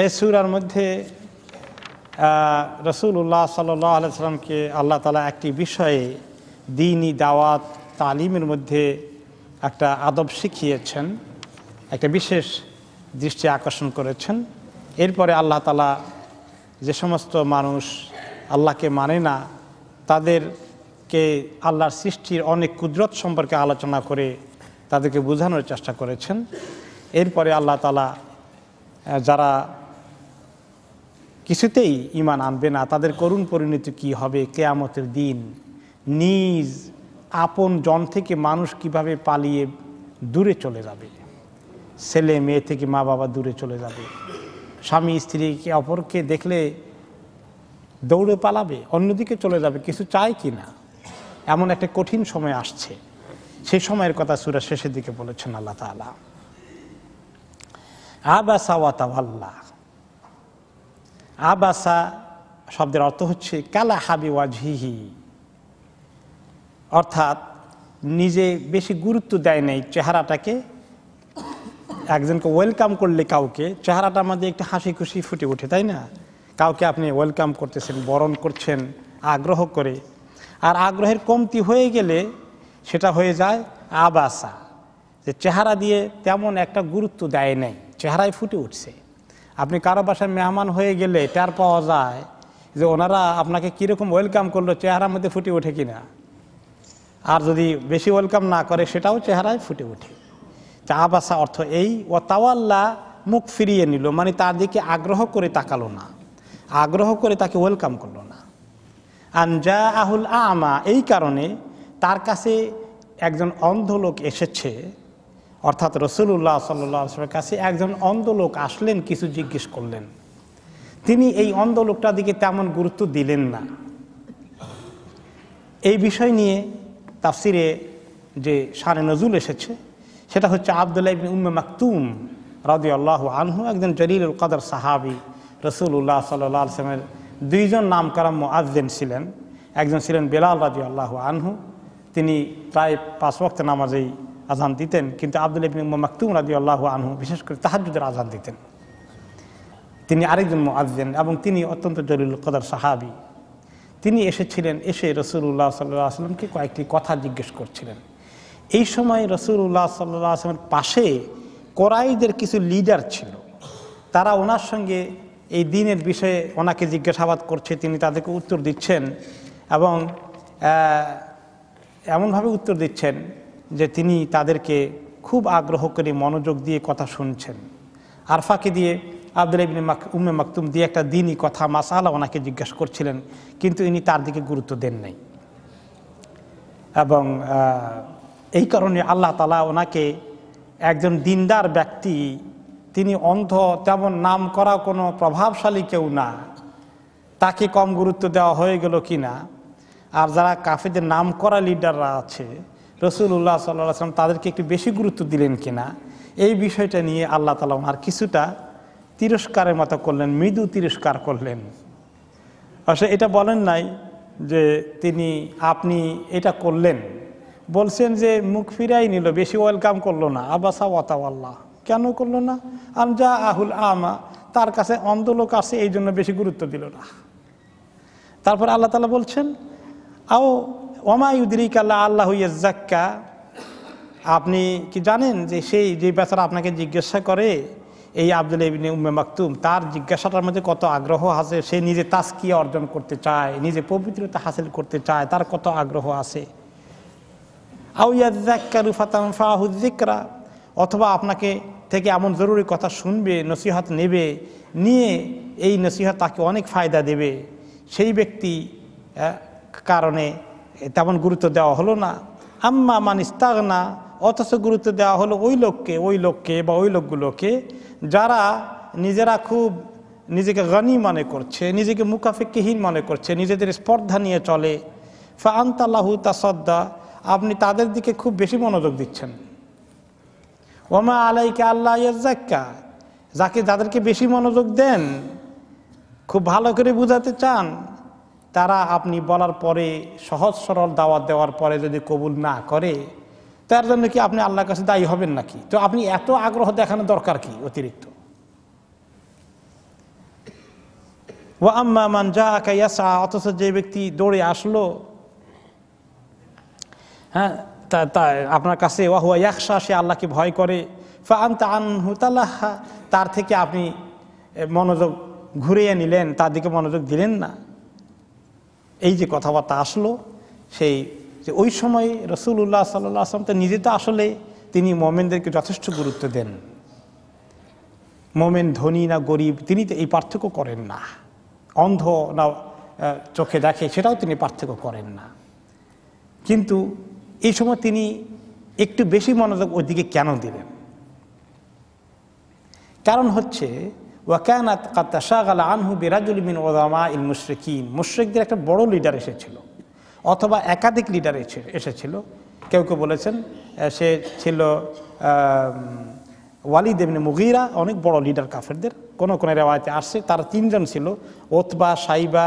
এই সূরার মধ্যে রাসূলুল্লাহ সাল্লাল্লাহু আলাইহি সাল্লামকে আল্লাহ তাআলা একটি বিষয়ে দ্বীনি দাওয়াত তালিমের মধ্যে একটা আদব শিখিয়েছেন, একটা বিশেষ দৃষ্টি আকর্ষণ করেছেন। এরপরে আল্লাহ তাআলা যে সমস্ত মানুষ আল্লাহকে মানে না তাদেরকে আল্লাহর সৃষ্টির অনেক কুদরত সম্পর্কে আলোচনা করে তাদেরকে বোঝানোর চেষ্টা করেছেন। এরপরে আল্লাহ তাআলা যারা কিছুতেই ঈমান আনবে না তাদের করুণ পরিণতি কী হবে, কিয়ামতের দিন নিজ আপন জন থেকে মানুষ কিভাবে পালিয়ে দূরে চলে যাবে, ছেলে মেয়ে থেকে মা বাবা দূরে চলে যাবে, স্বামী স্ত্রীকে অপরকে দেখলে দৌড়ে পালাবে, অন্যদিকে চলে যাবে, কিছু চায় কি না, এমন একটা কঠিন সময় আসছে। সেই সময়ের কথা সূরা শেষের দিকে বলেছেন আল্লাহ তাআলা। আবাসা ওয়া তাওয়াল্লা। আবাসা শব্দের অর্থ হচ্ছে কালা হাবি ওয়াজহিহি, অর্থাৎ নিজে বেশি গুরুত্ব দেয় নাই চেহারাটাকে। একজনকে ওয়েলকাম করলে কাউকে চেহারাটার মধ্যে একটু হাসি খুশি ফুটে ওঠে, তাই না? কাউকে আপনি ওয়েলকাম করতেছেন, বরণ করছেন আগ্রহ করে, আর আগ্রহের কমতি হয়ে গেলে সেটা হয়ে যায় আবাসা, যে চেহারা দিয়ে তেমন একটা গুরুত্ব দেয় নাই, চেহারায় ফুটে উঠছে। আপনি কারো বাসায় মেহমান হয়ে গেলে টের পাওয়া যায় যে ওনারা আপনাকে কীরকম ওয়েলকাম করলো, চেহারার মধ্যে ফুটে ওঠে কিনা। আর যদি বেশি ওয়েলকাম না করে সেটাও চেহারায় ফুটে ওঠে। তা আবাসা অর্থ এই, ও তাওয়াল্লা মুখ ফিরিয়ে নিল, মানে তার দিকে আগ্রহ করে তাকালো না, আগ্রহ করে তাকে ওয়েলকাম করলো না। আনজা আহুল আমা, এই কারণে তার কাছে একজন অন্ধ লোক এসেছে, অর্থাৎ রাসূলুল্লাহ সাল্লাল্লাহু আলাইহি ওয়াসাল্লামের কাছে একজন অন্ধ লোক আসলেন, কিছু জিজ্ঞেস করলেন। তিনি এই অন্ধ লোকটার দিকে তেমন গুরুত্ব দিলেন না। এই বিষয় নিয়ে তাফসিরে যে শানে নজুল এসেছে সেটা হচ্ছে আব্দুল্লাহ ইবনে উম্মে মাকতুম রাদিয়াল্লাহু আনহু, একজন জলিলুল কদর সাহাবী। রাসূলুল্লাহ সাল্লাল্লাহু আলাইহি ওয়াসাল্লামের দুইজন নামকরা মুআজ্জিন ছিলেন। একজন ছিলেন বেলাল রাদিয়াল্লাহু আনহু, তিনি প্রায় 5 ওয়াক্ত নামাজেই আজান দিতেন, কিন্তু আব্দুল্লাহ ইবনে উম্মে মাকতুম রাদিয়াল্লাহু আনহু বিশেষ করে তাহাজ্জুদের আজান দিতেন। তিনি আরেকজন মুআজ্জিন এবং তিনি অত্যন্ত জলিলুল কদর সাহাবী। তিনি এসেছিলেন, এসে রাসূলুল্লাহ সাল্লাল্লাহু আলাইহি ওয়াসাল্লামকে কয়েকটি কথা জিজ্ঞেস করছিলেন। এই সময় রাসূলুল্লাহ সাল্লাল্লাহু আলাইহি ওয়াসাল্লামের পাশে কোরাইশদের কিছু লিডার ছিল, তারা ওনার সঙ্গে এই দ্বীনের বিষয়ে ওনাকে জিজ্ঞাসাবাদ করছে, তিনি তাদেরকে উত্তর দিচ্ছেন এবং এমনভাবে উত্তর দিচ্ছেন যে তিনি তাদেরকে খুব আগ্রহ করে মনোযোগ দিয়ে কথা শুনছেন। আর ফাঁকি দিয়ে আব্দুল্লাহ ইবনে উম্মে মাকতুম দিয়ে একটা দ্বীনি কথা মাসালা ওনাকে জিজ্ঞাসা করছিলেন, কিন্তু ইনি তার দিকে গুরুত্ব দেন নাই। এবং এই কারণে আল্লাহ তাআলা ওনাকে একজন দিনদার ব্যক্তি, তিনি অন্ধ, তেমন নাম করা কোনো প্রভাবশালী কেউ না, তাকে কম গুরুত্ব দেওয়া হয়ে গেল কিনা। আর যারা কাফেরদের নাম করা লিডাররা আছে রাসূলুল্লাহ সাল্লাল্লাহু আলাইহি ওয়াসাল্লাম তাদেরকে একটু বেশি গুরুত্ব দিলেন কিনা, এই বিষয়টা নিয়ে আল্লাহ তাআলা ওনার কিছুটা তিরস্কারের মতো করলেন, মৃদু তিরস্কার করলেন। আসলে এটা বলেন নাই যে আপনি এটা করলেন, বলছেন যে মুখ ফিরাই নিল, বেশি ওয়েলকাম করলো না। আবাসা ওয়া তাওয়াল্লা, কেন করলো না? আনজা আহুল আমা, তার কাছে অন্ধ লোক আছে এই জন্য বেশি গুরুত্ব দিল না। তারপর আল্লাহ তাআলা বলছেন আও ওমা ইউদরিকা আল্লাহু ইয়াযাক্কা, আপনি কি জানেন যে সেই যে বেচারা আপনাকে জিজ্ঞাসা করে, এই আব্দুল্লাহ ইবনে উম্মে মাকতুম, তার জিজ্ঞাসাটার মধ্যে কত আগ্রহ আছে, সে নিজে তাসকিয়া অর্জন করতে চায়, নিজে পবিত্রতা হাসিল করতে চায়, তার কত আগ্রহ আছে। আও ইয়াযাক্কারু ফাতানফাহু যিকরা, অথবা আপনাকে থেকে এমন জরুরি কথা শুনবে, নসিহত নেবে, নিয়ে এই নসিহত তাকে অনেক ফায়দা দেবে, সেই ব্যক্তি কারণে তেমন গুরুত্ব দেওয়া হলো না। আম্মা মান ইস্তাগনা, অথচ গুরুত্ব দেওয়া হলো ওই লোককে বা ওই লোকগুলোকে যারা নিজেরা খুব নিজেকে গনি মনে করছে, নিজেকে মুকাফিকিহীন মনে করছে, নিজেদের স্পর্ধা নিয়ে চলে। ফা আনতা লাহু তাসাদ্দা, আপনি তাদের দিকে খুব বেশি মনোযোগ দিচ্ছেন। ওমা আলাইকা আল্লাহ ইয়াযাক্কা, যাদেরকে বেশি মনোযোগ দেন, খুব ভালো করে বুঝাতে চান, তারা আপনি বলার পরে সহজ সরল দাওয়াত দেওয়ার পরে যদি কবুল না করে, তার জন্য কি আপনি আল্লাহর কাছে দায়ী হবেন নাকি? তো আপনি এত আগ্রহ দেখানোর দরকার কি অতিরিক্ত? ওয়া আম্মা মান জাআকা ইয়াসআ, অথচ যে ব্যক্তি দৌড়ে আসলো হ্যাঁ তা আপনার কাছে, ওয়া হুয়া ইয়াখশা, সে আল্লাহকে ভয় করে, ফা আনতা আনহু তালাহা, তার থেকে আপনি মনোযোগ ঘুরিয়ে নিলেন, তার দিকে মনোযোগ দিলেন না। এই যে কথাবার্তা আসলো, সেই যে ওই সময় রাসূলুল্লাহ সাল্লাল্লাহু আলাইহি ওয়াসাল্লাম তো নিজে তো আসলে তিনি মুমিনদেরকে যথেষ্ট গুরুত্ব দেন। মুমিন ধনী না গরিব তিনি তো এই পার্থক্য করেন না, অন্ধ না চোখে দেখে সেটাও তিনি পার্থক্য করেন না। কিন্তু এই সময় তিনি একটু বেশি মনোযোগ ওইদিকে কেন দিলেন? কারণ হচ্ছে ওয়াকানাত কাদ তাশাগালা আনহু বিরাজুলিন মিন উলামাইল মুশরিকিন, মুশরিকদের একটা বড় লিডার এসেছিল অথবা একাধিক লিডার এসেছিল। কেউ কেউ বলেছেন সে ছিল ওয়ালিদ ইবনে মুগীরা, অনেক বড় লিডার কাফেরদের। কোনো কোনো রিওয়ায়াতে আসছে তারা তিনজন ছিল, ওতবা, সাইবা,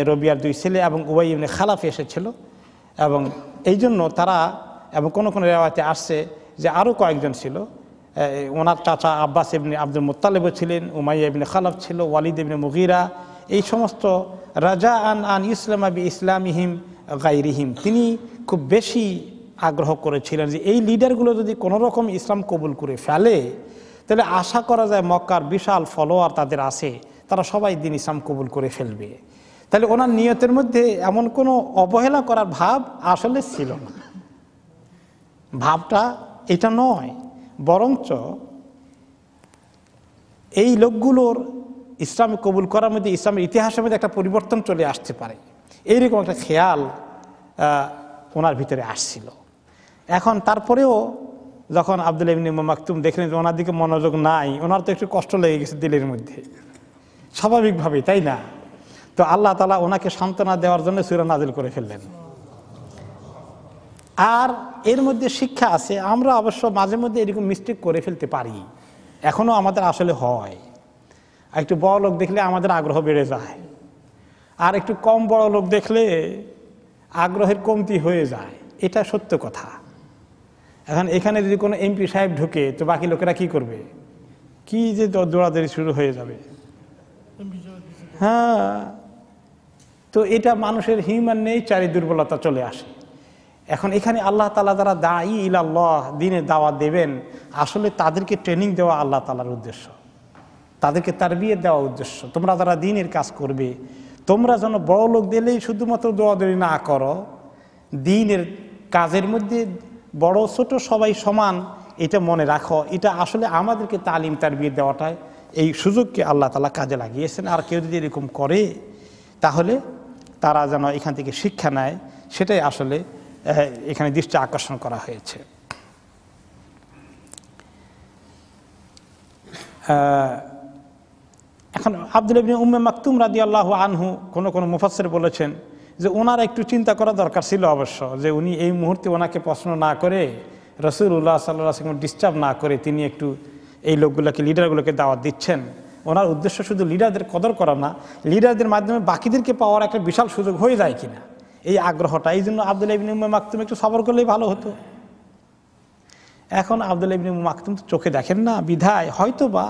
রবিয়ার দুই ছেলে এবং উবাই ইবনে খালাফ এসেছিল। এবং এই জন্য তারা, এবং কোনো কোনো রিওয়ায়াতে আসছে যে আরও কয়েকজন ছিল, ওনার চাচা আব্বাস ইবনে আব্দুল মুত্তালিবও ছিলেন, উমাইয়া ইবনে খালাফ ছিল, ওয়ালিদ ইবনে মুগীরা, এই সমস্ত রাজা আন ইসলামা বি ইসলামিহিম গাইরিহিম, তিনি খুব বেশি আগ্রহ করেছিলেন যে এই লিডারগুলো যদি কোনো রকম ইসলাম কবুল করে ফেলে তাহলে আশা করা যায় মক্কার বিশাল ফলোয়ার তাদের আছে, তারা সবাই দিন ইসলাম কবুল করে ফেলবে। তাহলে ওনার নিয়তের মধ্যে এমন কোনো অবহেলা করার ভাব আসলে ছিল না, ভাবটা এটা নয়, বরঞ্চ এই লোকগুলোর ইসলাম কবুল করার মধ্যে ইসলামের ইতিহাসের মধ্যে একটা পরিবর্তন চলে আসতে পারে, এইরকম একটা খেয়াল ওনার ভিতরে আসছিল। এখন তারপরেও যখন আব্দুল্লাহ ইবনে উম্মে মাকতুম দেখলেন যে ওনার দিকে মনোযোগ নাই, ওনার তো একটু কষ্ট লেগে গেছে দিলের মধ্যে, স্বাভাবিকভাবেই, তাই না? তো আল্লাহ তাআলা ওনাকে সান্ত্বনা দেওয়ার জন্য সূরা নাজিল করে ফেললেন। আর এর মধ্যে শিক্ষা আছে, আমরা অবশ্য মাঝে মধ্যে এরকম মিস্টেক করে ফেলতে পারি, এখনও আমাদের আসলে হয়। একটু বড় লোক দেখলে আমাদের আগ্রহ বেড়ে যায়, আর একটু কম বড় লোক দেখলে আগ্রহের কমতি হয়ে যায়, এটা সত্য কথা। এখন এখানে যদি কোনো এমপি সাহেব ঢুকে তো বাকি লোকেরা কি করবে? কি যে দৌড়াদৌড়ি শুরু হয়ে যাবে। হ্যাঁ, তো এটা মানুষের হিউম্যান নেচারে দুর্বলতা চলে আসে। এখন এখানে আল্লাহ তাআলা যারা দাঈ ইলাল্লাহ, দ্বীনের দাওয়াত দেবেন, আসলে তাদেরকে ট্রেনিং দেওয়া আল্লাহ তাআলার উদ্দেশ্য, তাদেরকে তারবিয়ত দেওয়া উদ্দেশ্য। তোমরা যারা দ্বীনের কাজ করবে, তোমরা যেন বড় লোক দিলেই শুধুমাত্র দৌড়াদৌড়ি না করো, দ্বীনের কাজের মধ্যে বড় ছোট সবাই সমান, এটা মনে রাখো। এটা আসলে আমাদেরকে তালিম তারবিয়ত দেওয়াটাই, এই সুযোগকে আল্লাহ তাআলা কাজে লাগিয়েছেন। আর কেউ যদি এরকম করে তাহলে তারা যেন এখান থেকে শিক্ষা নেয়, সেটাই আসলে এখানে দৃষ্টি আকর্ষণ করা হয়েছে। এখন আব্দুল্লাহ ইবনে উম্মে মাকতুম রাদিয়াল্লাহু আনহু, কোনো মুফাসসির বলেছেন যে ওনার একটু চিন্তা করা দরকার ছিল অবশ্য, যে উনি এই মুহূর্তে ওনাকে প্রশ্ন না করে, রাসূলুল্লাহ সাল্লাল্লাহু আলাইহি ওয়াসাল্লাম ডিস্টার্ব না করে তিনি একটু এই লোকগুলোকে, লিডারগুলোকে দাওয়াত দিচ্ছেন। ওনার উদ্দেশ্য শুধু লিডারদের কদর করা না, লিডারদের মাধ্যমে বাকিদেরকে পাওয়ার একটা বিশাল সুযোগ হয়ে যায় কিনা, এই আগ্রহটা। এই জন্য আব্দুল্লাহ ইবনে উম্মে মাকতুম একটু সবর করলেই ভালো হতো। এখন আব্দুল্লাহ ইবনে উম্মে মাকতুম তো চোখে দেখেন না, বিধায় হয়তো বা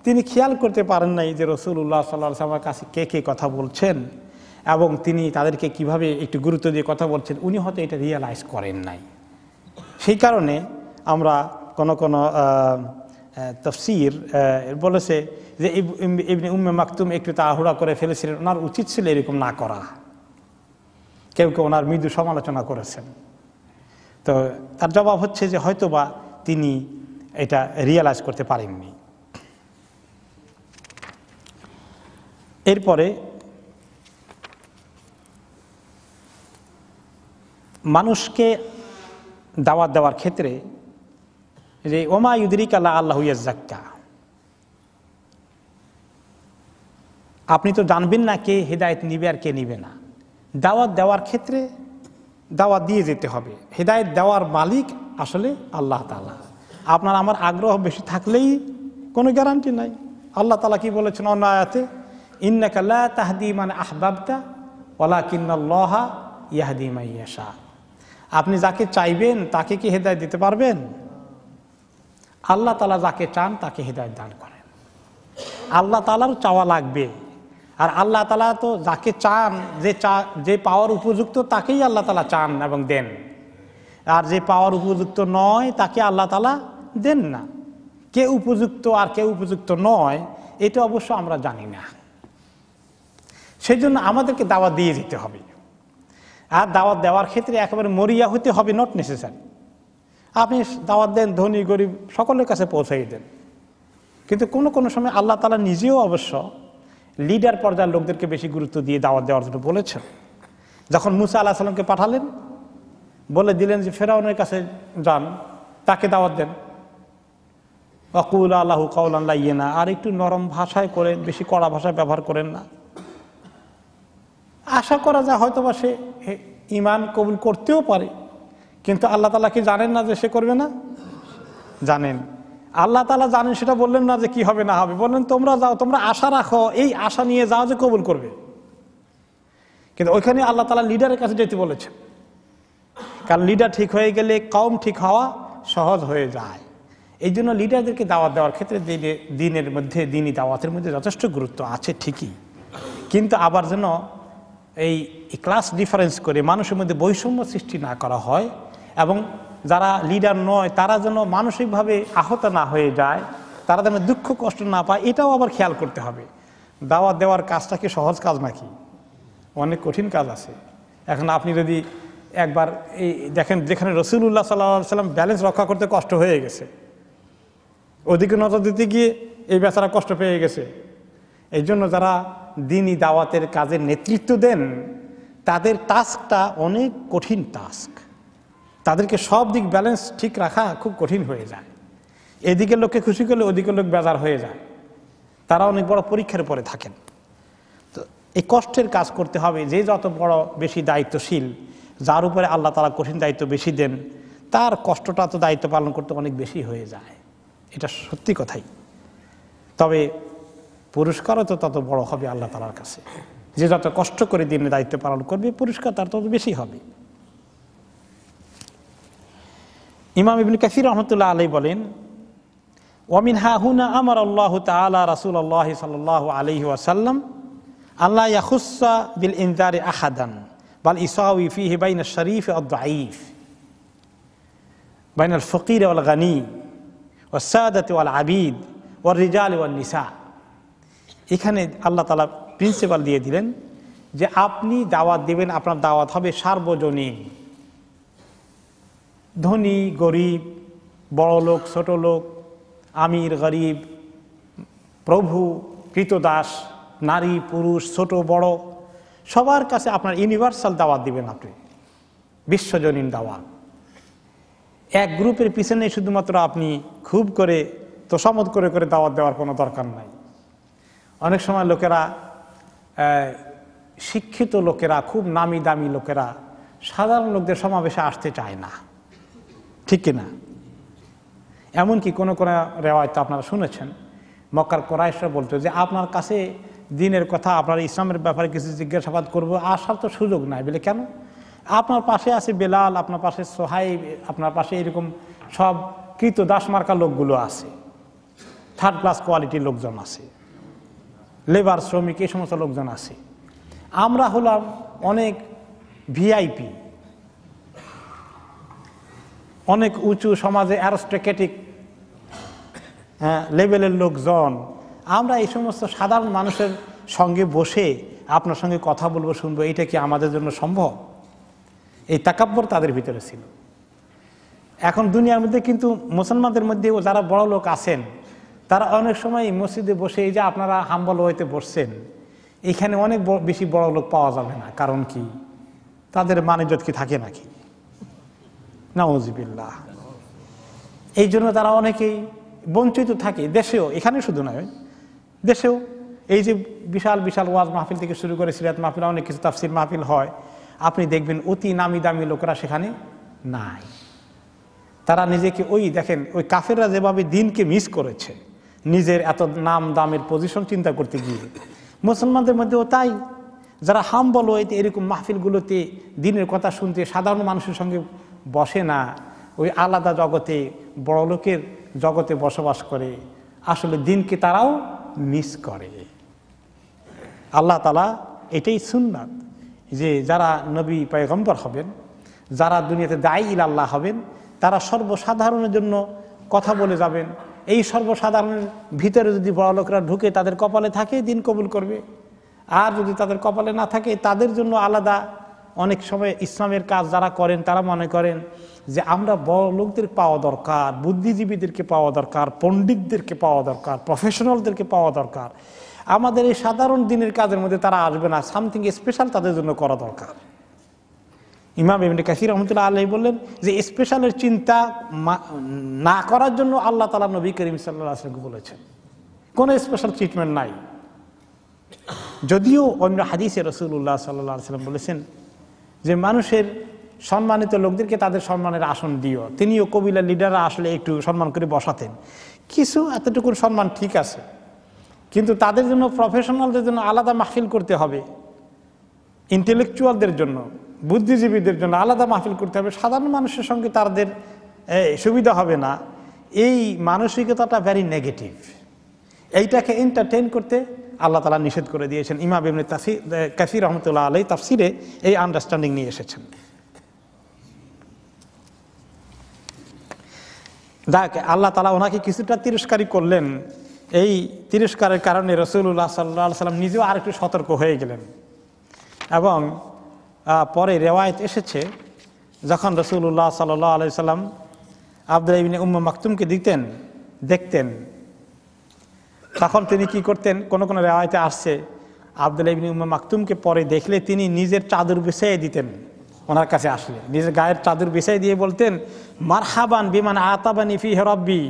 তিনি খেয়াল করতে পারেন নাই যে রাসূলুল্লাহ সাল্লাল্লাহু আলাইহি ওয়াসাল্লামের কাছে কে কে কথা বলছেন এবং তিনি তাদেরকে কিভাবে একটু গুরুত্ব দিয়ে কথা বলছেন, উনি হয়তো এটা রিয়েলাইজ করেন নাই। সেই কারণে আমরা কোনো তাফসীর বলেছে যে ইবনে উম্মে মাকতুম একটু তাড়াহুড়া করে ফেলেছিলেন, ওনার উচিত ছিল এরকম না করা। কেউ কেউ ওনার মৃদু সমালোচনা করেছেন। তো তার জবাব হচ্ছে যে হয়তোবা তিনি এটা রিয়েলাইজ করতে পারেননি। এরপরে মানুষকে দাওয়াত দেওয়ার ক্ষেত্রে যে ওমা ইউদরিকা লাআল্লাহু ইয়াজ্জাক্কা, আপনি তো জানবেন না কে হেদায়েত নিবে আর কে নিবে না। দাওয়াত দেওয়ার ক্ষেত্রে দাওয়াত দিয়ে যেতে হবে, হেদায়েত দেওয়ার মালিক আসলে আল্লাহ তাআলা। আপনার আমার আগ্রহ বেশি থাকলেই কোনো গ্যারান্টি নাই। আল্লাহ তাআলা কি বলেছেন অন্য আয়াতে, ইন্নাকা লা তাহদি মান আহবাবতা ওয়ালাকিন্নাল্লাহা ইয়াহদি মান ইয়াশা। আপনি যাকে চাইবেন তাকে কি হেদায়েত দিতে পারবেন? আল্লাহ তাআলা যাকে চান তাকে হেদায়েত দান করেন। আল্লাহ তাআলার চাওয়া লাগবে, আর আল্লাহ তাআলা তো যাকে চান, যে পাওয়ার উপযুক্ত তাকেই আল্লাহ তাআলা চান এবং দেন, আর যে পাওয়ার উপযুক্ত নয় তাকে আল্লাহ তাআলা দেন না। কে উপযুক্ত আর কে উপযুক্ত নয় এটা অবশ্য আমরা জানি না। সেই জন্য আমাদেরকে দাওয়াত দিয়ে দিতে হবে। আর দাওয়াত দেওয়ার ক্ষেত্রে একেবারে মরিয়া হতে হবে, নট নেসেসারি। আপনি দাওয়াত দেন, ধনী গরিব সকলের কাছে পৌঁছাই দেন, কিন্তু কোনো কোনো সময় আল্লাহ তাআলা নিজেও অবশ্য লিডার পর্যায়ের লোকদেরকে বেশি গুরুত্ব দিয়ে দাওয়াত দেওয়ার জন্য বলেছেন। যখন মুসা আলাইহিস সালামকে পাঠালেন, বলে দিলেন যে ফেরাউনের কাছে যান, তাকে দাওয়াত দেন, ওয়াকুলু লাহু কাওলান লাইয়িনা, আর একটু নরম ভাষায় করেন, বেশি কড়া ভাষায় ব্যবহার করেন না। আশা করা যায় হয়তোবা সে ঈমান কবুল করতেও পারে, কিন্তু আল্লাহ তাআলা কি জানেন না যে সে করবে না? জানেন। আল্লাহ তাআলা জানেন, সেটা বললেন না যে কি হবে না হবে, বললেন তোমরা যাও, তোমরা আশা রাখো, এই আশা নিয়ে যাও যে কবুল করবে। কিন্তু ওইখানে আল্লাহ তাআলা লিডারের কাছে যেতে বলেছেন, কারণ লিডার ঠিক হয়ে গেলে কওম ঠিক হওয়া সহজ হয়ে যায়। এই জন্য লিডারদেরকে দাওয়াত দেওয়ার ক্ষেত্রে দিনের মধ্যে, দিনই দাওয়াতের মধ্যে যথেষ্ট গুরুত্ব আছে ঠিকই, কিন্তু আবার যেন এই ক্লাস ডিফারেন্স করে মানুষের মধ্যে বৈষম্য সৃষ্টি না করা হয়, এবং যারা লিডার নয় তারা যেন মানসিকভাবে আহত না হয়ে যায়, তারা যেন দুঃখ কষ্ট না পায়, এটাও আবার খেয়াল করতে হবে। দাওয়াত দেওয়ার কাজটা কি সহজ কাজ নাকি? অনেক কঠিন কাজ আছে। এখন আপনি যদি একবার এই দেখেন, যেখানে রাসূলুল্লাহ সাল্লাল্লাহু আলাইহি ওয়াসাল্লাম ব্যালেন্স রক্ষা করতে কষ্ট হয়ে গেছে, ওদিকে নজর দিতে গিয়ে এই বেচারা কষ্ট পেয়ে গেছে। এই জন্য যারা দ্বীনি দাওয়াতের কাজের নেতৃত্ব দেন, তাদের টাস্কটা অনেক কঠিন টাস্ক। তাদেরকে সব দিক ব্যালেন্স ঠিক রাখা খুব কঠিন হয়ে যায়। এদিকে লোককে খুশি করলে ওদিকে লোক বেজার হয়ে যায়, তারা অনেক বড় পরীক্ষার পরে থাকেন। তো এই কষ্টের কাজ করতে হবে। যে যত বড় বেশি দায়িত্বশীল, যার উপরে আল্লাহ তাআলা কঠিন দায়িত্ব বেশি দেন, তার কষ্টটা তো দায়িত্ব পালন করতে অনেক বেশি হয়ে যায়, এটা সত্যি কথাই। তবে পুরস্কারও তো তত বড় হবে আল্লাহ তাআলার কাছে। যে যত কষ্ট করে দিনের দায়িত্ব পালন করবে, পুরস্কার তার তত বেশি হবে। ইমাম ইবনে কাসির রাহমাতুল্লাহ আলাইহি বলেন, ওয়ামিন হাহুনা আমার আল্লাহ তাআলা রাসূলুল্লাহ সাল্লাল্লাহু আলাইহি ওয়াসাল্লাম আল্লাহ ইয়াখুসসা বিল ইনজারি আহাদান বাল ইসাউই ফিহি বাইনা শরীফ ওয়া দাঈফ, বাইনা আল ফকির ওয়াল গানি ওয়াস সাদাতি ওয়াল আবিদ ওয়ার রিজাল ওয়ান নিসা। এখানে আল্লাহ তাআলা প্রিন্সিপাল দিয়ে দিলেন যে আপনি দাওয়াত দিবেন, আপনার দাওয়াত হবে সার্বজনীন। ধনী গরিব, বড় লোক ছোট লোক, আমির গরিব, প্রভু কৃতদাস, নারী পুরুষ, ছোট বড়, সবার কাছে আপনার ইউনিভার্সাল দাওয়াত দিবেন আপনি, বিশ্বজনীন দাওয়াত। এক গ্রুপের পিছনে শুধুমাত্র আপনি খুব করে তোষামত করে করে দাওয়াত দেওয়ার কোনো দরকার নাই। অনেক সময় লোকেরা, শিক্ষিত লোকেরা, খুব নামি দামি লোকেরা সাধারণ লোকদের সমাবেশে আসতে চায় না, ঠিক কিনা? এমনকি কোনো কোনো রেওয়ায়ত আপনারা শুনেছেন, মক্কার কুরাইশরা বলতো যে আপনার কাছে দ্বীনের কথা, আপনার ইসলামের ব্যাপারে কিছু জিজ্ঞাসাবাদ করবো, আসার তো সুযোগ নাই। বলে কেন? আপনার পাশে আছে বেলাল, আপনার পাশে সোহাইব, আপনার পাশে এরকম সব কৃতদাস মার্কা লোকগুলো আছে, থার্ড ক্লাস কোয়ালিটির লোকজন আছে, লেবার শ্রমিক, এই সমস্ত লোকজন আছে। আমরা হলাম অনেক ভিআইপি, অনেক উঁচু সমাজে অ্যারিস্টোক্রেটিক লেভেলের লোকজন। আমরা এই সমস্ত সাধারণ মানুষের সঙ্গে বসে আপনার সঙ্গে কথা বলবো, শুনবো, এটা কি আমাদের জন্য সম্ভব? এই তাকাব্বর তাদের ভিতরে ছিল। এখন দুনিয়ার মধ্যে কিন্তু মুসলমানদের মধ্যেও যারা বড় লোক আছেন, তারা অনেক সময় মসজিদে বসে, এই যে আপনারা হাম্বল হইতে বসছেন, এখানে অনেক বেশি বড় লোক পাওয়া যাবে না। কারণ কি? তাদের মান-ইজ্জত কি থাকে নাকি? নাউযুবিল্লাহ। এই জন্য তারা অনেকেই বঞ্চিত থাকে, দেশেও, এখানে শুধু নয়, দেশেও। এই যে বিশাল বিশাল ওয়াজ মাহফিল থেকে শুরু করে সিরাত মাহফিল, অনেক কিছু তাফসির মাহফিল হয়, আপনি দেখবেন অতি নামি দামি লোকেরা সেখানে নাই। তারা নিজেকে, ওই দেখেন, ওই কাফেররা যেভাবে দিনকে মিস করেছে নিজের এত নাম দামের পজিশন চিন্তা করতে গিয়ে, মুসলমানদের মধ্যেও তাই। যারা হাম্বল হইতে এরকম মাহফিলগুলোতে দিনের কথা শুনতে সাধারণ মানুষের সঙ্গে বসে না, ওই আলাদা জগতে, বড় লোকের জগতে বসবাস করে, আসলে দিনকে তারাও মিস করে। আল্লাহ তাআলা এটাই সুন্নাত যে যারা নবী পয়গম্বর হবেন, যারা দুনিয়াতে দায়ী ইলা আল্লাহ হবেন, তারা সর্বসাধারণের জন্য কথা বলে যাবেন। এই সর্বসাধারণের ভিতরে যদি বড় লোকরা ঢুকে তাদের কপালে থাকে দিন কবুল করবে, আর যদি তাদের কপালে না থাকে তাদের জন্য আলাদা। অনেক সময় ইসলামের কাজ যারা করেন তারা মনে করেন যে আমরা বড় লোকদের পাওয়া দরকার, বুদ্ধিজীবীদেরকে পাওয়া দরকার, পণ্ডিতদেরকে পাওয়া দরকার, প্রফেশনালদেরকে পাওয়া দরকার। আমাদের এই সাধারণ দিনের কাজের মধ্যে তারা আসবে না, সামথিং স্পেশাল তাদের জন্য করা দরকার। ইমাম ইবনে কাসির রহমতুল্লাহ আলাইহি বললেন যে স্পেশালের চিন্তা না করার জন্য আল্লাহ তাআলা নবী করিম সাল্লাল্লাহু আলাইহি ওয়াসাল্লামকে বলেছেন, কোনো স্পেশাল ট্রিটমেন্ট নাই। যদিও অন্য হাদিসে রাসূলুল্লাহ সাল্লাল্লাহু আলাইহি ওয়াসাল্লাম বলেছেন যে মানুষের সম্মানিত লোকদেরকে তাদের সম্মানের আসন দিও। তিনিও কবিলার লিডাররা আসলে একটু সম্মান করে বসাতেন, কিছু এতটুকু সম্মান ঠিক আছে, কিন্তু তাদের জন্য প্রফেশনালদের জন্য আলাদা মাহফিল করতে হবে, ইন্টেলেকচুয়ালদের জন্য, বুদ্ধিজীবীদের জন্য আলাদা মাহফিল করতে হবে। সাধারণ মানুষের সঙ্গে তাদের সুবিধা হবে না। এই মানসিকতাটা ভেরি নেগেটিভ। এইটাকে এন্টারটেইন করতে আল্লাহ তাআলা নিষেধ করে দিয়েছেন। ইমাম ইবনে কাসির রহমতুল্লাহ আলাইহি তাফসিরে এই আন্ডারস্ট্যান্ডিং নিয়ে এসেছেন। দেখ, আল্লাহ তাআলা ওনাকে কিছুটা তিরস্কারই করলেন। এই তিরস্কারের কারণে রাসূলুল্লাহ সাল্লাল্লাহু আলাইহি ওয়াসাল্লাম নিজেও আরেকটু সতর্ক হয়ে গেলেন। এবং পরে রেওয়ায়েত এসেছে, যখন রাসূলুল্লাহ সাল্লাল্লাহু আলাইহি ওয়াসাল্লাম আব্দুল্লাহ ইবনে উম্মে মাকতুমকে দেখতেন, তখন তিনি কি করতেন, কোন কোন রেওয়ায়েতে আসছে আব্দুল্লাহ ইবনে উম্মে মাকতুমকে পরে দেখলে তিনি নিজের চাদর বিছিয়ে দিতেন। ওনার কাছে আসলে নিজের গায়ের চাদর বিছিয়ে দিয়ে বলতেন, মারহাবান বিমান আতাবানি ফিহি রাব্বি,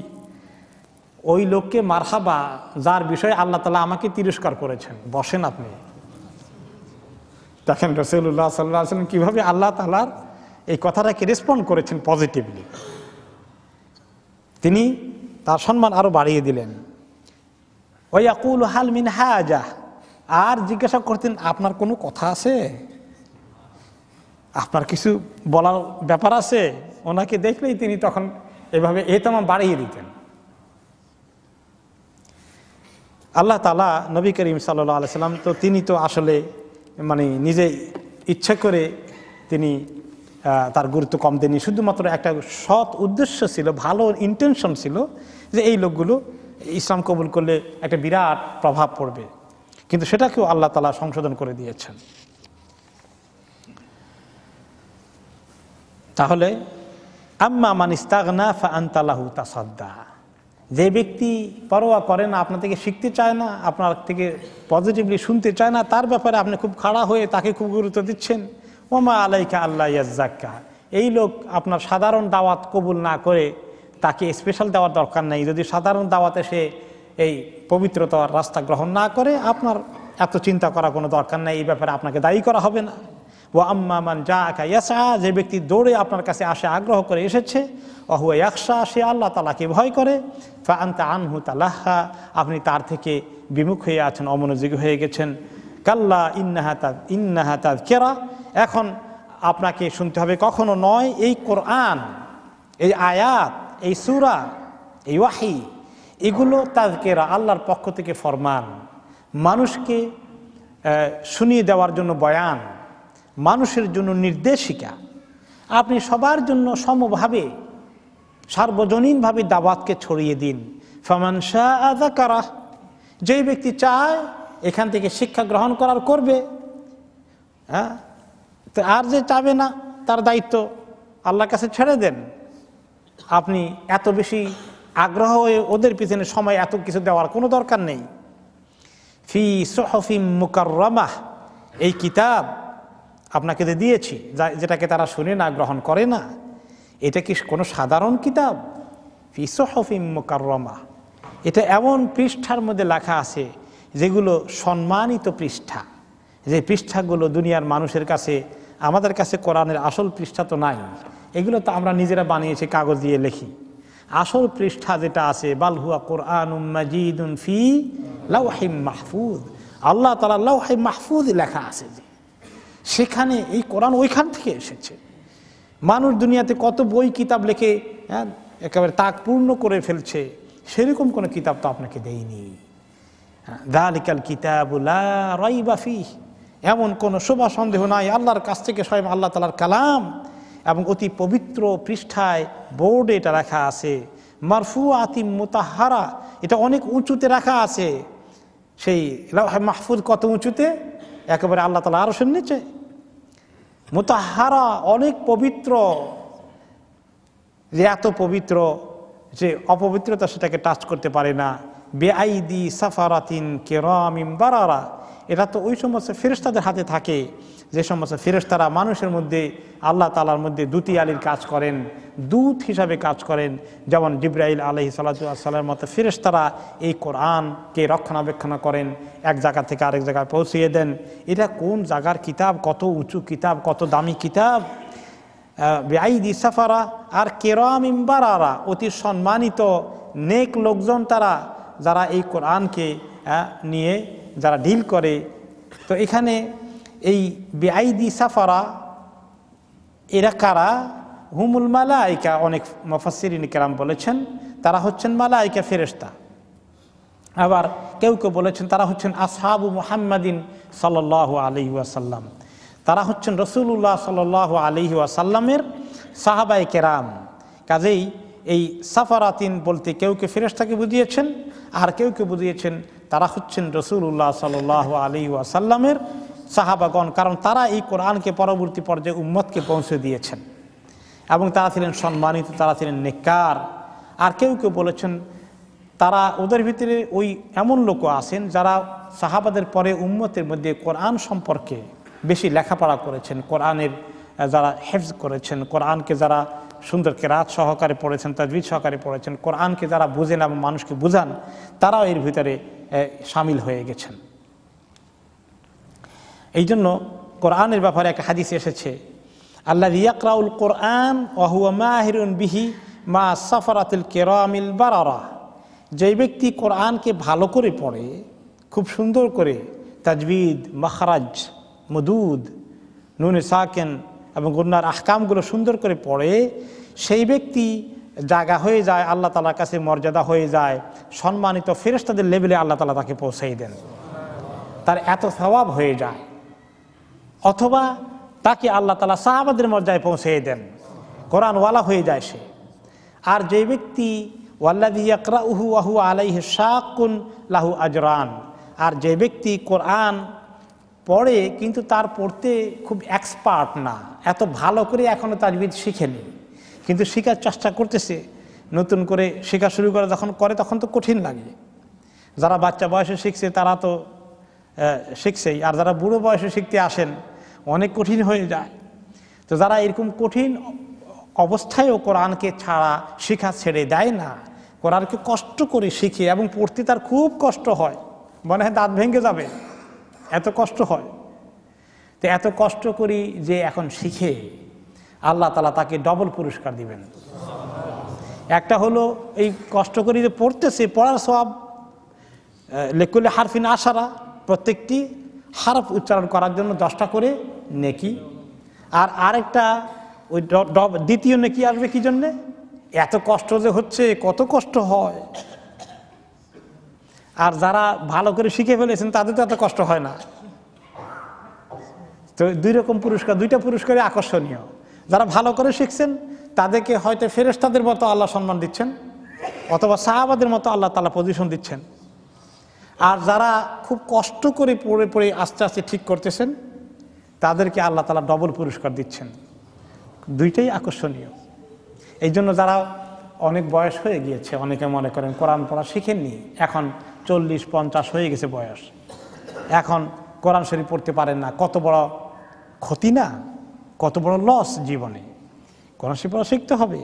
ওই লোককে মারহাবা যার বিষয়ে আল্লাহ তাআলা আমাকে তিরস্কার করেছেন, বসেন আপনি। দেখেন রাসূলুল্লাহ সাল্লাল্লাহু আলাইহি ওয়াসাল্লাম কিভাবে আল্লাহ তাআলার এই কথাটাকে রেসপন্ড করেছেন পজিটিভলি। তিনি তার সম্মান আরো বাড়িয়ে দিলেন। ওয়ায়াকুলু হাল মিন হাজা, আর জিজ্ঞাসা করতেন আপনার কোনো কথা আছে, আপনার কিছু বলার ব্যাপার আছে। ওনাকে দেখলেই তিনি তখন এভাবে এহতেমাম বাড়িয়ে দিতেন। আল্লাহ তাআলা নবী করিম সাল্লাল্লাহু আলাইহি সাল্লাম তো তিনি তো আসলে মানে নিজে ইচ্ছা করে তিনি তার গুরুত্ব কম দেননি, শুধুমাত্র একটা সৎ উদ্দেশ্য ছিল, ভালো ইন্টেনশন ছিল যে এই লোকগুলো ইসলাম কবুল করলে একটা বিরাট প্রভাব পড়বে, কিন্তু সেটাকেও আল্লাহ তাআলা সংশোধন করে দিয়েছেন। তাহলে আম্মা মান ইস্তাগনা ফাআনতা লাহু তাসাদ্দা, যে ব্যক্তি পরোয়া করে না, আপনার থেকে শিখতে চায় না, আপনার থেকে পজিটিভলি শুনতে চায় না, তার ব্যাপারে আপনি খুব খাড়া হয়ে তাকে খুব গুরুত্ব দিচ্ছেন। ওমা আলাইকা আল্লাহ ইয়াজ্জাক্কা, এই লোক আপনার সাধারণ দাওয়াত কবুল না করে তাকে স্পেশাল দেওয়ার দরকার নেই। যদি সাধারণ দাওয়াতে সে এই পবিত্রতার রাস্তা গ্রহণ না করে, আপনার এত চিন্তা করা কোনো দরকার নেই, এই ব্যাপারে আপনাকে দায়ী করা হবে না। ওয়া আম্মা মান জাআকা ইয়াসআ, যে ব্যক্তি দৌড়ে আপনার কাছে আসে, আগ্রহ করে এসেছে, ওয়া হুয়া ইয়াখশা, সে আল্লাহ তাআলাকে ভয় করে, ফা আনতা আনহু তালাহা, আপনি তার থেকে বিমুখ হয়ে আছেন, অমনোযোগী হয়ে গেছেন। কাল্লা ইন্নাহা তাযকিরা, এখন আপনাকে শুনতে হবে, কখনো নয়, এই কোরআন, এই আয়াত, এই সূরা, এই ওয়াহি, এগুলো তাযকিরা, আল্লাহর পক্ষ থেকে ফরমান, মানুষকে শুনিয়ে দেওয়ার জন্য বয়ান, মানুষের জন্য নির্দেশিকা। আপনি সবার জন্য সমভাবে সার্বজনীনভাবে দাওয়াতকে ছড়িয়ে দিন। ফামান শাআ যাকারা, যেই ব্যক্তি চায় এখান থেকে শিক্ষা গ্রহণ করার করবে, হ্যাঁ, আর যে চাবে না তার দায়িত্ব আল্লাহর কাছে ছেড়ে দেন। আপনি এত বেশি আগ্রহ হয়ে ওদের পিছনে সময় এত কিছু দেওয়ার কোনো দরকার নেই। ফি সুহুফিম মুকাররামাহ, এই কিতাব আপনাকে দিয়েছি, যেটাকে তারা শুনে না, গ্রহণ করে না, এটা কি কোনো সাধারণ কিতাব? ফি সুহুফিম মুকাররামাহ, এটা এমন পৃষ্ঠার মধ্যে লেখা আছে যেগুলো সম্মানিত পৃষ্ঠা, যে পৃষ্ঠাগুলো দুনিয়ার মানুষের কাছে, আমাদের কাছে কোরআনের আসল পৃষ্ঠা তো নাই, এগুলো তো আমরা নিজেরা বানিয়েছি, কাগজ দিয়ে লিখি। আসল পৃষ্ঠা যেটা আছে, বাল হুয়া কুরআনুম মাজিদুন ফি লাওহিম মাহফুজ, আল্লাহ তাআলা লাওহে মাহফুজ লেখা আছে, সেখানে এই কোরআন ওইখান থেকে এসেছে। মানুষ দুনিয়াতে কত বই কিতাব লিখে একেবারে তাক পূর্ণ করে ফেলছে, সেরকম কোনো কিতাব তো আপনাকে দেয়নি। যালিকাল কিতাবু লা রাইবা ফীহ, এমন কোনো শুভা সন্দেহ নাই, আল্লাহর কাছ থেকে স্বয়ং আল্লাহ তাআলার কালাম, এবং অতি পবিত্র পৃষ্ঠায় বোর্ডে এটা রাখা আছে। মারফুআতিম মুতাহহারা, এটা অনেক উঁচুতে রাখা আছে। সেই লাওহে মাহফুজ কত উঁচুতে? একেবারে আল্লাহ তাআলা আরশের নিচে। মুতাহহারা, অনেক পবিত্র, যে এত পবিত্র যে অপবিত্রতা সেটাকে টাচ করতে পারে না। বেআইদি সাফারাতিন কিরামিন বারারা, এটা তো ওই সমস্ত ফেরেশতাদের হাতে থাকে যে সমস্ত ফেরেশতারা মানুষের মধ্যে আল্লাহ তাআলার মধ্যে দুতিয়ালির কাজ করেন, দূত হিসাবে কাজ করেন। যেমন জিবরাইল আলাইহিস সালাতু ওয়াস সালামের মতো ফেরেশতারা এই কোরআনকে রক্ষণাবেক্ষণ করেন, এক জায়গা থেকে আরেক জায়গায় পৌঁছিয়ে দেন। এটা কোন জায়গার কিতাব, কত উঁচু কিতাব, কত দামি কিতাব। বেআইদি সাফারা, আর কিরামিন বারারা, অতি সম্মানিত নেক লোকজন তারা, যারা এই কোরআনকে নিয়ে যারা ডিল করে। তো এখানে এই বেআইদি সাফারা এরা কারা? হুমুল মালাইকা, অনেক মুফাসসিরিন কেরাম বলেছেন তারা হচ্ছেন মালাইকা ফেরেশতা। আবার কেউ কেউ বলেছেন তারা হচ্ছেন আসহাবু মুহাম্মাদিন সাল্লাল্লাহু আলাইহি ওয়াসাল্লাম, তারা হচ্ছেন রাসূলুল্লাহ সাল্লাল্লাহু আলাইহি ওয়াসাল্লামের সাহাবায়ে কেরাম। কাজেই এই সাফারাতিন বলতে কেউ কেউ ফেরেশতাকে বুঝিয়েছেন, আর কেউ কেউ বুঝিয়েছেন তারা হচ্ছেন রাসূলুল্লাহ সাল্লাল্লাহু আলাইহি ওয়াসাল্লামের সাহাবাগণ, কারণ তারা এই কোরআনকে পরবর্তী পর্যায়ে উম্মতকে পৌঁছে দিয়েছেন এবং তারা ছিলেন সম্মানিত, তারা ছিলেন নেককার। আর কেউ কেউ বলেছেন তারা, ওদের ভিতরে ওই এমন লোকও আছেন যারা সাহাবাদের পরে উম্মতের মধ্যে কোরআন সম্পর্কে বেশি লেখাপড়া করেছেন, কোরআনের যারা হেফজ করেছেন, কোরআনকে যারা সুন্দর কেরাত সহকারে পড়েছেন, তাজবিদ সহকারে পড়েছেন, কোরআনকে যারা বুঝেন এবং মানুষকে বুঝান, তারাও এর ভিতরে শামিল হয়ে গেছেন। এই জন্য কোরআনের ব্যাপারে একটা হাদিস এসেছে, আল্লাযী ইয়াকরাউল কোরআন ওয়া হুয়া মাহিরুন বিহি মা সাফারাতিল কিরামিল বারারা, যে ব্যক্তি কোরআনকে ভালো করে পড়ে, খুব সুন্দর করে তাজবিদ, মাখরাজ, মুদুদ, নুনে সাকিন এবং গুন্নার আহকামগুলো সুন্দর করে পড়ে, সেই ব্যক্তি জায়গা হয়ে যায়, আল্লাহ তাআলার কাছে মর্যাদা হয়ে যায়, সম্মানিত ফেরেশতাদের লেভেলে আল্লাহ তাআলা তাকে পৌঁছেই দেন, তার এত সওয়াব হয়ে যায়। অথবা তাকে আল্লাহ তাআলা সাহাবাদের মর্যাদায় পৌঁছে দেন, কোরআনওয়ালা হয়ে যায় সে। আর যে ব্যক্তি ওয়াল্লাযী ইয়াকরাউহু ওয়া হুয়া আলাইহি শাক্কুন লাহু আজরান, আর যে ব্যক্তি কোরআন পড়ে কিন্তু তার পড়তে খুব এক্সপার্ট না, এত ভালো করে এখনো তাজবিদ শিখেনি, কিন্তু শেখার চেষ্টা করতেছে, নতুন করে শেখা শুরু করে যখন করে তখন তো কঠিন লাগে। যারা বাচ্চা বয়সে শিখছে তারা তো শিখছেই, আর যারা বুড়ো বয়সে শিখতে আসেন অনেক কঠিন হয়ে যায়। তো যারা এরকম কঠিন অবস্থায়ও কোরআনকে ছাড়া শিখা ছেড়ে দেয় না, কোরআনকে কষ্ট করে শিখে এবং পড়তে তার খুব কষ্ট হয়, মনে হয় দাঁত ভেঙে যাবে, এত কষ্ট হয়। তো এত কষ্ট করি যে এখন শিখে, আল্লাহ তাআলা তাকে ডবল পুরস্কার দিবেন। একটা হলো এই কষ্ট করি যে পড়তেছে, পড়ার সওয়াব, লিকুল্লি হারফিন আশারা, প্রত্যেকটি হারফ উচ্চারণ করার জন্য 10টা করে নেকি। আর আরেকটা ওই দ্বিতীয় নেকি আসবে কি জন্যে? এত কষ্ট যে হচ্ছে, কত কষ্ট হয়। আর যারা ভালো করে শিখে ফেলেছেন তাদের তো এত কষ্ট হয় না। তো দুই রকম পুরস্কার, দুইটা পুরস্কারই আকর্ষণীয়। যারা ভালো করে শিখছেন তাদেরকে হয়তো ফেরেশতাদের মতো আল্লাহ সম্মান দিচ্ছেন, অথবা সাহাবাদের মতো আল্লাহ তাআলা পজিশন দিচ্ছেন। আর যারা খুব কষ্ট করে পড়ে পড়ে আস্তে আস্তে ঠিক করতেছেন তাদেরকে আল্লাহ তাআলা ডবল পুরস্কার দিচ্ছেন। দুইটাই আকর্ষণীয়। এই জন্য যারা অনেক বয়স হয়ে গিয়েছে, অনেকে মনে করেন কোরআন পড়া শিখেননি, এখন 40-50 হয়ে গেছে বয়স, এখন কোরআন শরীফ পড়তে পারেন না, কত বড় ক্ষতি না, কত বড় লস জীবনে। কোরআন শরীফ পড়া শিখতে হবে,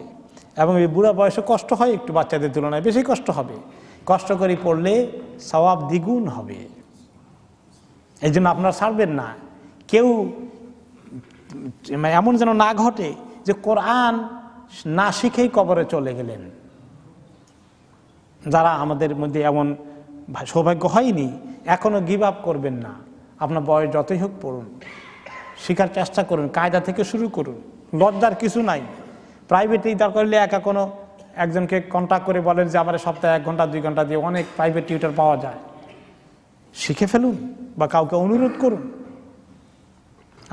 এবং এই বুড়া বয়সে কষ্ট হয় একটু, বাচ্চাদের তুলনায় বেশি কষ্ট হবে। কষ্ট করে পড়লে সওয়াব দ্বিগুণ হবে। এই জন্য আপনারা ছাড়বেন না, কেউ এমন যেন না ঘটে যে কোরআন না শিখেই কবরে চলে গেলেন। যারা আমাদের মধ্যে এমন সৌভাগ্য হয়নি, এখনো গিভ আপ করবেন না। আপনার বয়স যতই হোক পড়ুন, শেখার চেষ্টা করুন, কায়দা থেকে শুরু করুন, লজ্জার কিছু নাই। প্রাইভেটেই দরকার হলে একা কোনো একজনকে কন্ট্যাক্ট করে বলেন যে আমার সপ্তাহে 1 ঘন্টা 2 ঘন্টা দিয়ে, অনেক প্রাইভেট টিউটর পাওয়া যায়, শিখে ফেলুন বা কাউকে অনুরোধ করুন।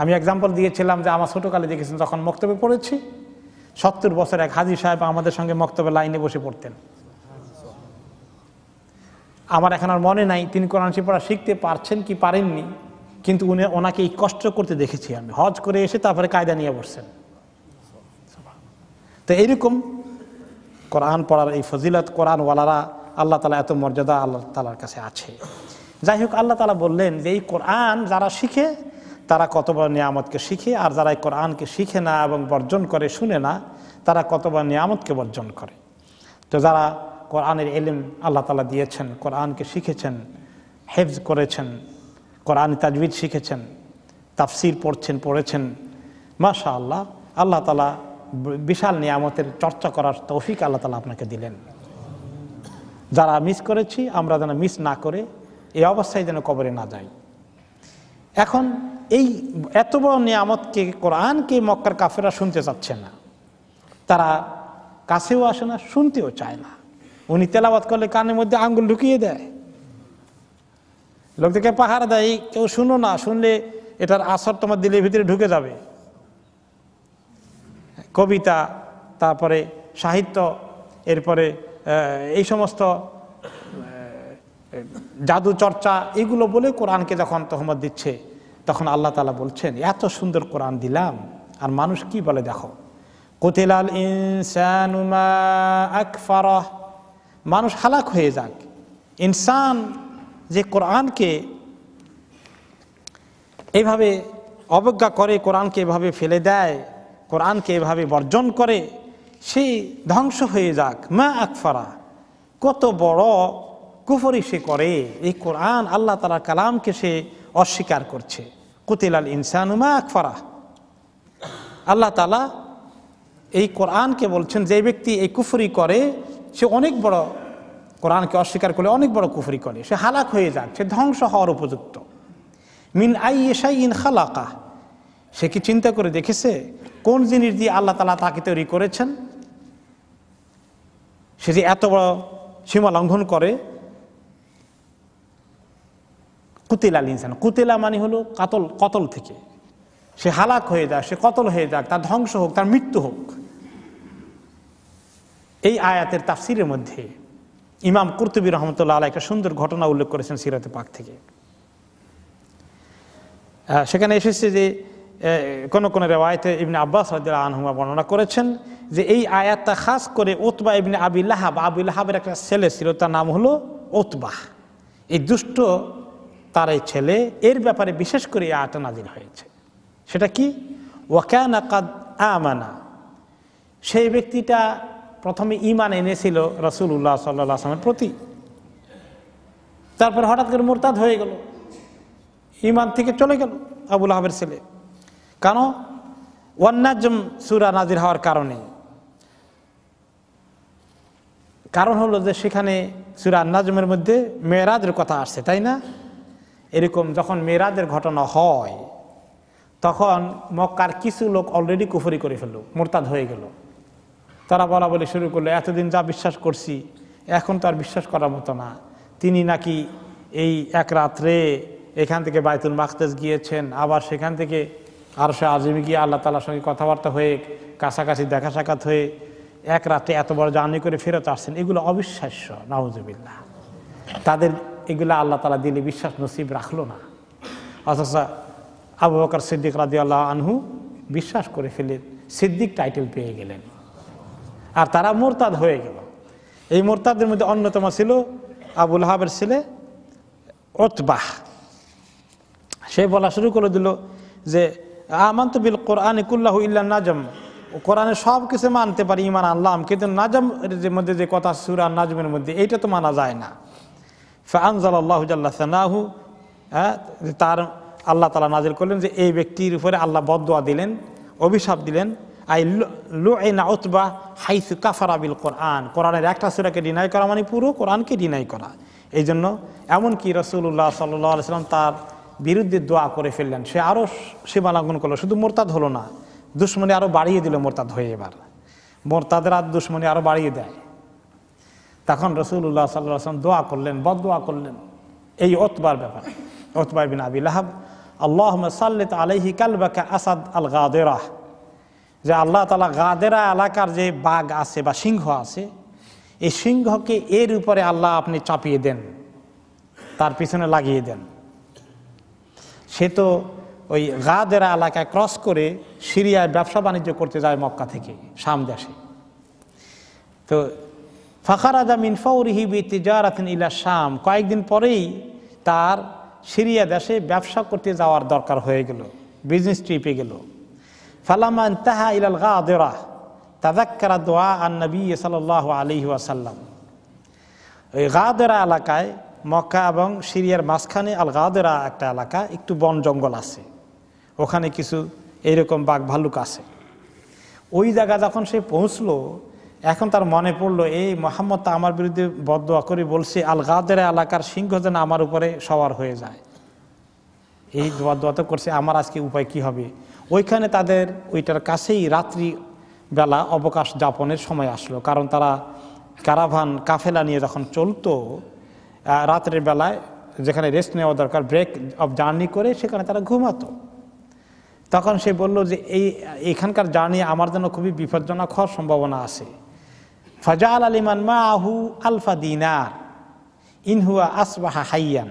আমি এক্সাম্পল দিয়েছিলাম যে আমার ছোটকালে দেখেছেন, যখন মক্তবে পড়েছি, 70 বছর এক হাজী সাহেব আমাদের সঙ্গে মক্তবে লাইনে বসে পড়তেন। আমার এখন আর মনে নাই তিনি কোরআন শরীফ পড়া শিখতে পারছেন কি পারেননি, কিন্তু ওনাকে এই কষ্ট করতে দেখেছি আমি। হজ করে এসে তারপরে কায়দা নিয়ে বসছেন। তো এইরকম কোরআন পড়ার এই ফজিলত, কোরআনওয়ালারা আল্লাহ তাআলা এত মর্যাদা আল্লাহ তাআলার কাছে আছে। যাই হোক, আল্লাহ তাআলা বললেন যে এই কোরআন যারা শিখে তারা কত বড় নিয়ামতকে শিখে, আর যারা এই কোরআনকে শিখে না এবং বর্জন করে, শুনে না, তারা কত বড় নিয়ামতকে বর্জন করে। তো যারা কোরআনের ইলম আল্লাহ তাআলা দিয়েছেন, কোরআনকে শিখেছেন, হেফজ করেছেন, কোরআন তাজবিদ শিখেছেন, তাফসির পড়েছেন, মাশাআল্লাহ, আল্লাহ তাআলা বিশাল নিয়ামতের চর্চা করার তৌফিক আল্লাহ তাআলা আপনাকে দিলেন। যারা মিস করেছি আমরা যেন মিস না করে এই অবস্থায় যেন কবরে না যাই। এখন এই এত বড় নিয়ামতকে, কোরআনকে মক্কার কাফেররা শুনতে চাচ্ছে না, তারা কাছেও আসে না, শুনতেও চায় না। উনি তেলাওয়াত করলে কানের মধ্যে আঙ্গুল ঢুকিয়ে দেয়, লোকদেরকে পাহারা দেয়, কেউ শুনো না, শুনলে এটার আসর তোমার দিলের ভিতরে ঢুকে যাবে। কবিতা, তারপরে সাহিত্য, এরপরে এই সমস্ত জাদু চর্চা, এগুলো বলে কোরআনকে যখন তহমত দিচ্ছে, তখন আল্লাহ তাআলা বলছেন এত সুন্দর কোরআন দিলাম, আর মানুষ কি বলে দেখো। কুতিলাল ইনসানু মা আকফারাহ, মানুষ হালাক হয়ে যাক। ইনসান যে কোরআনকে এইভাবে অবজ্ঞা করে, কোরআনকে এভাবে ফেলে দেয়, কোরআনকে এভাবে বর্জন করে, সে ধ্বংস হয়ে যাক। মা আকফারা, কত বড় কুফরি সে করে, এই কোরআন আল্লাহ তাআলার কালামকে সে অস্বীকার করছে। কুতিলাল ইনসানু মা আকফারা, আল্লাহ তাআলা এই কোরআনকে বলছেন যে ব্যক্তি এই কুফরি করে সে অনেক বড়, কোরআনকে অস্বীকার করলে অনেক বড় কুফরি করে, সে হালাক হয়ে যাক, সে ধ্বংস হওয়ার উপযুক্ত। মিন আইয়ি শাইইন খালাকা, সে কি চিন্তা করে দেখেছে কোন জিনিস দিয়ে আল্লাহ তাআলা তাকে তৈরি করেছেন? সে যে এত বড় সীমা লঙ্ঘন করে। কুতিলাল ইনসান, কুতিলা মানে হলো কতল থেকে, সে হালাক হয়ে যাক, সে কতল হয়ে যাক, তার ধ্বংস হোক, তার মৃত্যু হোক। এই আয়াতের তাফসিরের মধ্যে ইমাম কুরতুবী রহমতুল্লাহ আলাইহি একটা সুন্দর ঘটনা উল্লেখ করেছেন সিরাতে পাক থেকে। সেখানে এসেছে যে কোন কোন রিওয়ায়েতে ইবনে আব্বাস রাদিয়াল্লাহু আনহুমা বর্ণনা করেছেন যে এই আয়াতটা খাস করে উতবা ইবনে আবি লাহাব, আবু লাহাবের একটা ছেলে ছিল, তার নাম হলো উতবা। এই দুষ্ট তার এই ছেলে, এর ব্যাপারে বিশেষ করে এই আয়াতটা নাযিল হয়েছে। সেটা কি? ওয়া কানা কাদ আমানা, সেই ব্যক্তিটা প্রথমে ঈমান এনেছিল রাসূলুল্লাহ সাল্লাল্লাহু আলাইহি ওয়াসাল্লামের প্রতি, তারপর হঠাৎ করে মুরতাদ হয়ে গেল, ঈমান থেকে চলে গেল আবু লাহাবের ছেলে। কেন? ওয়ান নাজম সূরা নাযিল হওয়ার কারণে। কারণ হলো যে সেখানে সূরা নাজমের মধ্যে মেরাজের কথা আসছে, তাই না? এরকম যখন মেরাজের ঘটনা হয় তখন মক্কার কিছু লোক অলরেডি কুফরি করে ফেলল, মুরতাদ হয়ে গেল। তারা বলা বলি শুরু করলো, এতদিন যা বিশ্বাস করছি এখন তো আর বিশ্বাস করার মতো না। তিনি নাকি এই এক রাত্রে এখান থেকে বাইতুল মাকদেস গিয়েছেন, আবার সেখান থেকে আরশে আজিমে গিয়ে আল্লাহ তাআলার সঙ্গে কথাবার্তা হয়ে, কাছাকাছি দেখা সাক্ষাৎ হয়ে এক রাতে এত বড় জার্নি করে ফেরত আসছেন। এগুলো অবিশ্বাস্য, নাউজুবিল্লাহ। তাদের এগুলো আল্লাহ তাআলা দিলে বিশ্বাস নসিব রাখলো না, অথচ আবু বকর সিদ্দিক রাদিয়াল্লাহু আনহু বিশ্বাস করে ফেলে সিদ্দিক টাইটেল পেয়ে গেলেন, আর তারা মুরতাদ হয়ে গেল। এই মুরতাদের মধ্যে অন্যতম ছিল আবু লাহাবের ছেলে উতবাহ। সে বলা শুরু করে দিল যে আমানতু বিল কোরআনি কুল্লাহু ইল্লা নাজম, কোরআনের সব কিছু মানতে পারি, ঈমান আনলাম, কিন্তু নাজম এর মধ্যে যে কথা সূরা নাজমের মধ্যে এইটা তো মানা যায় না। ফাআনজালাল্লাহু জাল্লা সানাহু, তার আল্লাহ তাআলা নাজিল করলেন যে এই ব্যক্তির উপরে আল্লাহ বদদুয়া দিলেন, অভিশাপ দিলেন। আই লুইনা উতবা হাইসু কাফারা বিল কোরআন, কোরআনের একটা সূরাকে ডিনাই করা মানে পুরো কোরআনকে ডিনাই করা। এই জন্য এমনকি রাসূলুল্লাহ সাল্লাল্লাহু আলাইহি ওয়াসাল্লাম তার বিরুদ্ধে দোয়া করে ফেললেন। সে আরও সীমা লঙ্ঘন করলো, শুধু মোরতাদ হলো না, দুশ্মনী আরও বাড়িয়ে দিল। মোরতাদ হয়ে এবার মোরতাদের আর দুশ্মনী আরও বাড়িয়ে দেয়। তখন রাসূলুল্লাহ সাল্লাল্লাহু আলাইহি ওয়াসাল্লাম দোয়া করলেন, বদদোয়া করলেন এই ওতবার ব্যাপার, ওতবা বিন আবি লাহাব, আল্লাহুম্মা সাল্লিত আলাইহি কালবাকা আসাদ আল গাদেরাহ, যে আল্লাহ তাআলা গাদেরা এলাকার যে বাঘ আছে বা সিংহ আছে, এই সিংহকে এর উপরে আল্লাহ আপনি চাপিয়ে দেন, তার পিছনে লাগিয়ে দেন। সে তো ওই গাদেরা এলাকায় ক্রস করে সিরিয়ায় ব্যবসা বাণিজ্য করতে যায় মক্কা থেকে শাম দেশে। তো ফাখারাজা মিন ফাওরিহি বিতিজারাতিন ইলা শাম, কয়েকদিন পরেই তার সিরিয়া দেশে ব্যবসা করতে যাওয়ার দরকার হয়ে গেল, বিজনেস ট্রিপে গেল। ফালামা ইনতাহা ইলাল গাদেরা তাযাক্কারা দুআ আন-নবী সাল্লাল্লাহু আলাইহি ওয়াসাল্লাম। ওই গাদেরা এলাকায়, মক্কা এবং সিরিয়ার মাঝখানে আল গাদেরা একটা এলাকা, একটু বন জঙ্গল আছে, ওখানে কিছু এইরকম বাঘ ভাল্লুক আছে। ওই জায়গা যখন সে পৌঁছলো, এখন তার মনে পড়লো এই মুহাম্মদ তা আমার বিরুদ্ধে বদদোয়া করে বলছে আল গাদেরা এলাকার সিংহ যেন আমার উপরে সওয়ার হয়ে যায়। এই বদদোয়া তো করছে, আমার আজকে উপায় কি হবে? ওইখানে তাদের ওইটার কাছেই রাত্রি বেলা অবকাশ যাপনের সময় আসলো, কারণ তারা কারাভান কাফেলা নিয়ে যখন চলতো রাত্রের বেলায়, যেখানে রেস্ট নেওয়া দরকার, ব্রেক অফ জার্নি করে, সেখানে তারা ঘুমাতো। তখন সে বলল যে এখানকার জার্নি আমার জন্য খুবই বিপজ্জনক হওয়ার সম্ভাবনা আছে। ফাজাল আলিমান মাহু আলফা দিনার ইনহুয়া আসবাহা হাইয়ান।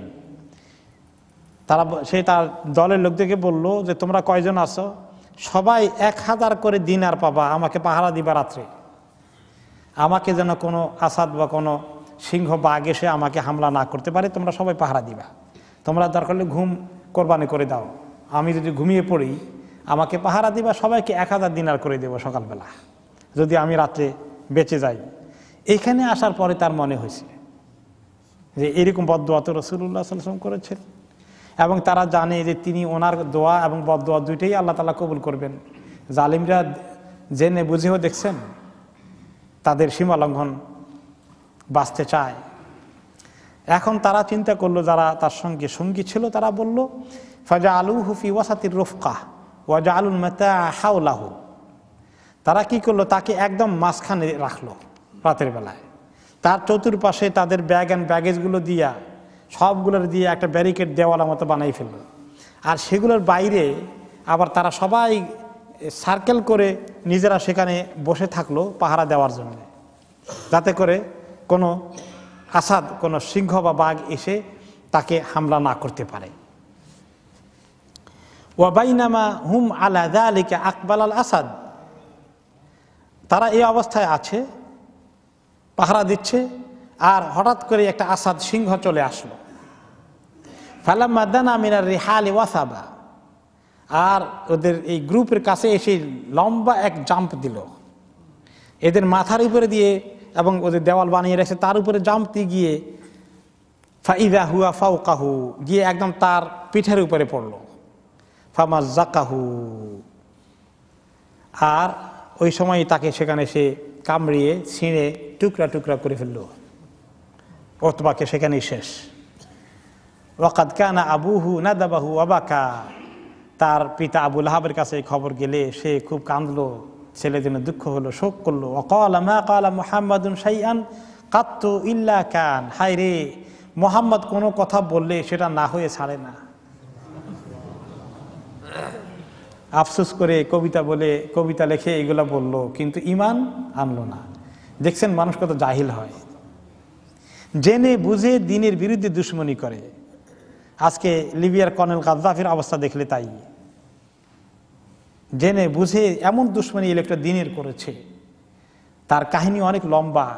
সে তার দলের লোকদেরকে বলল যে তোমরা কয়জন আছো? সবাই 1000 করে দিনার পাবা, আমাকে পাহারা দিবা রাত্রে, আমাকে যেন কোনো আসাদ বা কোনো সিংহ বাঘ এসে আমাকে হামলা না করতে পারে, তোমরা সবাই পাহারা দিবা। তোমরা দরকার হলে ঘুম কোরবানি করে দাও, আমি যদি ঘুমিয়ে পড়ি আমাকে পাহারা দিবা, সবাইকে 1000 দিনার করে দেবো সকালবেলা, যদি আমি রাত্রে বেঁচে যাই। এইখানে আসার পরে তার মনে হয়েছে যে এরকম বদদোয়া তো রাসূলুল্লাহ সাল্লাল্লাহু আলাইহি ওয়াসাল্লাম করেছেন, এবং তারা জানে যে তিনি ওনার দোয়া এবং বদদোয়া দুইটাই আল্লাহ তাআলা কবুল করবেন। জালিমরা জেনে বুঝেও দেখছেন তাদের সীমা লঙ্ঘন বাঁচতে চায়। এখন তারা চিন্তা করলো, যারা তার সঙ্গে সঙ্গী ছিল, তারা বলল ফাজআলুহু ফি ওয়াসাতির রুফকা ওয়া জাআলুল মাতাআ হাওলাহু। তারা কি করলো, তাকে একদম মাঝখানে রাখলো রাতের বেলায়, তার চতুর্পাশে তাদের ব্যাগ অ্যান্ড ব্যাগেজগুলো দিয়া, সবগুলোর দিয়ে একটা ব্যারিকেড দেওয়ালের মতো বানাই ফেললো। আর সেগুলোর বাইরে আবার তারা সবাই সার্কেল করে নিজেরা সেখানে বসে থাকলো পাহারা দেওয়ার জন্য, যাতে করে কোনো আসাদ, কোনো সিংহ বা বাঘ এসে তাকে হামলা না করতে পারে। ওয়া বাইনামা হুম আলা যালিকা আকবাল আল আসাদ। তারা এই অবস্থায় আছে, পাহারা দিচ্ছে, আর হঠাৎ করে একটা আসাদ সিংহ চলে আসলো। ফালাম্মা দানা মিনার রিহালি ওয়াসাবা, আর ওদের এই গ্রুপের কাছে এসে লম্বা এক জাম্প দিল, এদের মাথার উপরে দিয়ে, এবং ওদের দেওয়াল বানিয়ে রেখেছে তার উপরে জাম্প দিয়ে গিয়ে ফাইদা হুয়া ফাওকাহু, গিয়ে একদম তার পিঠের উপরে পড়লো। ফামাজ্জাকাহু, আর ওই সময় তাকে সেখানে সে কামড়িয়ে ছিঁড়ে টুকরা টুকরা করে ফেলল। ওতবাকে সেখানেই শেষ। ওয়াকাদ কানা আবুহু নাদাবাহু ওয়াবাকা, তার পিতা আবু লাহাবের কাছে খবর গেলে সে খুব কাঁদলো, ছেলের জন্য দুঃখ হলো, শোক করলো। ওয়াকালা মা কালা মুহাম্মাদুন শাইআন কাত্তু ইল্লা কান, হায় রে, মুহাম্মদ কোনো কথা বললে সেটা না হয়ে ছাড়ে না। আফসোস করে কবিতা বলে, কবিতা লেখে এগুলা বললো, কিন্তু ঈমান আনলো না। দেখছেন মানুষ কত জাহিল হয়, জেনে বুঝে দিনের বিরুদ্ধে দুশ্মনী করে। আজকে লিবিয়ার কর্নেল গাদ্দাফির অবস্থা দেখলে তাই, জেনে বুঝে এমন দুশ্মনী একটা দিনের করেছে। তার কাহিনী অনেক লম্বা,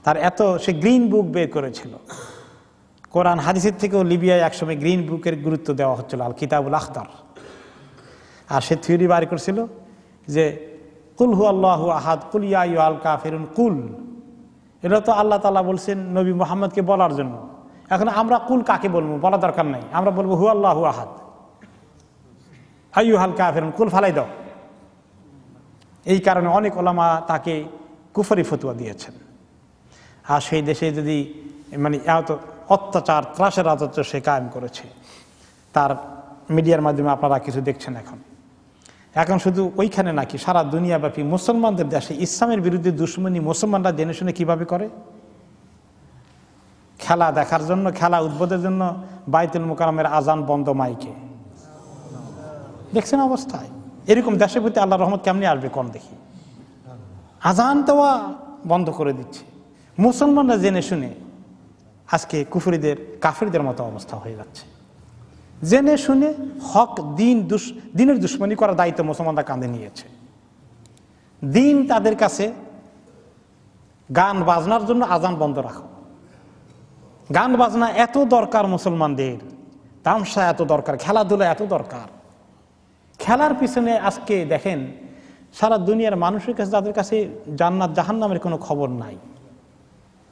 তার সে গ্রিন বুক বের করেছিল। কোরআন হাদিসের থেকেও লিবিয়ায় একসময় গ্রিন বুকের গুরুত্ব দেওয়া হচ্ছিল, আল কিতাবুল আখতার। আর সে থিওরি বার করছিল যে কুল হু আল্লাহু আহাদ কুল ইয়া আইয়ুহাল কাফিরুন কুল, এটা তো আল্লাহ তাআলা বলছেন নবী মুহাম্মদকে বলার জন্য। এখন আমরা কুল কাকে বলবো, বলা দরকার নাই, আমরা বলবো হু আল্লাহু আহাদ আইয়ুহাল কাফিরুন কুল, ফালাই দাও। এই কারণে অনেক ওলামা তাকে কুফরি ফতোয়া দিয়েছেন। আর সেই দেশে যদি এত অত্যাচার, ত্রাসের রাজত্ব সে কায়েম করেছে, তার মিডিয়ার মাধ্যমে আপনারা কিছু দেখছেন। এখন শুধু ওইখানে নাকি সারা দুনিয়াব্যাপী মুসলমানদের দেশে ইসলামের বিরুদ্ধে দুশ্মনী মুসলমানরা জেনে শুনে কিভাবে করে। খেলা দেখার জন্য, খেলা উদ্বোধনের জন্য বাইতুল মুকাররমের আজান বন্ধ মাইকে। দেখছেন অবস্থায়? এরকম দেশের প্রতি আল্লাহর রহমত কেমনি আসবে কোন দেখি? আজান দেওয়া বন্ধ করে দিচ্ছে। মুসলমানরা জেনে শুনে আজকে কুফরিদের, কাফিরদের মতো অবস্থা হয়ে যাচ্ছে। জেনে শুনে হক দিনের দুশ্মনী করার দায়িত্ব মুসলমানরা কাঁধে নিয়েছে। দিন তাদের কাছে গান বাজনার জন্য আজান বন্ধ রাখো। গান বাজনা এত দরকার মুসলমানদের, তামসা এত দরকার, খেলাধুলা এত দরকার। খেলার পিছনে আজকে দেখেন সারা দুনিয়ার মানুষের কাছে, যাদের কাছে জান্নাত জাহান্নামের কোনো খবর নাই,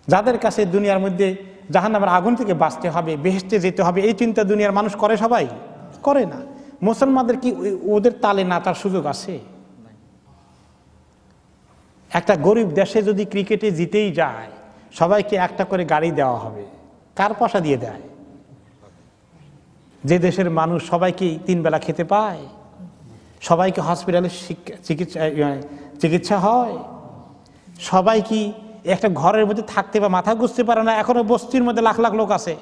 যাদের কাছে দুনিয়ার মধ্যে জাহান্নামের আগুন থেকে বাঁচতে হবে, বেহেশতে যেতে হবে, এই চিন্তা দুনিয়ার মানুষ করে? সবাই করে না। মুসলমানদের কি ওদের তালে নাচার সুযোগ আছে? একটা গরিব দেশে যদি ক্রিকেটে জিতেই যায়, সবাইকে একটা করে গাড়ি দেওয়া হবে, কার পয়সা দিয়ে দেয়? যে দেশের মানুষ সবাইকে 3 বেলা খেতে পায়, সবাইকে হসপিটালে চিকিৎসা হয়, সবাই কি একটা ঘরের মধ্যে থাকতে বা মাথা গুঁজতে পারে না? এখনো বস্তির মধ্যে লাখ লাখ লোক আছে।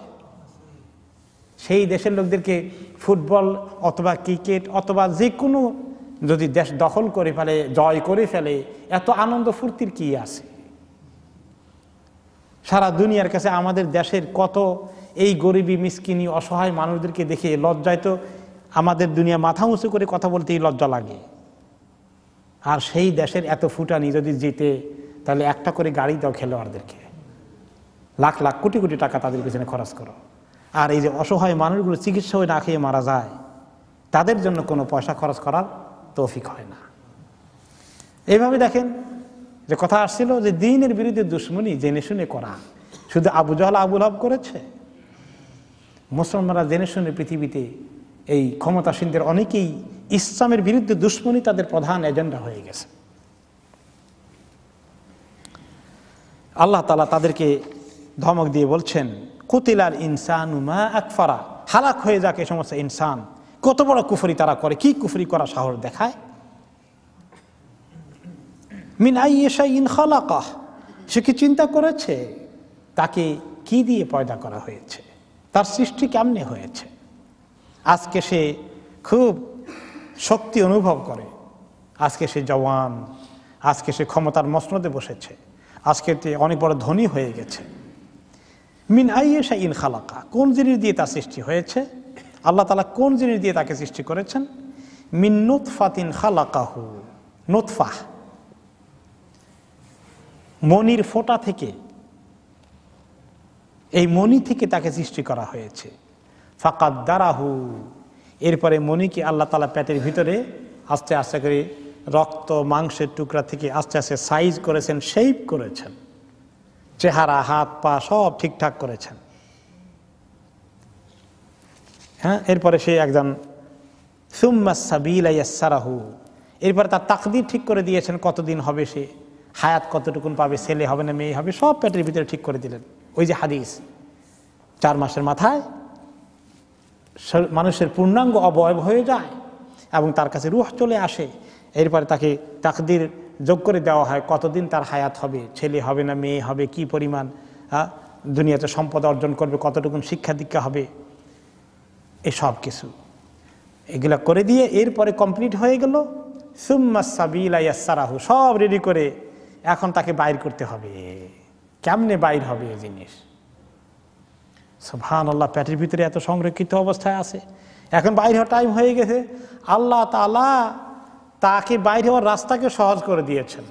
সেই দেশের লোকদেরকে ফুটবল অথবা ক্রিকেট অথবা যে কোনো যদি দেশ দখল করে ফেলে, জয় করে ফেলে, এত আনন্দ ফুর্তির কি আছে? সারা দুনিয়ার কাছে আমাদের দেশের কত এই গরিবী মিসকিনি অসহায় মানুষদেরকে দেখে লজ্জায় তো আমাদের দুনিয়া মাথা উঁচু করে কথা বলতেই লজ্জা লাগে। আর সেই দেশের এত ফুটানি যদি জিতে, তাহলে একটা করে গাড়ি দাও খেলোয়াড়দেরকে, লাখ লাখ কোটি কোটি টাকা তাদের পিছনে খরচ করো। আর এই যে অসহায় মানুষগুলো চিকিৎসা হয়ে না খেয়ে মারা যায়, তাদের জন্য কোনো পয়সা খরচ করার তৌফিক হয় না। এইভাবে দেখেন যে কথা আসছিল যে দ্বীনের বিরুদ্ধে দুশ্মনী জেনে শুনে করা। শুধু আবু জাহল আবু লাহাব করেছে, মুসলমানরা জেনে শুনে পৃথিবীতে এই ক্ষমতাসীনদের অনেকেই ইসলামের বিরুদ্ধে দুশ্মনী তাদের প্রধান এজেন্ডা হয়ে গেছে। আল্লাহ তাআলা তাদেরকে ধমক দিয়ে বলছেন, কুতিলাল ইনসানু মা আকফারা, হালাক হয়ে যাক এই সমস্ত ইনসান, কত বড় কুফরি তারা করে, কি কুফরি করা সাহস দেখায়। মিন আইয়ি শাইইন খালাকাহ, সে কি চিন্তা করেছে তাকে কি দিয়ে পয়দা করা হয়েছে, তার সৃষ্টি কেমনে হয়েছে। আজকে সে খুব শক্তি অনুভব করে, আজকে সে জওয়ান, আজকে সে ক্ষমতার মসনদে বসেছে, আজকে অনেক বড় ধনী হয়ে গেছে। মিন আইয়ি শাইইন খালাকা, কোন জিনিস দিয়ে তার সৃষ্টি হয়েছে? আল্লাহ তাআলা কোন জিনিস দিয়ে তাকে সৃষ্টি করেছেন? মিন নুতফাতিন খালাকাহু, নুতফা মনির ফোঁটা থেকে, এই মনি থেকে তাকে সৃষ্টি করা হয়েছে। ফাকাদ্দারাহু, এরপরে মনিকে আল্লাহ তাআলা পেটের ভিতরে আস্তে আস্তে করে রক্ত মাংসের টুকরা থেকে আস্তে আস্তে সাইজ করেছেন, শেপ করেছেন, চেহারা হাত পা সব ঠিকঠাক করেছেন। হ্যাঁ, এরপরে সে একজন সুম্মা সাবিলা ইয়াসসারাহু, এরপরে তার তাকদীর ঠিক করে দিয়েছেন, কতদিন হবে সে, হায়াত কতটুকুন পাবে, ছেলে হবে না মেয়ে হবে, সব পেটের ভিতরে ঠিক করে দিলেন। ওই যে হাদিস, 4 মাসের মাথায় মানুষের পূর্ণাঙ্গ অবয়ব হয়ে যায় এবং তার কাছে রূহ চলে আসে। এরপরে তাকে তাকদীর যোগ করে দেওয়া হয়, কতদিন তার হায়াত হবে, ছেলে হবে না মেয়ে হবে, কি পরিমাণ দুনিয়াতে সম্পদ অর্জন করবে, কতটুকুন শিক্ষা দীক্ষা হবে, এসব কিছু এগুলা করে দিয়ে এরপরে কমপ্লিট হয়ে গেল। সুম্মা সাবিলা ইয়াসসারাহু, সব রেডি করে এখন তাকে বাইর করতে হবে। কেমনে বাইর হবে এই জিনিস? সুবহানাল্লাহ, পেটের ভিতরে এত সংরক্ষিত অবস্থায় আছে, এখন বাইর হওয়ার টাইম হয়ে গেছে। আল্লাহ তাআলা তাকে বাইর হওয়ার রাস্তাকে সহজ করে দিয়েছেন।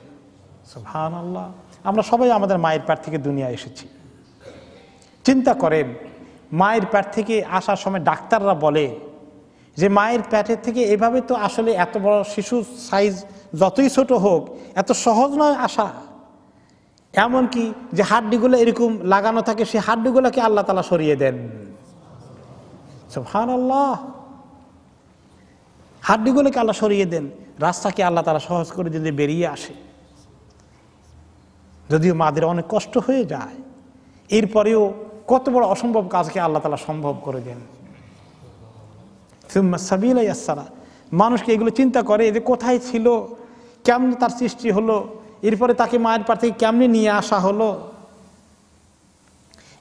সুবহানাল্লাহ, আমরা সবাই আমাদের মায়ের পেট থেকে দুনিয়া এসেছি। চিন্তা করেন, মায়ের পেট থেকে আসার সময় ডাক্তাররা বলে যে মায়ের পেটের থেকে এভাবে তো আসলে এত বড় শিশু সাইজ যতই ছোট হোক এত সহজ নয় আসা। এমনকি যে হাড্ডিগুলো এরকম লাগানো থাকে, সেই হাড্ডিগুলোকে আল্লাহ তাআলা সরিয়ে দেন। সুবহানাল্লাহ, হাড্ডিগুলোকে আল্লাহ সরিয়ে দেন, রাস্তাকে আল্লাহ তাআলা সহজ করে যদি বেরিয়ে আসে। যদিও মাদের অনেক কষ্ট হয়ে যায়, এরপরেও কত বড় অসম্ভব কাজকে আল্লাহ তাআলা সম্ভব করে দেন। সুম্মা সাবিলা ইয়াসসারা, মানুষকে এগুলো চিন্তা করে যে কোথায় ছিল, কেমন তার সৃষ্টি হলো, এরপরে তাকে মায়ের পেট থেকে কেমনে নিয়ে আসা হলো।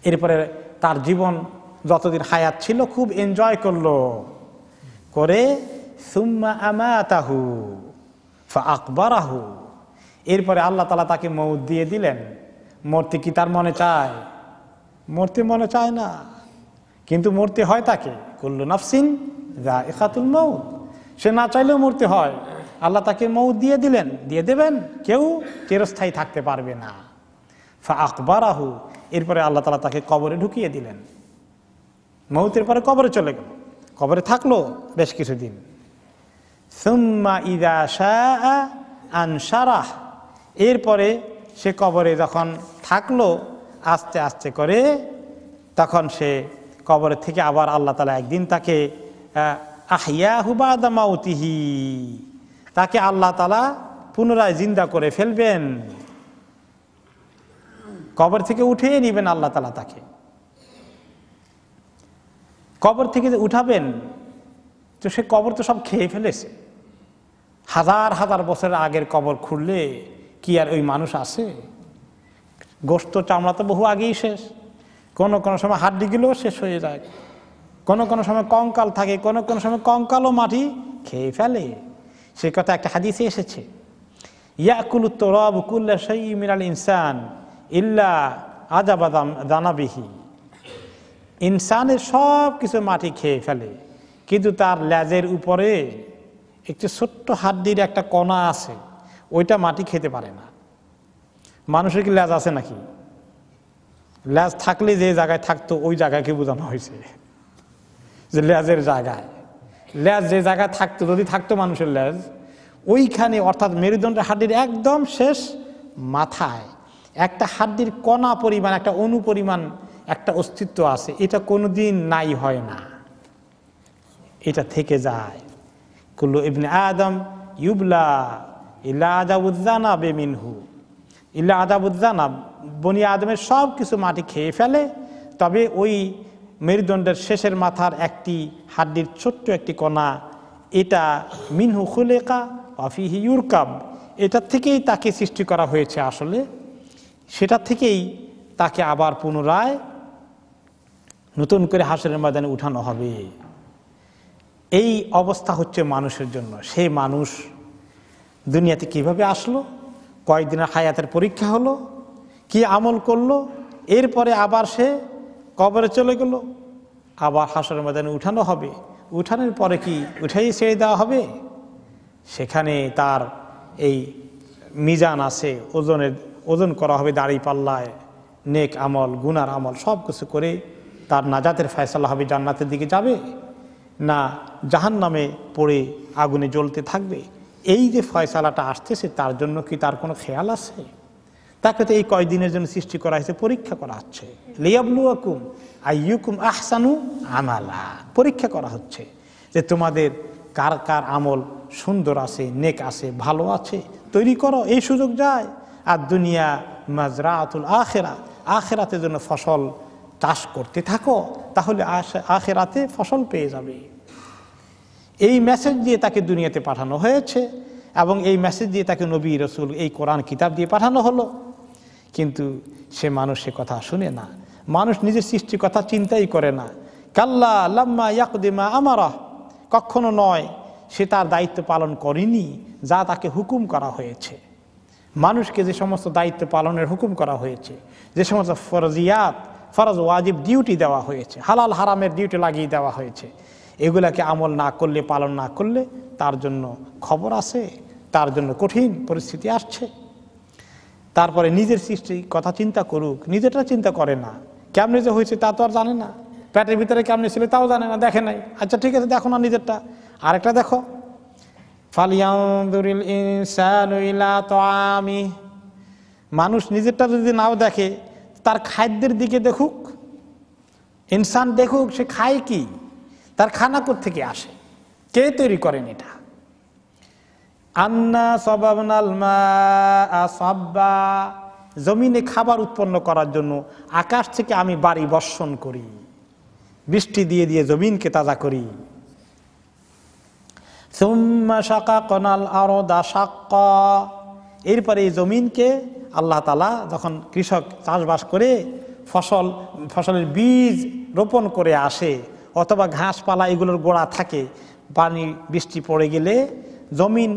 এরপরে তার জীবন যতদিন হায়াত ছিল খুব এনজয় করলো, করে সুম্মা আমাতাহু ফাআকবারাহু, এরপরে আল্লাহ তাআলা তাকে মওত দিয়ে দিলেন। মরতে কি তার মনে চায়? মরতে মনে চায় না, কিন্তু মরতে হয় তাকে। কুল্লু নাফসিন যায়িকাতুল মউত, সে না চাইলেও মরতে হয়। আল্লাহ তাকে মওত দিয়ে দিলেন, দিয়ে দেবেন, কেউ চিরস্থায়ী থাকতে পারবে না। ফাআকবারাহু, এরপরে আল্লাহ তাআলা তাকে কবরে ঢুকিয়ে দিলেন। মওতের পরে কবরে চলে গেল, কবরে থাকলো বেশ কিছুদিন। সুম্মা ইযা শাআ আনশারাহ, এরপরে সে কবরে যখন থাকলো আস্তে আস্তে করে, তখন সে কবরে থেকে আবার আল্লাহ তাআলা একদিন তাকে আহইয়াহু বাদা মাউতিহি, তাকে আল্লাহ তাআলা পুনরায় জিন্দা করে ফেলবেন, কবর থেকে উঠিয়ে নেবেন আল্লাহ তাআলা তাকে। কবর থেকে যে উঠাবেন, তো সে কবর তো সব খেয়ে ফেলেছে। হাজার হাজার বছরের আগের কবর খুঁড়লে কি আর ওই মানুষ আছে? গোশত চামড়া তো বহু আগেই শেষ। কোনো কোনো সময় হাড্ডিগুলোও শেষ হয়ে যায়, কোনো কোনো সময় কঙ্কাল থাকে, কোনো কোনো সময় কঙ্কালও মাটি খেয়ে ফেলে। সে কথা একটা হাদিসে এসেছে, ইয়াকুলু তুরাবু কুল্লা শাইইন মিনাল ইনসান ইল্লা আজাবা দানাবিহি, ইনসানের সব কিছু মাটি খেয়ে ফেলে, কিন্তু তার লেজের উপরে একটি ছোট্ট হাড্ডির একটা কণা আছে, ওইটা মাটি খেতে পারে না। মানুষের কি লেজ আছে নাকি? লেজ থাকলে যে জায়গায় থাকতো ওই জায়গাকে বোঝানো হয়েছে যে লেজের জায়গায়, লেজ যে জায়গায় থাকতো, যদি থাকতো মানুষের লেজ ওইখানে, অর্থাৎ মেরুদণ্ডের হাড্ডির একদম শেষ মাথায় একটা হাড্ডির কণা পরিমাণ, একটা অণু পরিমাণ একটা অস্তিত্ব আছে। এটা কোনোদিন নাই হয় না, এটা থেকে যায়। কুল্লু ইবনে আদম ইউবলা ইল্লা আযাবুজ্জানাবে মিনহু ইল্লা আযাবুজ্জানাব, বনি আদমের সব কিছু মাটি খেয়ে ফেলে, তবে ওই মেরুদণ্ডের শেষের মাথার একটি হাড্ডির ছোট্ট একটি কণা, এটা মিনহু খুলিকা ওয়া ফিহি ইউরকাব, এটা থেকেই তাকে সৃষ্টি করা হয়েছে। আসলে সেটা থেকেই তাকে আবার পুনরায় নতুন করে হাসরের ময়দানে উঠানো হবে। এই অবস্থা হচ্ছে মানুষের জন্য। সেই মানুষ দুনিয়াতে কিভাবে আসলো, কয়েকদিনের হায়াতের পরীক্ষা হলো, কি আমল করলো, এরপরে আবার সে কবরে চলে গেল, আবার হাসরের ময়দানে উঠানো হবে। উঠানোর পরে কি উঠাই ছেড়ে দেওয়া হবে? সেখানে তার এই মিজান আছে, ওজন করা হবে দাড়ি পাল্লায়, নেক আমল গুনার আমল সব কিছু করে তার নাজাতের ফয়সালা হবে, জান্নাতের দিকে যাবে না জাহান্নামে পড়ে আগুনে জ্বলতে থাকবে। এই যে ফয়সালাটা আসতেছে, তার জন্য কি তার কোনো খেয়াল আছে? তাকে তো এই কয়দিনের জন্য সৃষ্টি করা হয়েছে, পরীক্ষা করা হচ্ছে। লিয়াবলুয়াকুম আইয়ুকুম আহসানু আমালা, পরীক্ষা করা হচ্ছে যে তোমাদের কার কার আমল সুন্দর আছে, নেক আছে, ভালো আছে, তৈরি করো, এই সুযোগ যায়। আর দুনিয়া মাজরাতুল আখিরা, আখিরাতের জন্য ফসল চাষ করতে থাকো, তাহলে আখিরাতে ফসল পেয়ে যাবে। এই মেসেজ দিয়ে তাকে দুনিয়াতে পাঠানো হয়েছে, এবং এই মেসেজ দিয়ে তাকে নবী রসুল এই কোরআন কিতাব দিয়ে পাঠানো হলো। কিন্তু সে মানুষ সে কথা শুনে না, মানুষ নিজের সৃষ্টির কথা চিন্তাই করে না। কাল্লা লাম্মা ইয়াকদিমা আমারা, কখনো নয়, সে তার দায়িত্ব পালন করেনি যা তাকে হুকুম করা হয়েছে। মানুষকে যে সমস্ত দায়িত্ব পালনের হুকুম করা হয়েছে, যে সমস্ত ফরজিয়াত, ফরজ ওয়াজিব ডিউটি দেওয়া হয়েছে, হালাল হারামের ডিউটি লাগিয়ে দেওয়া হয়েছে, এগুলাকে আমল না করলে, পালন না করলে তার জন্য খবর আছে, তার জন্য কঠিন পরিস্থিতি আসছে। তারপরে নিজের সৃষ্টি কথা চিন্তা করুক, নিজেরটা চিন্তা করে না। কেমনে যে হয়েছে তা তো আর জানে না, পেটের ভিতরে কেমনে ছিল তাও জানে না, দেখে নাই। আচ্ছা ঠিক আছে, দেখো না নিজেরটা, আরেকটা দেখো। ফালিয়ানজুরিল ইনসানু ইলা তাআমি, মানুষ নিজেরটা যদি নাও দেখে, তার খাদ্যের দিকে দেখুক। ইনসান দেখুক সে খায় কি, তার খানা কোত্থেকে আসে, কে তৈরি করেন এটা। আন্না সাবাবনাল মাআ সাব্বা, জমিনে খাবার উৎপন্ন করার জন্য আকাশ থেকে আমি বাড়ি বর্ষণ করি, বৃষ্টি দিয়ে দিয়ে জমিনকে তাজা করি। সুম্মা শাকাকনাল আরদা শাক্কা, এরপরে এই জমিনকে আল্লাহ তাআলা যখন কৃষক চাষবাস করে ফসলের বীজ রোপণ করে আসে, অথবা ঘাসপালা এগুলোর গোড়া থাকে, পানি বৃষ্টি পড়ে গেলে জমিন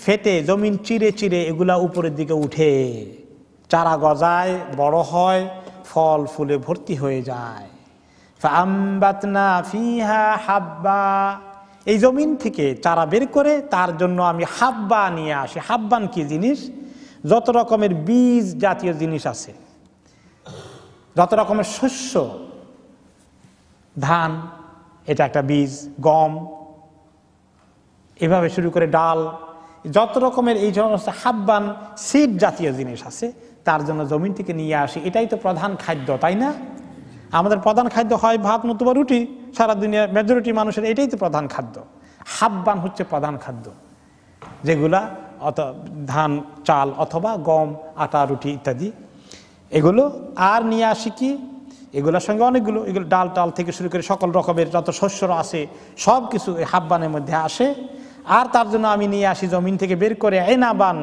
ফেটে, জমিন চিরে চিরে এগুলা উপরের দিকে উঠে, চারা গজায়, বড় হয়, ফল ফুলে ভর্তি হয়ে যায়। ফাআমবাতনা ফিহা হাব্বা, এই জমিন থেকে চারা বের করে তার জন্য আমি হাব্বা নিয়ে আসি। হাব্বান কি জিনিস? যত রকমের বীজ জাতীয় জিনিস আছে, যত রকমের শস্য, ধান এটা একটা বীজ, গম, এভাবে শুরু করে ডাল, যত রকমের এই সমস্ত হাব্বান সিড জাতীয় জিনিস আছে তার জন্য জমিন থেকে নিয়ে আসি। এটাই তো প্রধান খাদ্য, তাই না? আমাদের প্রধান খাদ্য হয় ভাত নতুবা রুটি, সারা দুনিয়ার মেজরিটি মানুষের এটাই তো প্রধান খাদ্য। হাব্বান হচ্ছে প্রধান খাদ্য, যেগুলা ধান, চাল অথবা গম, আটা, রুটি ইত্যাদি এগুলো। আর নিয়ে আসি কি, এগুলোর সঙ্গে অনেকগুলো, এগুলো ডাল টাল থেকে শুরু করে সকল রকমের যত শস্য আছে সব কিছু এই হাব্বানের মধ্যে আসে। আর তার জন্য আমি নিয়ে আসি জমিন থেকে বের করে এনাবান,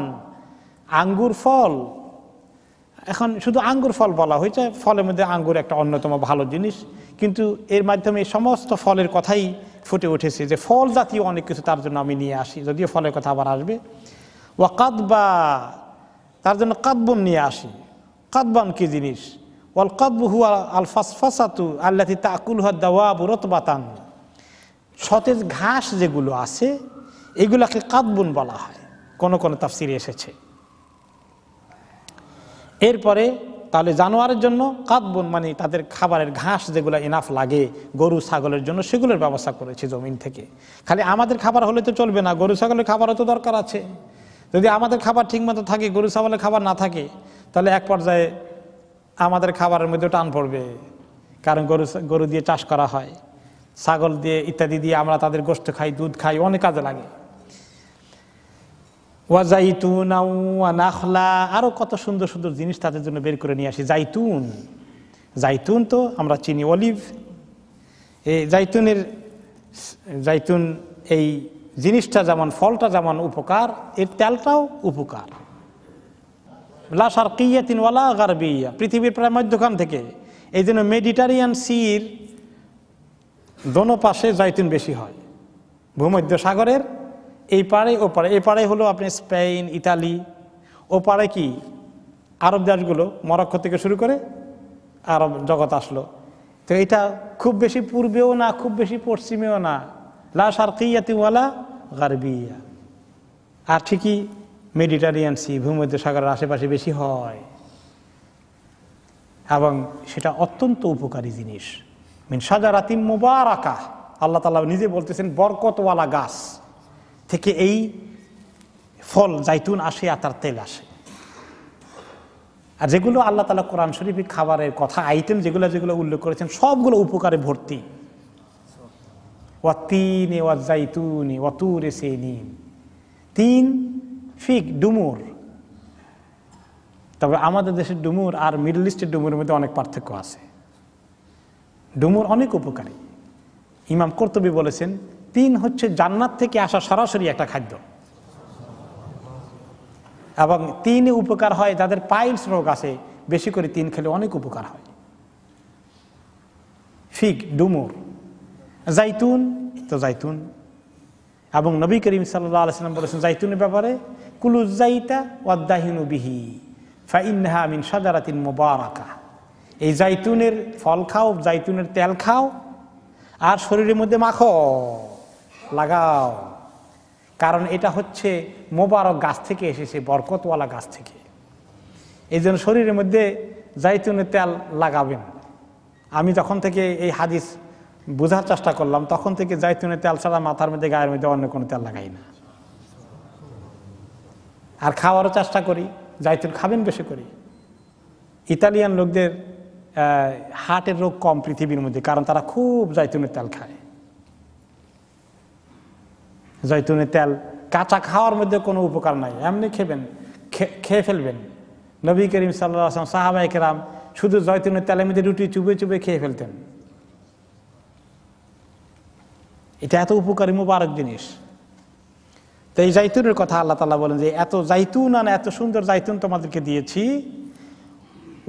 আঙ্গুর ফল। এখন শুধু আঙ্গুর ফল বলা হয়েছে, ফলের মধ্যে আঙ্গুর একটা অন্যতম ভালো জিনিস, কিন্তু এর মাধ্যমে সমস্ত ফলের কথাই ফুটে উঠেছে যে ফল জাতীয় অনেক কিছু তার জন্য আমি নিয়ে আসি, যদিও ফলের কথা আবার আসবে। ওয়া কাদবা, তার জন্য কাদবন নিয়ে আসি। কাদবান কি জিনিস? ওয়াল কাদবু হুয়া আল ফাসফাসাতু আল্লাতী তাকুলুহা দাওয়াবু রাতবাতান, সতেজ ঘাস যেগুলো আছে এগুলাকে কাদবুন বলা হয়, কোন কোন তাফসিরে এসেছে। এরপরে তাহলে জানোয়ারের জন্য কাদবুন মানে তাদের খাবারের ঘাস যেগুলো ইনাফ লাগে গরু ছাগলের জন্য, সেগুলোর ব্যবস্থা করেছে জমিন থেকে। খালি আমাদের খাবার হলে তো চলবে না, গরু ছাগলের খাবারও তো দরকার আছে। যদি আমাদের খাবার ঠিকমতো থাকে, গরু ছাগলের খাবার না থাকে, তাহলে এক পর্যায়ে আমাদের খাবারের মধ্যে টান পড়বে। কারণ গরু দিয়ে চাষ করা হয়, ছাগল দিয়ে ইত্যাদি দিয়ে আমরা তাদের গোশত খাই, দুধ খাই, অনেক কাজে লাগে। ওয়া জাইতুন ওয়া নাখলা, আরো কত সুন্দর সুন্দর জিনিস তাদের জন্য বের করে নিয়ে আসি। জাইতুন, জাইতুন তো আমরা চিনি অলিভ, এই জাইতুন এই জিনিসটা যেমন, ফলটা যেমন উপকার, এর তেলটাও উপকার। লা শারকিয়াতিন ওয়ালা গারবিয়া, পৃথিবীর প্রায় মধ্যখান থেকে। এই জন্য মেডিটারিয়ান সির দোনো পাশে জাইতুন বেশি হয়, ভূমধ্য সাগরের এই পারে ও পারে। এই পারে হলো আপনি স্পেন, ইতালি, ও পারে কি আরব দেশগুলো, মরক্কো থেকে শুরু করে আরব জগৎ আসলো। তো এটা খুব বেশি পূর্বেও না, খুব বেশি পশ্চিমেও না, লা শারকিয়াতি ওয়ালা গারবিয়া। আর ঠিকই মেডিটারিয়ান সি, ভূমধ্য সাগরের আশেপাশে বেশি হয়, এবং সেটা অত্যন্ত উপকারী জিনিস। মিন শাজারাতিন মুবারাকাহ, আল্লাহ তাআলা নিজে বলতেছেন বরকতওয়ালা গাছ থেকে এই ফল জাইতুন আসে আর তার তেল আসে। আর যেগুলো আল্লাহ তাআলা কোরআন শরীফে খাবারের কথা আইটেম যেগুলো যেগুলো উল্লেখ করেছেন সবগুলো উপকারে ভর্তি। ওয়াতিনে ওয়া জাইতুনি ওয়া তুরে সিনিন, তিন, ফিগ, ডুমুর। তবে আমাদের দেশের ডুমুর আর মিডল ইস্টের ডুমুরের মধ্যে অনেক পার্থক্য আছে। ডুমুর অনেক উপকারী। ইমাম কুরতুবী বলেছেন তিন হচ্ছে জান্নাত থেকে আসা সরাসরি একটা খাদ্য, এবং তিনে উপকার হয় যাদের পাইলস রোগ আছে, বেশি করে তিন খেলে অনেক উপকার হয়। ফিগ, ডুমুর, জাইতুন তো জাইতুন। এবং নবী করিম সাল্লাল্লাহু আলাইহি ওয়াসাল্লাম বলেছেন জাইতুনের ব্যাপারে, কুলু জাইতা ওয়াদাহিনু বিহি ফাইন্নাহা মিন শাজারাতিন মুবারাকাহ, এই জাইতুনের ফল খাও, জাইতুনের তেল খাও, আর শরীরের মধ্যে মাখো, লাগাও, কারণ এটা হচ্ছে মোবারক গাছ থেকে এসেছে, বরকতওয়ালা গাছ থেকে। এই জন্য শরীরের মধ্যে জাইতুনের তেল লাগাবেন। আমি যখন থেকে এই হাদিস বোঝার চেষ্টা করলাম, তখন থেকে জাইতুনের তেল ছাড়া মাথার মধ্যে, গায়ের মধ্যে অন্য কোনো তেল লাগাই না। আর খাওয়ারও চেষ্টা করি, জাইতুন খাবেন বেশি করে। ইতালিয়ান লোকদের হার্টের রোগ কম পৃথিবীর মধ্যে, কারণ তারা খুব জাইতুনের তেল খায়। জাইতুনের তেল কাঁচা খাওয়ার মধ্যে কোনো উপকার নাই, এমনি খেবেন, খেয়ে ফেলবেন। নবী করিম সাল্লাল্লাহু আলাইহি ওয়াসাল্লাম, সাহাবায়ে কেরাম শুধু জাইতুনের তেলের মধ্যে রুটি চুবে চুবে খেয়ে ফেলতেন। এটা এত উপকারী মুবারক জিনিস। তো এই জাইতুনের কথা আল্লাহ তাআলা বলেন যে এত জাইতুন, এত সুন্দর জাইতুন তোমাদেরকে দিয়েছি।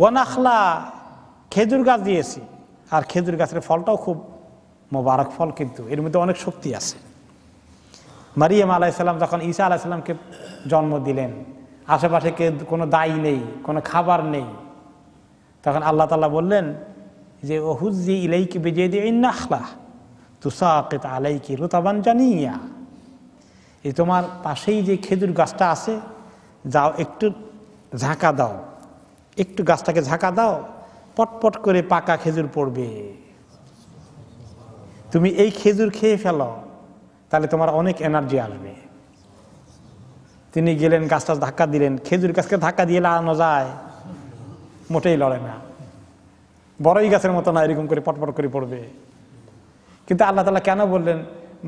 ওয়া নাখলা, খেজুর গাছ দিয়েছি, আর খেজুর গাছের ফলটাও খুব মোবারক ফল, কিন্তু এর মধ্যে অনেক শক্তি আছে। মারিয়াম আলাইসাল্লাম যখন ঈসা আলাইসাল্লামকে জন্ম দিলেন, আশেপাশে কোনো দায়ী নেই, কোনো খাবার নেই, তখন আল্লাহ তাআলা বললেন যে ওহুজ্জি ইলাইকি বিজিদিন নাখলা তুসাকিত আলাইকি রুতাবান জানিয়া, এই তোমার পাশেই যে খেজুর গাছটা আছে, যাও একটু ঝাঁকা দাও, একটু গাছটাকে ঝাঁকা দাও, পটপট করে পাকা খেজুর পড়বে। তুমি এই খেজুর খেয়ে ফেলো, তাহলে তোমার অনেক এনার্জি আসবে। তিনি গেলেন, গাছটা ধাক্কা দিলেন। খেজুর গাছকে ধাক্কা দিয়ে লাগানো যায়? মোটেই লড়ে না, বড়ই গাছের মতো না, এরকম করে পটপট করে পড়বে। কিন্তু আল্লাহ তাআলা কেন বললেন?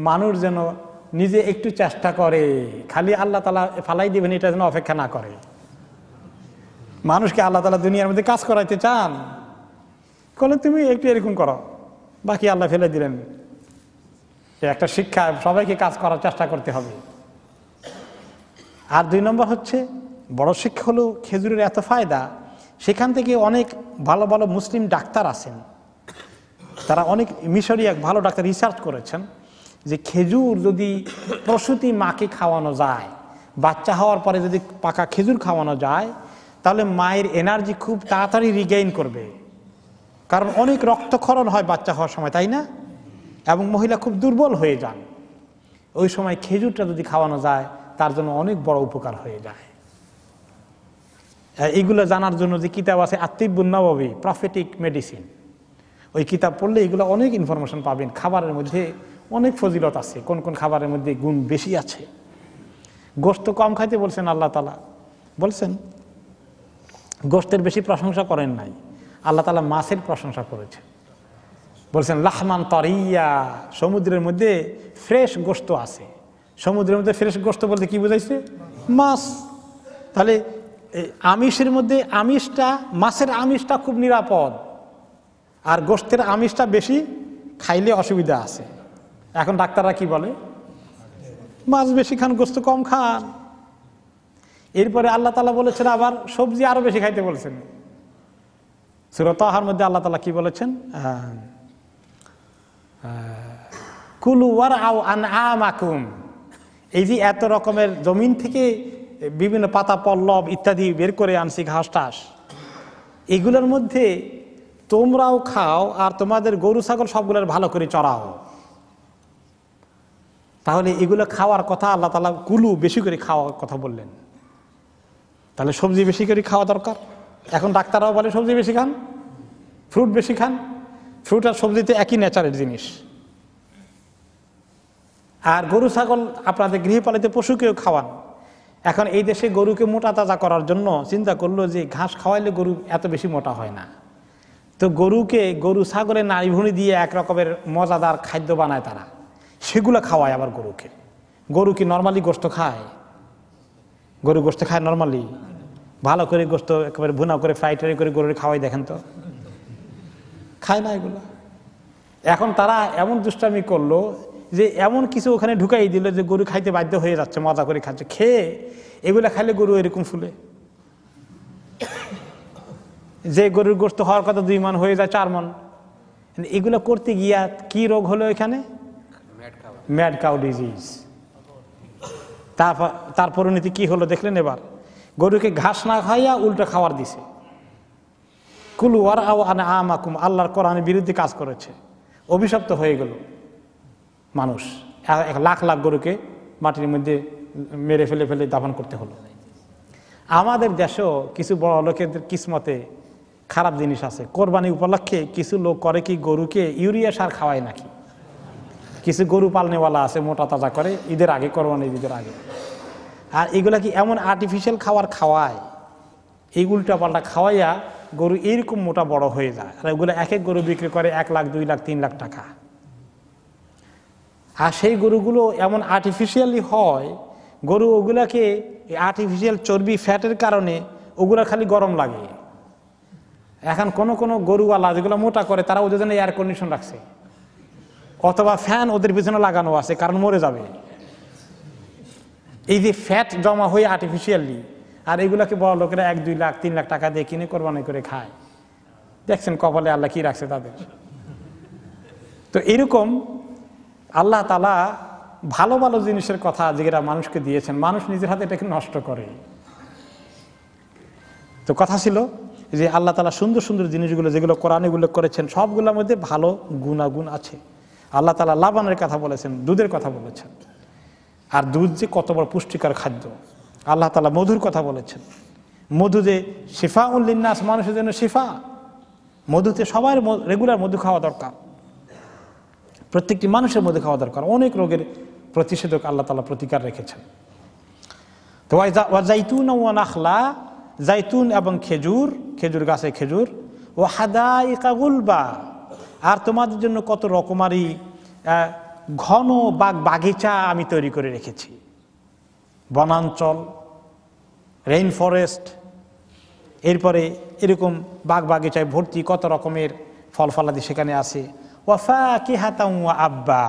মানুষ যেন নিজে একটু চেষ্টা করে, খালি আল্লাহ তাআলা ফালাই দিবেন এটা যেন অপেক্ষা না করে। মানুষকে আল্লাহ তাআলা দুনিয়ার মধ্যে কাজ করাইতে চান, বলে তুমি একটু এরকম করো, বাকি আল্লাহ ফেলে দিলেন। একটা শিক্ষা, সবাইকে কাজ করার চেষ্টা করতে হবে। আর 2 নম্বর হচ্ছে, বড় শিক্ষা হলো খেজুরের এত ফায়দা, সেখান থেকে অনেক ভালো ভালো মুসলিম ডাক্তার আছেন, তারা অনেক মিশরী এক ভালো ডাক্তার রিসার্চ করেছেন যে খেজুর যদি প্রসূতি মাকে খাওয়ানো যায়, বাচ্চা হওয়ার পরে যদি পাকা খেজুর খাওয়ানো যায়, তাহলে মায়ের এনার্জি খুব তাড়াতাড়ি রিগেইন করবে। কারণ অনেক রক্তক্ষরণ হয় বাচ্চা হওয়ার সময়, তাই না? এবং মহিলা খুব দুর্বল হয়ে যান। ওই সময় খেজুরটা যদি খাওয়ানো যায়, তার জন্য অনেক বড় উপকার হয়ে যায়। এইগুলো জানার জন্য যে কিতাব আছে আত-তিব্বুন নববী, প্রফেটিক মেডিসিন, ওই কিতাব পড়লে এগুলো অনেক ইনফরমেশন পাবেন। খাবারের মধ্যে অনেক ফজিলত আছে, কোন কোন খাবারের মধ্যে গুণ বেশি আছে। গোশত কম খাইতে বলছেন আল্লাহ তাআলা, বলছেন। গোশতের বেশি প্রশংসা করেন নাই, আল্লাহ তাআলা মাছের প্রশংসা করেছেন। বলছেন লাহমান তারিয়া, সমুদ্রের মধ্যে ফ্রেশ গোশত আছে। সমুদ্রের মধ্যে ফ্রেশ গোশত বলতে কি বোঝাইছে? মাছ। তাহলে আমিষের মধ্যে আমিষটা, মাছের আমিষটা খুব নিরাপদ, আর গোশতের আমিষটা বেশি খাইলে অসুবিধা আছে। এখন ডাক্তাররা কি বলে? মাছ বেশি খান, গোশত কম খান। এরপরে আল্লাহ তাআলা বলেছেন আবার সবজি আরো বেশি খাইতে বলেছেন। সূরা তাহার মধ্যে আল্লাহ তাআলা কি বলেছেন? কুলু ওয়ারআউ আনআমাকুম, এই যে এত রকমের জমিন থেকে বিভিন্ন পাতা পল্লব ইত্যাদি বের করে আনছি, ঘাস টাস, এগুলোর মধ্যে তোমরাও খাও, আর তোমাদের গরু ছাগল সবগুলোর ভালো করে চড়াও। তাহলে এগুলো খাওয়ার কথা আল্লাহ তাআলা কুলু, বেশি করে খাওয়ার কথা বললেন। তাহলে সবজি বেশি করে খাওয়া দরকার। এখন ডাক্তাররাও বলে সবজি বেশি খান, ফ্রুট বেশি খান। ফ্রুট আর সবজিতে একই নেচারের জিনিস। আর গরু ছাগল আপনাদের গৃহপালিত পশুকেও খাওয়ান। এখন এই দেশে গরুকে মোটা তাজা করার জন্য চিন্তা করলো যে ঘাস খাওয়াইলে গরু এত বেশি মোটা হয় না, তো গরু ছাগলের নাড়িভুঁড়ি দিয়ে এক রকমের মজাদার খাদ্য বানায় তারা, সেগুলো খাওয়ায় আবার গরুকে। গরু কি নর্মালি গোশত খায়? গরু গোশত খায় নর্মালি? ভালো করে গোশত একেবারে ভুনা করে ফ্রাই ট্রাই করে গরুকে খাওয়াই দেখেন তো, খায় না এগুলো। এখন তারা এমন দুষ্টামি করলো যে এমন কিছু ওখানে ঢুকাই দিল যে গরু খাইতে বাধ্য হয়ে যাচ্ছে, মজা করে খাচ্ছে। খেয়ে এগুলা খাইলে গরু এরকম ফুলে, যে গরুর গোশত হওয়ার কথা 2 মণ হয়ে যায় 4 মণ। এগুলো করতে গিয়া কি রোগ হলো এখানে? Mad cow disease. তার পরিণতি কি হলো দেখলেন? এবার গরুকে ঘাস না খাইয়া উল্টো খাওয়ার দিছে। কুলু ওয়ারআউ আনআমাকুম, আল্লাহর কোরআনের বিরুদ্ধে কাজ করেছে, অভিশপ্ত হয়ে গেল মানুষ। 1 লাখ লাখ গরুকে মাটির মধ্যে মেরে ফেলে ফেলে দাফন করতে হলো। আমাদের দেশেও কিছু বড় লোকেদের কিসমতে খারাপ জিনিস আছে। কোরবানি উপলক্ষে কিছু লোক করে কি, গরুকে ইউরিয়া সার খাওয়ায় নাকি। কিছু গরু পালনেওয়ালা আছে, মোটা তাজা করে ঈদের আগে, কোরবানি ঈদের আগে। আর এগুলা কি এমন আর্টিফিশিয়াল খাবার খাওয়ায়, এই উল্টা পাল্টা খাওয়াইয়া গরু এইরকম মোটা বড় হয়ে যায়। আর এগুলো এক এক গরু বিক্রি করে 1 লাখ 2 লাখ 3 লাখ টাকা। আর সেই গরুগুলো এমন আর্টিফিশিয়ালি হয়, গরু ওগুলাকে আর্টিফিশিয়াল চর্বি ফ্যাটের কারণে ওগুলা খালি গরম লাগে। এখন কোনো গরুওয়ালা যেগুলো মোটা করে, তারা ওদের জন্য এয়ার কন্ডিশন রাখছে, অথবা ফ্যান ওদের পিছনে লাগানো আছে, কারণ মরে যাবে। এই যে ফ্যাট জমা হয়ে আর্টিফিশিয়ালি, আর এগুলাকে বড় লোকেরা 1 2 লাখ 3 লাখ টাকা দিয়ে কিনে কোরবানি করে খায়। দেখছেন কপালে আল্লাহ কি রাখছে তাদের। তো এরকম আল্লাহ তাআলা ভালো ভালো জিনিসের কথা যেটা মানুষকে দিয়েছেন, মানুষ নিজের হাতে এটাকে নষ্ট করে। তো কথা ছিল যে আল্লাহ তাআলা সুন্দর সুন্দর জিনিসগুলো যেগুলো কোরআনে উল্লেখ করেছেন সবগুলোর মধ্যে ভালো গুণাগুণ আছে। আল্লাহ তাআলা লাবানের কথা বলেছেন, দুধের কথা বলেছেন, আর দুধ যে কত বড় পুষ্টিকর খাদ্য। আল্লাহ তাআলা মধুর কথা বলেছেন, মধু যে শিফাউল লিন্নাস, মানুষের জন্য শিফা। মধুতে সবার রেগুলার মধু খাওয়া দরকার, প্রত্যেকটি মানুষের মধু খাওয়া দরকার। অনেক রোগের প্রতিষেধক আল্লাহ তাআলা প্রতিকার রেখেছেন। তো জাইতুন ওয়া নাখলা, জাইতুন এবং খেজুর, খেজুর গাছে খেজুর, ও হাদাইকা গুলবা, আর তোমাদের জন্য কত রকমারি ঘন বাগিচা আমি তৈরি করে রেখেছি। বনাঞ্চল, রেইন ফরেস্ট, এরপরে এরকম বাগিচায় ভর্তি কত রকমের ফল ফলাদি সেখানে আছে। ওয়াফাকিহাতাও ওয়া আব্বা,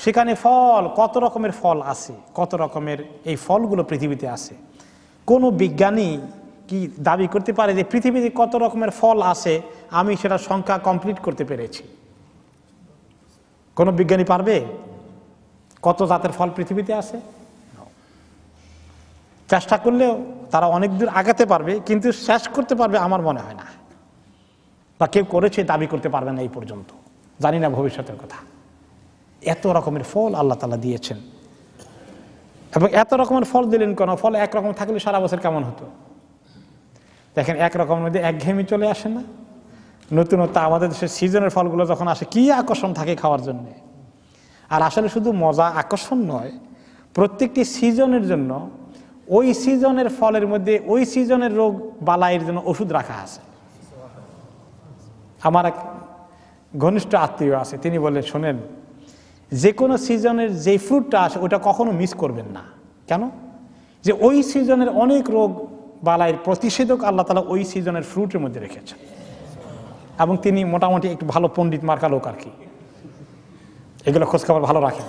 সেখানে ফল, কত রকমের ফল আছে, কত রকমের এই ফলগুলো পৃথিবীতে আছে। কোনো বিজ্ঞানী কি দাবি করতে পারে যে পৃথিবীতে কত রকমের ফল আছে আমি সেটা সংখ্যা কমপ্লিট করতে পেরেছি? কোনো বিজ্ঞানী পারবে? কত জাতের ফল পৃথিবীতে আছে? চেষ্টা করলেও তারা অনেক দূর আগাতে পারবে, কিন্তু শেষ করতে পারবে আমার মনে হয় না, বা কেউ করেছে দাবি করতে পারবে না এই পর্যন্ত, জানি না ভবিষ্যতের কথা। এত রকমের ফল আল্লাহ তাআলা দিয়েছেন, এবং এত রকমের ফল দিলেন কেন? ফল একরকম থাকলে সারা বছর কেমন হতো? দেখেন একরকমের মধ্যে একঘেয়েমি চলে আসে না? নতুনত্ব, আমাদের দেশের সিজনের ফলগুলো যখন আসে কি আকর্ষণ থাকে খাওয়ার জন্য। আর আসলে শুধু মজা আকর্ষণ নয়, প্রত্যেকটি সিজনের জন্য ওই সিজনের ফলের মধ্যে ওই সিজনের রোগ বালাইয়ের জন্য ওষুধ রাখা আছে। আমার এক ঘনিষ্ঠ আত্মীয় আছে, তিনি বলে শোনেন, যে কোনো সিজনের যে ফ্রুটটা আসে ওটা কখনো মিস করবেন না। কেন? যে ওই সিজনের অনেক রোগ বালাইয়ের প্রতিষেধক আল্লাহ তাআলা ওই সিজনের ফ্রুটের মধ্যে রেখেছেন। এবং তিনি মোটামুটি একটু ভালো পণ্ডিত মার্কা লোক আর কি, এগুলো খোঁজখবর ভালো রাখেন।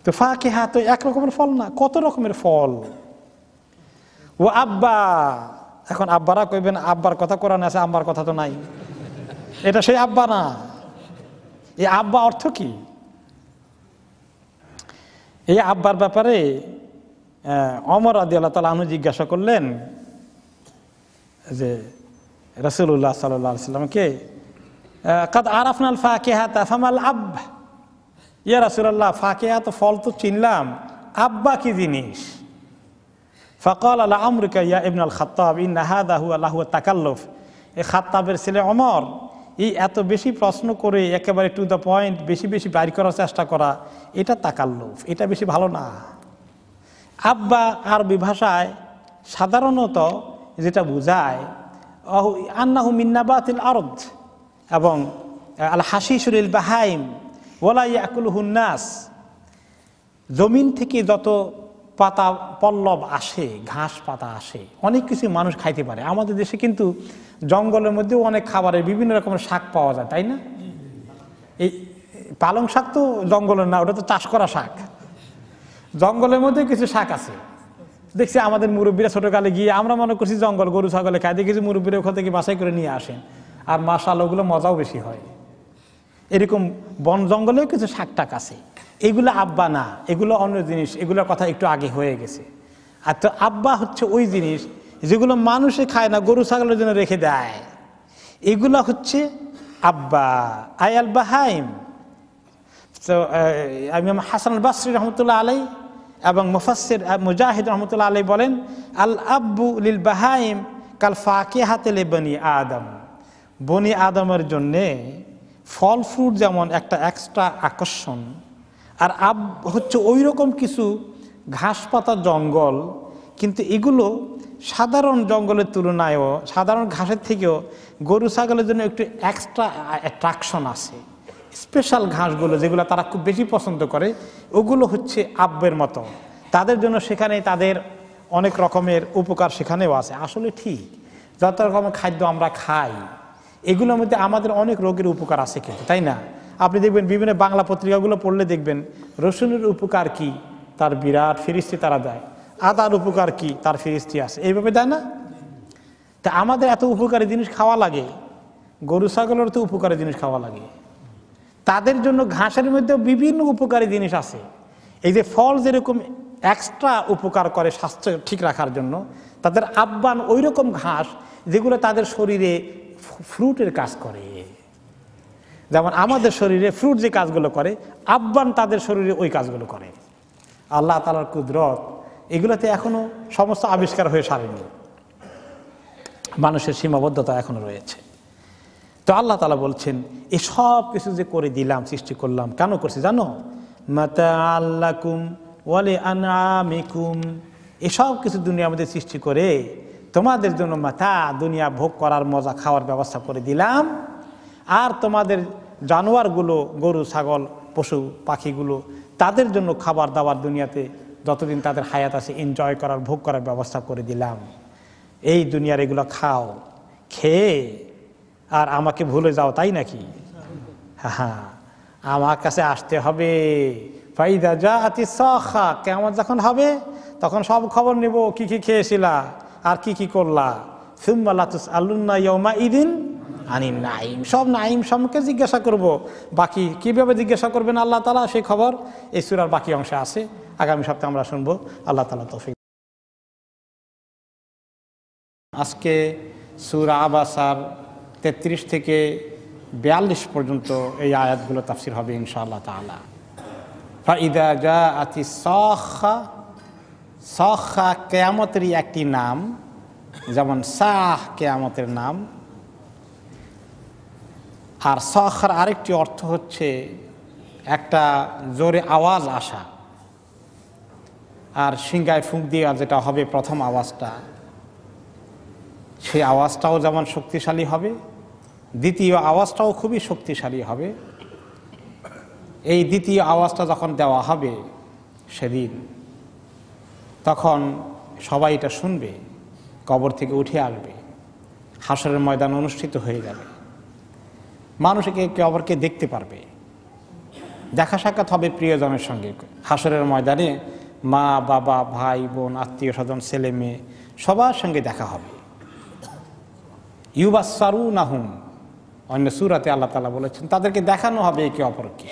তো ফাকিহা তো এক রকমের ফল না, কত রকমের ফল। ও আব্বা, এখন আব্বারা কইবেন আব্বার কথা কোরআনে আছে, আব্বার কথা তো নাই, এটা সেই আব্বা না। এই আব্বা অর্থ কি? এই আব্বার ব্যাপারে ওমর রাদিয়াল্লাহু তাআলা আনহু জিজ্ঞাসা করলেন যে রাসূলুল্লাহ সাল্লাল্লাহু আলাইহি ওয়াসাল্লামকে, কাদ আরাফনাল ফাকিহাতা ফামাল আব, ইয়া রাসূলুল্লাহ ফাকিহা তো ফল তো চিনলাম, আব্বা কি জিনিস? ফাকাল লা আমরুকা ইয়া ইবনুল খাত্তাব ইন্না হাযা হুয়া লাহু তাকাল্লুফ। এই খাত্তাবের ছেলে ওমর, এই এত বেশি প্রশ্ন করে একেবারে টু দ্য পয়েন্ট বেশি বেশি বাইর করার চেষ্টা করা, এটা তাকাল্লুফ, এটা বেশি ভালো না। আব্বা আরবি ভাষায় সাধারণত যেটা বোঝায় আন্নাহু মিন নাবাতিল আরদ, এবং আল হাশিশুল বাহাইম ওয়ালা ইয়াকুলুহুন নাস, জমিন থেকে যত পাতা পল্লব আসে, ঘাস পাতা আসে, অনেক কিছু মানুষ খাইতে পারে। আমাদের দেশে কিন্তু জঙ্গলের মধ্যেও অনেক খাবারের বিভিন্ন রকমের শাক পাওয়া যায়, তাই না? এই পালং শাক তো জঙ্গলের না, ওটা তো চাষ করা শাক। জঙ্গলের মধ্যে কিছু শাক আছে, দেখছি আমাদের মুরব্বীরা ছোটকালে গিয়ে আমরা মনে করছি জঙ্গল গরু ছাগলে খাই, দেখেছি মুরব্বীরা ওখান থেকে বাছাই করে নিয়ে আসেন, আর মাশাআল্লাহ ওগুলো মজাও বেশি হয়। এরকম বন জঙ্গলেও কিছু শাক টাক আছে, এগুলো আব্বা না, এগুলো অন্য জিনিস, এগুলোর কথা একটু আগে হয়ে গেছে। আর তো আব্বা হচ্ছে ওই জিনিস যেগুলো মানুষে খায় না, গরু ছাগলের জন্য রেখে দেয়, এগুলো হচ্ছে আব্বা আয়াল বাহাইম। তো ইমাম হাসান আল বাসরি রহমতুল্লাহ আলাই এবং মুফাসসির মুজাহিদ রহমতুল্লাহ আলাই বলেন, আল আব্বু লিল বাহাইম কাল ফাকিহাতি লিবনি আদম। বনি আদমের জন্যে ফল ফ্রুট যেমন একটা এক্সট্রা আকর্ষণ, আর আব হচ্ছে ওই রকম কিছু ঘাস পাতা জঙ্গল, কিন্তু এগুলো সাধারণ জঙ্গলের তুলনায়ও, সাধারণ ঘাসের থেকেও গরু ছাগলের জন্য একটু এক্সট্রা অ্যাট্রাকশন আছে। স্পেশাল ঘাসগুলো যেগুলো তারা খুব বেশি পছন্দ করে, ওগুলো হচ্ছে আব্বের মতো তাদের জন্য। সেখানে তাদের অনেক রকমের উপকার সেখানেও আছে। আসলে ঠিক, যত রকমের খাদ্য আমরা খাই এগুলোর মধ্যে আমাদের অনেক রোগের উপকার আছে কিন্তু, তাই না? আপনি দেখবেন বিভিন্ন বাংলা পত্রিকাগুলো পড়লে দেখবেন রসুনের উপকার কি, তার বিরাট ফিরিস্তি তারা দেয়। আদার উপকার কি, তার ফিরিস্তি আছে, এইভাবে দেয় না? তা আমাদের এত উপকারী জিনিস খাওয়া লাগে, গরু ছাগলের তো উপকারী জিনিস খাওয়া লাগে, তাদের জন্য ঘাসের মধ্যে বিভিন্ন উপকারী জিনিস আছে। এই যে ফল যেরকম এক্সট্রা উপকার করে স্বাস্থ্য ঠিক রাখার জন্য, তাদের আহ্বান ওই রকম ঘাস যেগুলো তাদের শরীরে ফ্রুটের কাজ করে। যেমন আমাদের শরীরে ফ্রুট যে কাজগুলো করে, আহ্বান তাদের শরীরে ওই কাজগুলো করে। আল্লাহ তাআলার কুদরত, এগুলোতে এখনো সমস্ত আবিষ্কার হয়ে সারেনি, মানুষের সীমাবদ্ধতা এখনো রয়েছে। তো আল্লাহ তাআলা বলছেন, এই সব কিছু যে করে দিলাম, সৃষ্টি করলাম, কেন করছি জানো? মাতাআল লাকুম ওয়া লিআনআমিকুম, এসব কিছু দুনিয়ার মধ্যে সৃষ্টি করে তোমাদের জন্য মাতা, দুনিয়া ভোগ করার, মজা খাওয়ার ব্যবস্থা করে দিলাম। আর তোমাদের জানোয়ারগুলো, গরু ছাগল পশু পাখিগুলো, তাদের জন্য খাবার দাবার দুনিয়াতে যতদিন তাদের হায়াত আছে এনজয় করার, ভোগ করার ব্যবস্থা করে দিলাম। এই দুনিয়ার এগুলো খাও, খেয়ে আর আমাকে ভুলে যাও, তাই নাকি? হ্যাঁ, আমার কাছে আসতে হবে। ফাইদা জাআতিস সাখা, কিয়ামত যখন হবে তখন সব খবর নেব, কি কি খেয়েছিলা আর কি কি করলা। সুম্মা লা তুসআলুন্না ইয়াউমা ইদিন আনিন নাঈম, সব নাঈম সম্পর্কে জিজ্ঞাসা করব। বাকি কিভাবে জিজ্ঞাসা করবেন আল্লাহ তাআলা, সেই খবর এই সূরার বাকি অংশে আছে, আগামী সপ্তাহে আমরা শুনবো। আল্লাহ তাআলা তৌফিক। আজকে সূরা আবাসার 33 থেকে 42 পর্যন্ত এই আয়াতগুলো তাফসীর হবে ইনশাআল্লাহ তাআলা। ফাইদা জাআতিস সাখা, সাখা কিয়ামতেরই একটি নাম, যেমন সাহ কিয়ামতের নাম। আর সাখার আরেকটি অর্থ হচ্ছে একটা জোরে আওয়াজ আসা। আর সিংহায় ফুঁক দিয়ে যেটা হবে প্রথম আওয়াজটা, সেই আওয়াজটাও যেমন শক্তিশালী হবে, দ্বিতীয় আওয়াজটাও খুবই শক্তিশালী হবে। এই দ্বিতীয় আওয়াজটা যখন দেওয়া হবে সেদিন, তখন সবাই এটা শুনবে, কবর থেকে উঠে আসবে, হাসরের ময়দান অনুষ্ঠিত হয়ে যাবে, মানুষকে কবরকে দেখতে পারবে, দেখা সাক্ষাৎ হবে প্রিয়জনের সঙ্গে। হাসরের ময়দানে মা বাবা ভাই বোন আত্মীয় স্বজন ছেলে মেয়ে সবার সঙ্গে দেখা হবে। ইউবাসসারুনাহুম, অন্য সূরাতে আল্লাহ তাআলা বলেছেন তাদেরকে দেখানো হবে একে অপরকে।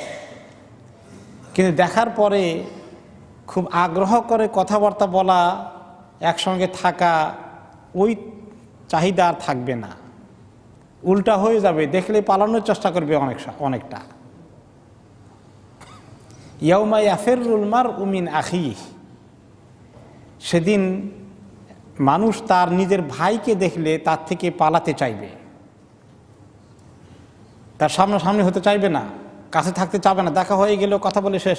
কিন্তু দেখার পরে খুব আগ্রহ করে কথাবার্তা বলা, একসঙ্গে থাকা, ওই চাহিদা আর থাকবে না, উল্টা হয়ে যাবে, দেখলে পালানোর চেষ্টা করবে অনেকটা। ইয়াউমা ইয়াফিরুল মারউ মিন আখিহি, সেদিন মানুষ তার নিজের ভাইকে দেখলে তার থেকে পালাতে চাইবে, তার সামনাসামনি হতে চাইবে না, কাছে থাকতে চাইবে না, দেখা হয়ে গেলেও কথা বলে শেষ,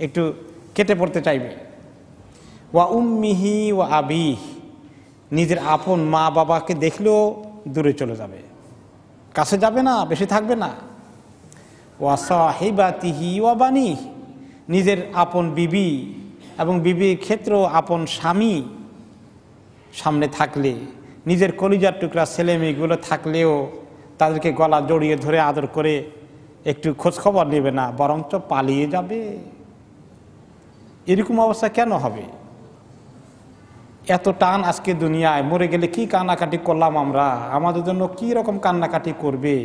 একটু কেটে পড়তে চাইবে। ওয়া উম্মিহি ওয়া আবিহ, নিজের আপন মা বাবাকে দেখলেও দূরে চলে যাবে, কাছে যাবে না, বেশি থাকবে না। ওয়া সাহিবাতিহি ওয়া বানিহ, নিজের আপন বিবি এবং বিবির ক্ষেত্রেও আপন স্বামী সামনে থাকলে, নিজের কলিজার টুকরা ছেলে মেয়েগুলো থাকলেও তাদেরকে গলা জড়িয়ে ধরে আদর করে একটু খোঁজখবর নেবে না, বরঞ্চ পালিয়ে যাবে। এরকম অবস্থা কেন হবে? এত টান আজকে দুনিয়ায়, মরে গেলে কি কান্নাকাটি করলাম আমরা, আমাদের জন্য কি রকম কান্নাকাটি করবে,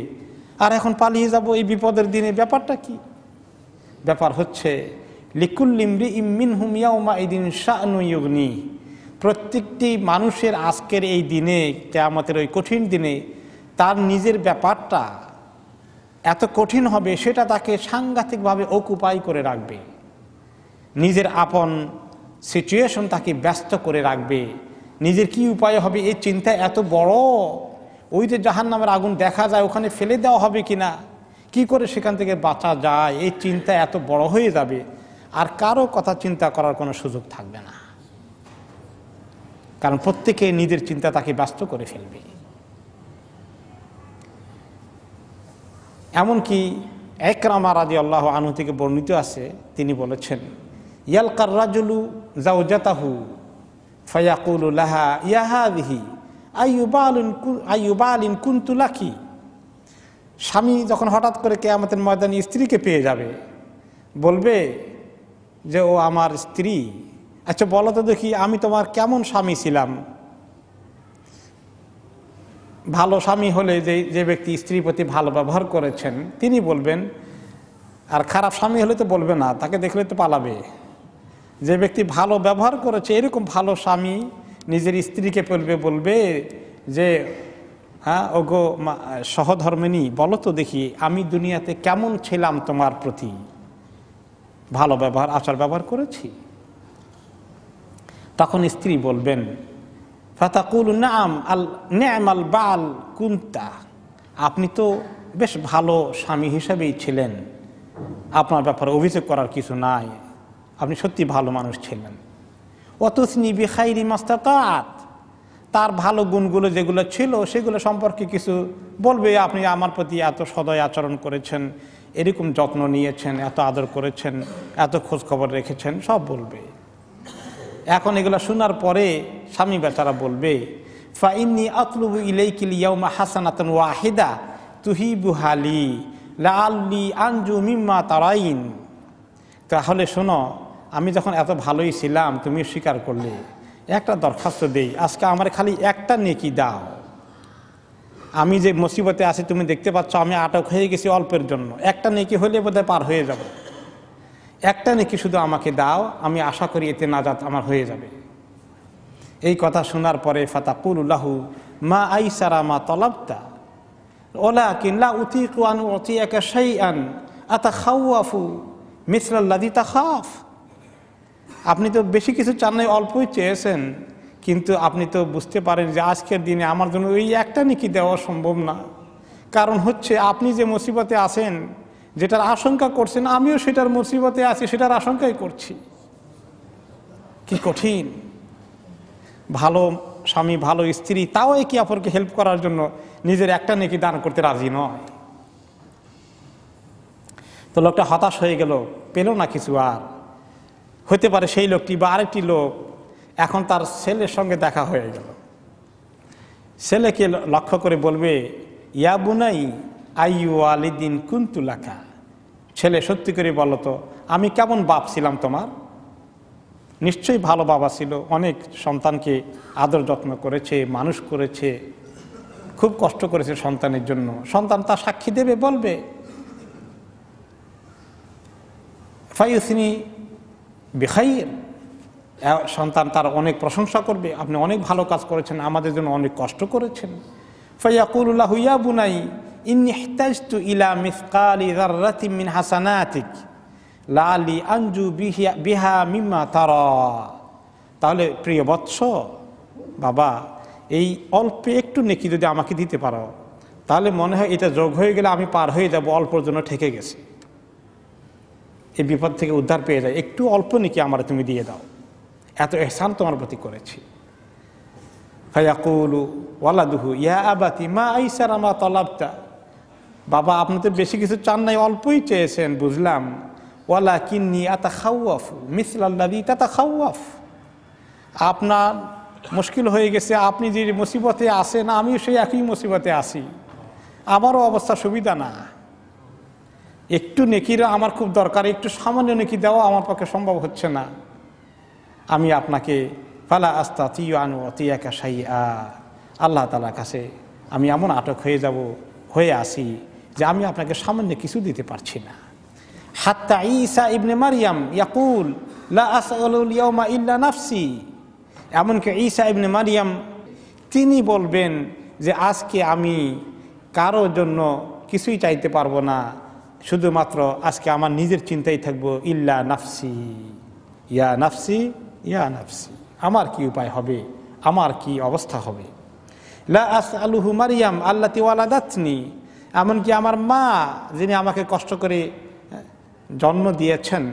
আর এখন পালিয়ে যাব এই বিপদের দিনে। ব্যাপারটা কি? ব্যাপার হচ্ছে লিকুল্লি ইমরিইম মিনহুম ইয়াউমাইদিন শা'নুন ইউগনি, প্রত্যেকটি মানুষের আজকের এই দিনে, কিয়ামতের ওই কঠিন দিনে, তার নিজের ব্যাপারটা এত কঠিন হবে, সেটা তাকে সাংঘাতিকভাবে অকুপাই করে রাখবে, নিজের আপন সিচুয়েশন তাকে ব্যস্ত করে রাখবে। নিজের কি উপায় হবে এই চিন্তা এত বড়, ওই যে জাহান্নামের আগুন দেখা যায়, ওখানে ফেলে দেওয়া হবে কিনা, কি করে সেখান থেকে বাঁচা যায়, এই চিন্তা এত বড় হয়ে যাবে, আর কারো কথা চিন্তা করার কোনো সুযোগ থাকবে না, কারণ প্রত্যেকে নিজের চিন্তা তাকে ব্যস্ত করে ফেলবে। এমনকি ইকরামা রাদিয়াল্লাহু আনহু থেকে বর্ণিত আছে, তিনি বলেছেন, ইয়ালকার রাজুলু যাওজাতাহু ফায়াকুলু লাহা ইয়া হাযিহি আইয়ুবালিন কুনতু লাকি, স্বামী যখন হঠাৎ করে কিয়ামতের ময়দানে স্ত্রীকে পেয়ে যাবে, বলবে যে ও আমার স্ত্রী, আচ্ছা বলো তো দেখি আমি তোমার কেমন স্বামী ছিলাম। ভালো স্বামী হলে যে ব্যক্তি স্ত্রীর প্রতি ভালো ব্যবহার করেছেন তিনি বলবেন, আর খারাপ স্বামী হলে তো বলবে না, তাকে দেখলে তো পালাবে। যে ব্যক্তি ভালো ব্যবহার করেছে এরকম ভালো স্বামী নিজের স্ত্রীকে বলবে যে হ্যাঁ ওগো সহধর্মিনী, বলো তো দেখি আমি দুনিয়াতে কেমন ছিলাম তোমার প্রতি, ভালো ব্যবহার আচার ব্যবহার করেছি? তখন স্ত্রী বলবেন ফাতাকুল নাম আল নেমাল বাল কুন্তা, আপনি তো বেশ ভালো স্বামী হিসেবেই ছিলেন, আপনার ব্যাপারে অভিযোগ করার কিছু নাই, আপনি সত্যি ভালো মানুষ ছিলেন। অতুসনি বিখাইরি মাস্তাতাত, তার ভালো গুণগুলো যেগুলো ছিল সেগুলো সম্পর্কে কিছু বলবে, আপনি আমার প্রতি এত সদয় আচরণ করেছেন, এরকম যত্ন নিয়েছেন, এত আদর করেছেন, এত খোঁজ খবর রেখেছেন, সব বলবে। এখন এগুলো শোনার পরে স্বামী বেচারা বলবে ফাইন্নি আতলুবু ইলাইকিল ইয়াউমা হাসানাতান ওয়াহিদা তুহিবুহা লি লাআল্লি আনজু মিম্মা তারাইন। তাহলে শোনো, আমি যখন এত ভালোই ছিলাম তুমি স্বীকার করলে, একটা দরখাস্ত দেই, আজকে আমার খালি একটা নেকি দাও। আমি যে মুসিবতে আছি তুমি দেখতে পাচ্ছ, আমি আটক হয়ে গেছি অল্পের জন্য, একটা নেকি হলে বোধহয় পার হয়ে যাব, একটা নেকি শুধু আমাকে দাও, আমি আশা করি এতে নাজাত আমার হয়ে যাবে। এই কথা শোনার পরে ফাতাকুলু লাহু মা আইসারা মা তলাবতা ওয়ালাকিন লা উতিকু আন উতিয়াকা শাইআন আতাখাওয়াফু মিসলাল্লাযী তাখাফ। আপনি তো বেশি কিছু চান নাই, অল্পই চেয়েছেন, কিন্তু আপনি তো বুঝতে পারেন যে আজকের দিনে আমার জন্য ওই একটা নেকি দেওয়া সম্ভব না। কারণ হচ্ছে আপনি যে মুসিবতে আছেন, যেটার আশঙ্কা করছেন, আমিও সেটার মুসিবতে আছি, সেটার আশঙ্কাই করছি। কি কঠিন! ভালো স্বামী ভালো স্ত্রী তাও একে অপরকে হেল্প করার জন্য নিজের একটা নেকি দান করতে রাজি নয়। তো লোকটা হতাশ হয়ে গেল, পেল না কিছু আর। হতে পারে সেই লোকটি বা আরেকটি লোক এখন তার ছেলের সঙ্গে দেখা হয়ে গেল, ছেলেকে লক্ষ্য করে বলবে ইয়া বুনাই আইয়ু আলিদিন কুনতু লাকা, ছেলে সত্যি করে বলো তো আমি কেমন বাপ ছিলাম তোমার? নিশ্চয়ই ভালো বাবা ছিল, অনেক সন্তানকে আদর যত্ন করেছে, মানুষ করেছে, খুব কষ্ট করেছে সন্তানের জন্য। সন্তান তা সাক্ষী দেবে, বলবে ফায়ুসনি বিখাইর, সন্তান তার অনেক প্রশংসা করবে, আপনি অনেক ভালো কাজ করেছেন, আমাদের জন্য অনেক কষ্ট করেছেন। ফায়াকুলু লাহু ইয়া বুনাই ইন্নী ইহতাজতু ইলা মিসকালি যাররাতিন মিন হাসানাতিক লাআলি আনজু বিহা মিম্মা তারা। তাহলে প্রিয় বৎস, বাবা এই অল্প একটু নেকি যদি আমাকে দিতে পারো, তাহলে মনে হয় এটা যোগ হয়ে গেলে আমি পার হয়ে যাব, অল্পর জন্য ঠেকে গেছি, এই বিপদ থেকে উদ্ধার পেয়ে যায়, একটু অল্প নেকি আমার তুমি দিয়ে দাও, এত ইহসান তোমার প্রতি করেছি। ফায়াকুলু ওয়ালাদুহু ইয়া আবাতি মা আইসারা মা তালাবতা, বাবা আপনি তো বেশি কিছু চান নাই, অল্পই চেয়েছেন বুঝলাম, ওয়ালাকিন্নী আতাখাওয়াফু মিসলাল্লাযী তাতাখাওয়াফ, আপনার মুশকিল হয়ে গেছে, আপনি যে মুসিবতে আছেন আমিও সেই একই মুসিবতে আছি, আমারও অবস্থা সুবিধা না, একটু নেকির আমার খুব দরকার, একটু সামান্য নেকি দেওয়া আমার পক্ষে সম্ভব হচ্ছে না, আমি আপনাকে ফালা আস্তাতিউ আন উতিয়াকা শাইআ, আল্লাহ তাআলার কাছে আমি এমন আটক হয়ে আসি যে আমি আপনাকে সামান্য কিছু দিতে পারছি না। হাত্তা ঈসা ইবনে মারইয়াম ইয়াকুল লা আসআলুল ইয়াওমা ইল্লা নাফসি, এমনকি ঈসা ইবনে মারইয়াম তিনি বলবেন যে আজকে আমি কারোর জন্য কিছুই চাইতে পারবো না, শুধুমাত্র আজকে আমার নিজের চিন্তাই থাকবো, ইল্লা নাফসি ইয়া নাফসি ইয়া নাফসি, আমার কি উপায় হবে, আমার কি অবস্থা হবে। লা আসআলুহু মারইয়াম আল্লাতী ওয়ালাদাতনি, এমনকি আমার মা যিনি আমাকে কষ্ট করে জন্ম দিয়েছেন,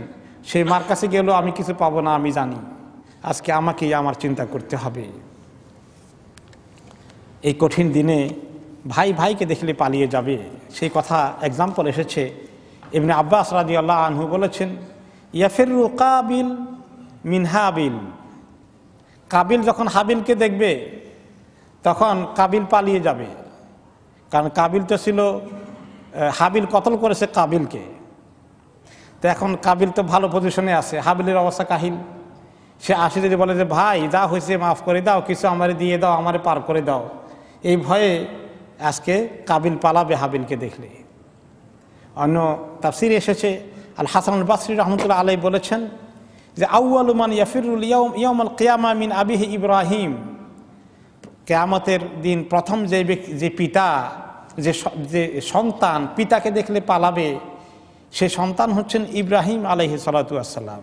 সেই মার কাছে গেলেও আমি কিছু পাবো না, আমি জানি, আজকে আমাকেই আমার চিন্তা করতে হবে। এই কঠিন দিনে ভাই ভাইকে দেখলে পালিয়ে যাবে, সেই কথা এক্সাম্পল এসেছে। ইবনে আব্বাস রাদিয়াল্লাহু আনহু বলেছেন ইয়াফিরু কাবিল মিন হাবিল, কাবিল যখন হাবিলকে দেখবে তখন কাবিল পালিয়ে যাবে, কারণ কাবিল তো ছিল, হাবিল কতল করেছে কাবিলকে, তো এখন কাবিল তো ভালো পজিশনে আছে, হাবিলের অবস্থা কাহিল, সে আসে যদি বলে যে ভাই যা হয়েছে মাফ করে দাও, কিছু আমারে দিয়ে দাও, আমারে পার করে দাও, এই ভয়ে আজকে কাবিল পালাবে হাবিলকে দেখলে। অন্য তাফসিরে এসেছে, আল হাসান আল বাসরি রহমতুল্লাহ আলাইহি বলেছেন যে আউয়ালু মান ইয়াফিরুল ইয়াউমাল কিয়ামা মিন আবিহি ইব্রাহিম, কিয়ামতের দিন প্রথম যে পিতা যে সন্তান পিতাকে দেখলে পালাবে, সে সন্তান হচ্ছেন ইব্রাহিম আলাইহিস সালাতু ওয়াস সালাম।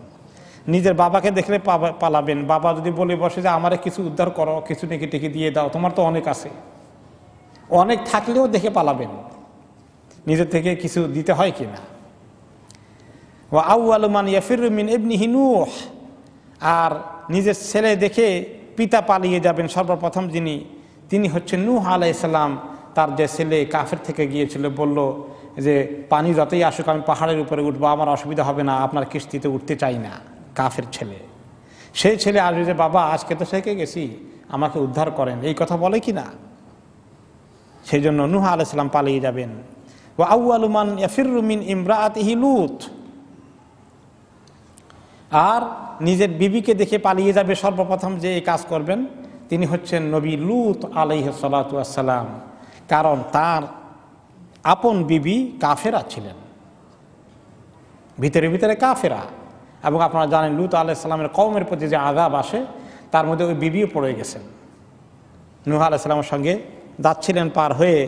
নিজের বাবাকে দেখলে পালাবেন। বাবা যদি বলে বসে যে আমারে কিছু উদ্ধার করো, কিছু নেকি টেকে দিয়ে দাও, তোমার তো অনেক আছে, অনেক থাকলেও দেখে পালাবেন, নিজের থেকে কিছু দিতে হয় কিনা। ওয়া আউয়ালু মান ইয়াফিরু মিন ইবনিহি নূহ, আর নিজের ছেলে দেখে পিতা পালিয়ে যাবেন সর্বপ্রথম তিনি হচ্ছেন নূহ আলাইহিস সালাম। তার যে ছেলে কাফের থেকে গিয়েছিল, বলল যে পানি যতই আসুক আমি পাহাড়ের উপরে উঠবো, আমার অসুবিধা হবে না, আপনার কিস্তিতে উঠতে চাই না। কাফের ছেলে, সেই ছেলে আসবে যে বাবা আজকে তো শেখে গেছি, আমাকে উদ্ধার করেন, এই কথা বলে কি না? সেই জন্য নূহ আলাইহিস সালাম পালিয়ে যাবেন। ওয়া আউয়ালু মান ইয়াফিরু মিন ইমরাআতিহি লূত, আর নিজের বিবিকে দেখে পালিয়ে যাবে সর্বপ্রথম যে এই কাজ করবেন তিনি হচ্ছেন নবী লূত আলাইহিস সালাতু ওয়াস সালাম। কারণ তার আপন বিবি কাফেরা ছিলেন, ভিতরে ভিতরে কাফেরা। এবং আপনারা জানেন লূত আলাইহিস সালামের কওমের প্রতি যে আযাব আসে, তার মধ্যে ওই বিবিও পড়ে গেছেন। নূহ আলাইহিস সালামের সঙ্গে যাচ্ছিলেন পার হয়ে,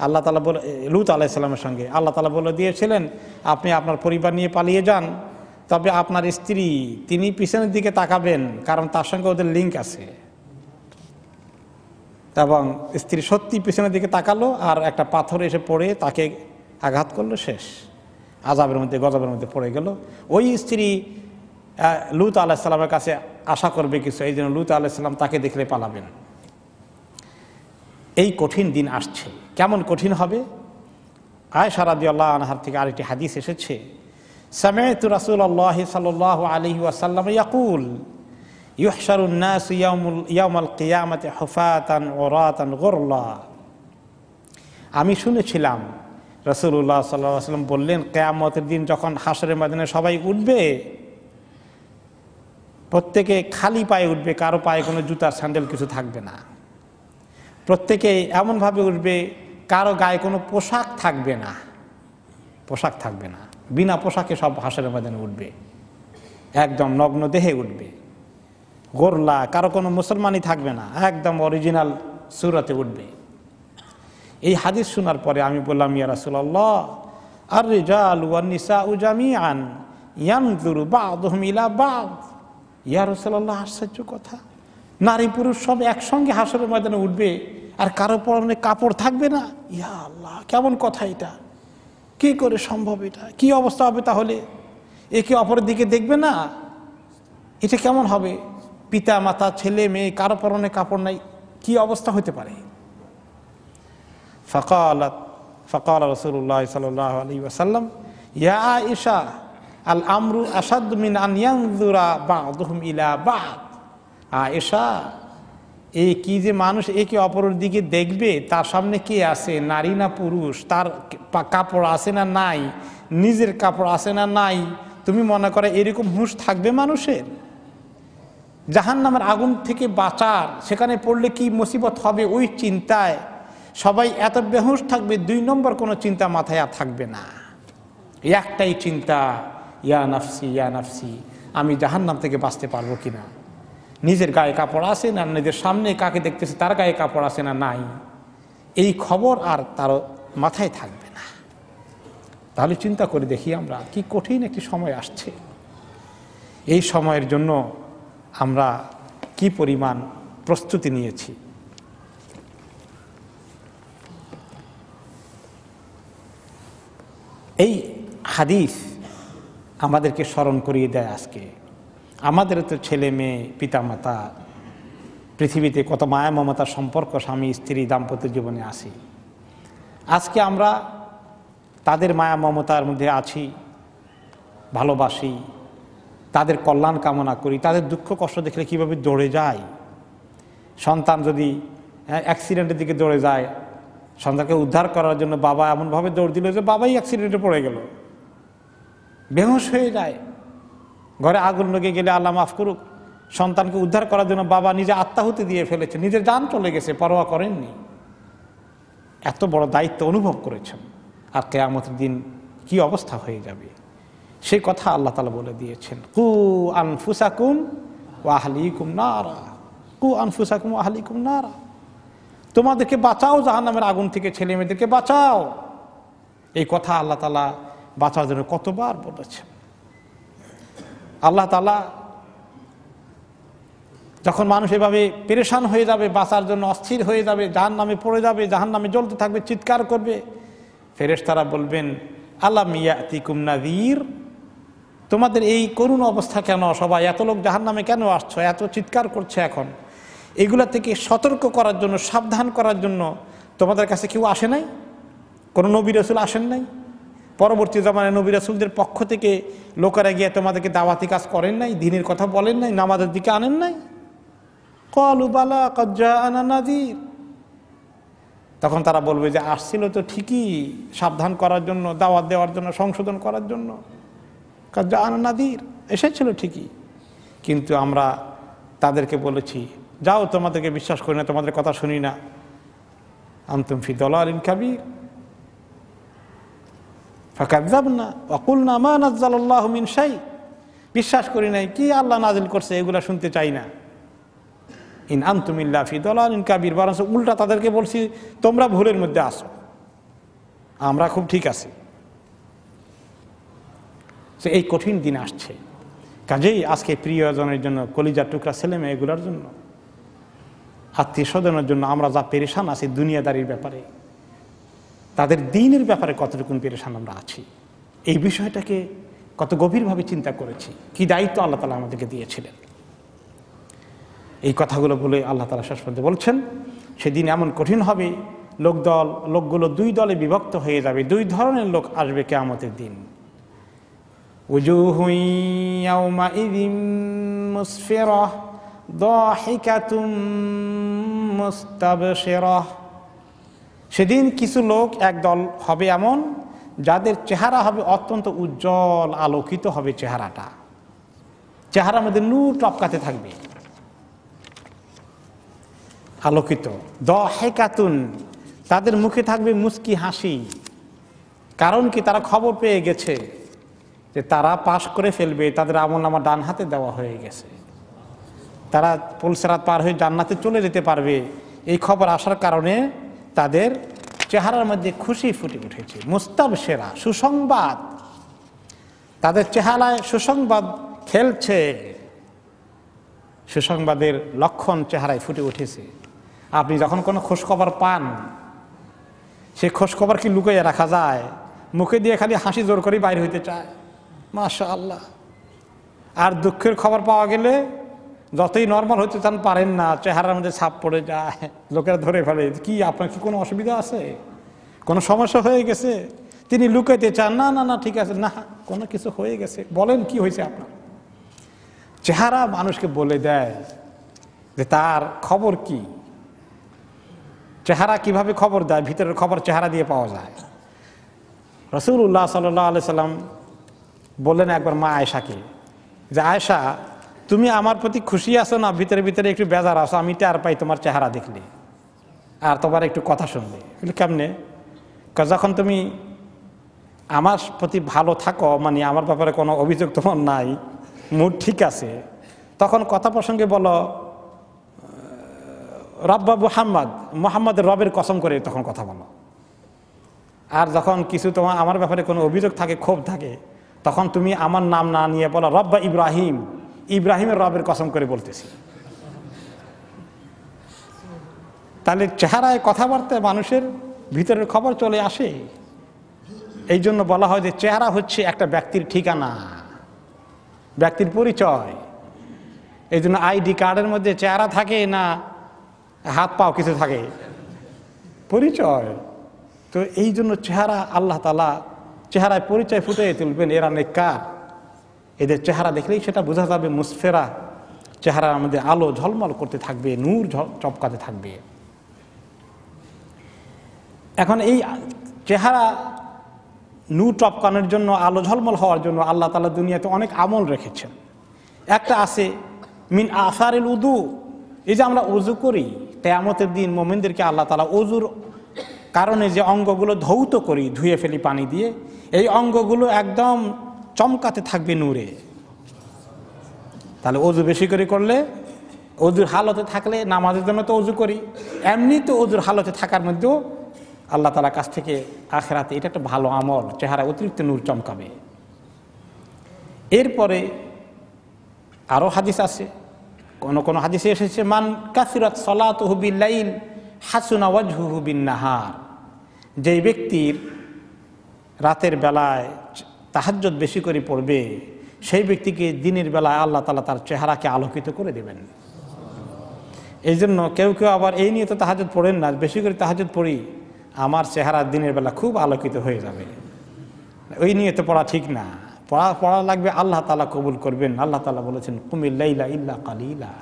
আল্লাহ তাআলা বলে, লূত আলাইহিস সালামের সঙ্গে আল্লাহ তাআলা বলে দিয়েছিলেন আপনি আপনার পরিবার নিয়ে পালিয়ে যান, তবে আপনার স্ত্রী তিনি পিছনের দিকে তাকাবেন, কারণ তার সঙ্গে ওদের লিঙ্ক আছে। এবং স্ত্রী সত্যি পিছনের দিকে তাকালো, আর একটা পাথর এসে পড়ে তাকে আঘাত করলো, শেষ। আযাবের মধ্যে গজবের মধ্যে পড়ে গেল। ওই স্ত্রী লূত আলাইহিস সালামের কাছে আশা করবে কিছু, এই জন্য লূত আলাইহিস সালাম তাকে দেখলে পালাবেন। এই কঠিন দিন আসছে, কেমন কঠিন হবে? আয়েশা রাদিয়াল্লাহু আনহার থেকে আরেকটি হাদিস এসেছে, সামি'তু রাসূলুল্লাহ সাল্লাল্লাহু আলাইহি ওয়াসাল্লাম ইয়াকুল ইউহশারুন নাস ইয়াউমাল কিয়ামাতি হুফাতান উরাতান গুরলা। আমি শুনেছিলাম রাসূলুল্লাহ সাল্লাল্লাহু আলাইহি ওয়াসাল্লাম বললেন, কিয়ামতের দিন যখন হাশরের ময়দানে সবাই উঠবে, প্রত্যেকে খালি পায়ে উঠবে, কারো পায়ে কোনো জুতার স্যান্ডেল কিছু থাকবে না। প্রত্যেকে এমনভাবে উঠবে কারো গায়ে কোনো পোশাক থাকবে না, পোশাক থাকবে না, বিনা পোশাকে সব হাশরের ময়দানে উঠবে, একদম নগ্ন দেহে উঠবে। গোরলা, কারো কোনো মুসলমানই থাকবে না, একদম অরিজিনাল সুরতে উঠবে। এই হাদিস শোনার পরে আমি বললাম, ইয়া রাসূলুল্লাহ, আর রিজালু ওয়ান নিসাউ জামিআন ইয়ানজুরু বা'দুহুম ইলা বা'দ। ইয়া রাসূলুল্লাহ, আশ্চর্য কথা, নারী পুরুষ সব একসঙ্গে হাশরের ময়দানে উঠবে আর কারো পরনে কাপড় থাকবে না? ইয়া আল্লাহ, কেমন কথা এটা, কি করে সম্ভব? এটা কি অবস্থা হবে? তাহলে একে অপরের দিকে দেখবে না, এটা কেমন হবে? পিতা মাতা ছেলে মেয়ে কারো পরনে কাপড় নাই, কি অবস্থা হতে পারে? ফাকাল রাসূলুল্লাহ সাল্লাল্লাহু আলাইহি ওয়াসাল্লাম, ইয়া আয়েশা, আল আমরু আশাদ্দু মিন আন ইয়ানজুরা বা'দুহুম ইলা বা'দ। আয়েশা, এই কি যে মানুষ একে অপরের দিকে দেখবে, তার সামনে কে আছে, নারী না পুরুষ, তার কাপড় আছে না নাই, নিজের কাপড় আছে না নাই, তুমি মনে করো এরকম হুঁশ থাকবে মানুষের? জাহান্নামের আগুন থেকে বাঁচার, সেখানে পড়লে কি মুসিবত হবে ওই চিন্তায় সবাই এত বেহুশ থাকবে, 2 নম্বর কোনো চিন্তা মাথায় আর থাকবে না। একটাই চিন্তা, ইয়া নাফসি ইয়া নাফসি, আমি জাহান্নাম থেকে বাঁচতে পারবো কিনা, নিজের গায়ে কাপড় আছে না, নিজের সামনে কাকে দেখতেছে তার গায়ে কাপড় আছে না নাই, এই খবর আর তার মাথায় থাকবে না। তাহলে চিন্তা করে দেখি আমরা কি কঠিন একটি সময় আসছে। এই সময়ের জন্য আমরা কি পরিমাণ প্রস্তুতি নিয়েছি। এই হাদিস আমাদেরকে স্মরণ করিয়ে দেয় আজকে আমাদের তো ছেলে মেয়ে পিতামাতা, পৃথিবীতে কত মায়া মমতার সম্পর্ক স্বামী স্ত্রী দাম্পত্য জীবনে আসি। আজকে আমরা তাদের মায়া মমতার মধ্যে আছি, ভালোবাসি, তাদের কল্যাণ কামনা করি, তাদের দুঃখ কষ্ট দেখলে কীভাবে দৌড়ে যায়। সন্তান যদি অ্যাক্সিডেন্টের দিকে দৌড়ে যায়, সন্তানকে উদ্ধার করার জন্য বাবা এমনভাবে দৌড় দিল যে বাবাই অ্যাক্সিডেন্টে পড়ে গেল, বেহুশ হয়ে যায়। ঘরে আগুন লেগে গেলে আল্লাহ মাফ করুক, সন্তানকে উদ্ধার করার জন্য বাবা নিজে আত্মাহুতি দিয়ে ফেলেছে, নিজের জান চলে গেছে, পরোয়া করেননি। এত বড় দায়িত্ব অনুভব করেছেন, আর কিয়ামতের দিন কি অবস্থা হয়ে যাবে সেই কথা আল্লাহ তাআলা বলে দিয়েছেন। কু আনফুসাকুম ওয়া আহলিকুম নারা, কু আনফুসাকুম ওয়া আহলিকুম নারা, তোমাদেরকে বাঁচাও জাহান্নামের আগুন থেকে, ছেলে মেয়েদেরকে বাঁচাও। এই কথা আল্লাহ তাআলা বাঁচার জন্য কতবার বলেছেন। আল্লাহ তাআলা যখন মানুষ এভাবে পেরেশান হয়ে যাবে, বাঁচার জন্য অস্থির হয়ে যাবে, জাহান্নামে পড়ে যাবে, জাহান্নামে জ্বলতে থাকবে, চিৎকার করবে, ফেরেশতারা বলবেন আলাম ইয়াতিকুম নাযীর, তোমাদের এই করুণ অবস্থা কেন? সবাই এত লোক জাহান্নামে কেন আসছো? এত চিৎকার করছে এখন, এগুলা থেকে সতর্ক করার জন্য, সাবধান করার জন্য তোমাদের কাছে কেউ আসে নাই? কোনো নবী রাসূল আসেন নাই? পরবর্তী জামানায় নবী রাসূলদের পক্ষ থেকে লোকেরা গিয়ে তোমাদেরকে দাওয়াতি কাজ করেন নাই? দ্বীনের কথা বলেন নাই? নামাজের দিকে আনেন নাই? ক্বালু বালা ক্বাদ জাআনা নাযীর, তখন তারা বলবে যে আসছিল তো ঠিকই, সাবধান করার জন্য, দাওয়াত দেওয়ার জন্য, সংশোধন করার জন্য, ক্বাদ জাআনা নাযীর, এসেছিল ঠিকই, কিন্তু আমরা তাদেরকে বলেছি যাও, তোমাদেরকে বিশ্বাস করি না, তোমাদের কথা শুনি না, আনতুম ফি দালালিন কাবীর, ফাকাযযাবনা ওয়া কুলনা মা নাযালাল্লাহু মিন শাই, বিশ্বাস করি নাই, কি আল্লাহ নাজিল করছে এগুলা শুনতে চাই না। ইন আনতুম ইল্লা ফি দালালিন কাবীর, বরং উল্টা তাদেরকে বলছি তোমরা ভুলের মধ্যে আসো, আমরা খুব ঠিক আছি। এই কঠিন দিন আসছে, কাজেই আজকে প্রিয়জনের জন্য, কলিজার টুকরা ছেলে মেয়েগুলোর জন্য, আত্মীয় স্বজনের জন্য আমরা যা পেরেশান আছি দুনিয়াদারির ব্যাপারে, তাদের দ্বীনের ব্যাপারে কতটুকু পেরেশান আমরা আছি, এই বিষয়টাকে কত গভীরভাবে চিন্তা করেছি, কি দায়িত্ব আল্লাহ তাআলা আমাদেরকে দিয়েছিলেন। এই কথাগুলো বলে আল্লাহ তাআলা শেষ পর্যন্ত বলছেন সেদিন এমন কঠিন হবে, লোকগুলো দুই দলে বিভক্ত হয়ে যাবে, দুই ধরনের লোক আসবে কিয়ামতের দিন। উজুহু ইয়াওমাইযিন মুসফিরাহ দাহিকাতুম মুস্তাবশিরাহ, সেদিন কিছু লোক, একদল হবে এমন যাদের চেহারা হবে অত্যন্ত উজ্জ্বল, আলোকিত হবে চেহারার মধ্যে নূর টপকাতে থাকবে, আলোকিত। দাহিকাতুন, তাদের মুখে থাকবে মুস্কি হাসি, কারণ কি? তারা খবর পেয়ে গেছে যে তারা পাশ করে ফেলবে, তাদের আমলনামা ডান হাতে দেওয়া হয়ে গেছে, তারা পুলসিরাত পার হয়ে জান্নাতে চলে যেতে পারবে। এই খবর আসার কারণে তাদের চেহারার মধ্যে খুশি ফুটে উঠেছে, মুস্তাবশিরা, সুসংবাদ, তাদের চেহারায় সুসংবাদ খেলছে, সুসংবাদের লক্ষণ চেহারায় ফুটে উঠেছে। আপনি যখন কোনো খোঁজখবর পান, সেই খোঁজখবর কি লুকিয়ে রাখা যায়? মুখে দিয়ে খালি হাসি জোর করে বাইরে হইতে চায়, মাশাআল্লাহ। আর দুঃখের খবর পাওয়া গেলে যতই নর্মাল হতে চান পারেন না, চেহারার মধ্যে ছাপ পড়ে যায়, লোকেরা ধরে ফেলে, কি আপনার কি কোনো অসুবিধা আছে, কোনো সমস্যা হয়ে গেছে? তিনি লুকাইতে চান, না না না ঠিক আছে, না কোনো কিছু হয়ে গেছে, বলেন কি হয়েছে আপনার। চেহারা মানুষকে বলে দেয় যে তার খবর কি। চেহারা কিভাবে খবর দেয়? ভিতরের খবর চেহারা দিয়ে পাওয়া যায়। রাসূলুল্লাহ সাল্লাল্লাহু আলাইহি সাল্লাম বললেন একবার মা আয়েশাকে যে আয়েশা, তুমি আমার প্রতি খুশি আছো না ভিতরে ভিতরে একটু বেজার আছো? আমি টের পাই তোমার চেহারা দেখলে, আর তোমার একটু কথা শুনলে। কেমনে? যখন তুমি আমার প্রতি ভালো থাকো, মানে আমার ব্যাপারে কোনো অভিযোগ তোমার নাই, মুড ঠিক আছে, তখন কথা প্রসঙ্গে বলো রব্বা মুহাম্মদের রবের কসম করে তখন কথা বলো। আর যখন কিছু তোমার আমার ব্যাপারে কোনো অভিযোগ থাকে, ক্ষোভ থাকে, তখন তুমি আমার নাম না নিয়ে বলো রব্বা ইব্রাহিমের রবের কসম করে বলতেছি। তাহলে চেহারায় কথাবার্তায় মানুষের ভিতরের খবর চলে আসে। এই জন্য বলা হয় যে চেহারা হচ্ছে একটা ব্যক্তির ঠিকানা, ব্যক্তির পরিচয়। এই জন্য আইডি কার্ডের মধ্যে চেহারা থাকে না হাত পাও কিছু থাকে, পরিচয়। তো এই জন্য চেহারা, আল্লাহ তাআলা চেহারায় পরিচয় ফুটিয়ে তুলবেন, এরা নেককার। এদের চেহারা দেখলেই সেটা বোঝা যাবে মুসফেরা, চেহারার মধ্যে আলো ঝলমল করতে থাকবে, নূর চমকাতে থাকবে। এখন এই চেহারা নূর টপকানোর জন্য, আলো ঝলমল হওয়ার জন্য আল্লাহ তাআলা দুনিয়াতে অনেক আমল রেখেছেন। একটা আছে মিন আসারিল উযু, এই যে আমরা ওযু করি, কিয়ামতের দিন মুমিনদেরকে আল্লাহ তাআলা ওযুর কারণে যে অঙ্গগুলো ধৌত করি, ধুয়ে ফেলি পানি দিয়ে, এই অঙ্গগুলো একদম চমকাতে থাকবে নূরে। তাহলে অজু বেশি করে করলে, অজুর হালতে থাকলে, নামাজের জন্য তো অজু করি, এমনি তো অজুর হালতে থাকার মধ্যেও আল্লাহ তাআলার কাছ থেকে আখিরাতে এটা একটা ভালো আমল, চেহারা অতিরিক্ত নূর চমকাবে। এরপরে আরও হাদিস আছে, কোন হাদিসে এসেছে, মান কাসিরাত সালাতুহু বিল-লাইল হাসুনা ওয়াজহুহু বিন-নাহার। যেই ব্যক্তির রাতের বেলায় তাহাজ্জুদ বেশি করে পড়বে, সেই ব্যক্তিকে দিনের বেলায় আল্লাহ তাআলা তার চেহারাকে আলোকিত করে দেবেন। এই জন্য কেউ কেউ আবার এই নিয়ে তো তাহাজ্জুদ পড়েন না, বেশি করে তাহাজ্জুদ পড়ি, আমার চেহারা দিনের বেলা খুব আলোকিত হয়ে যাবে, ওই নিয়ে তো পড়া ঠিক না। পড়া লাগবে আল্লাহ তাআলা কবুল করবেন। আল্লাহ তাআলা বলেছেন, কুমিল লাইলা ইল্লা কালিলা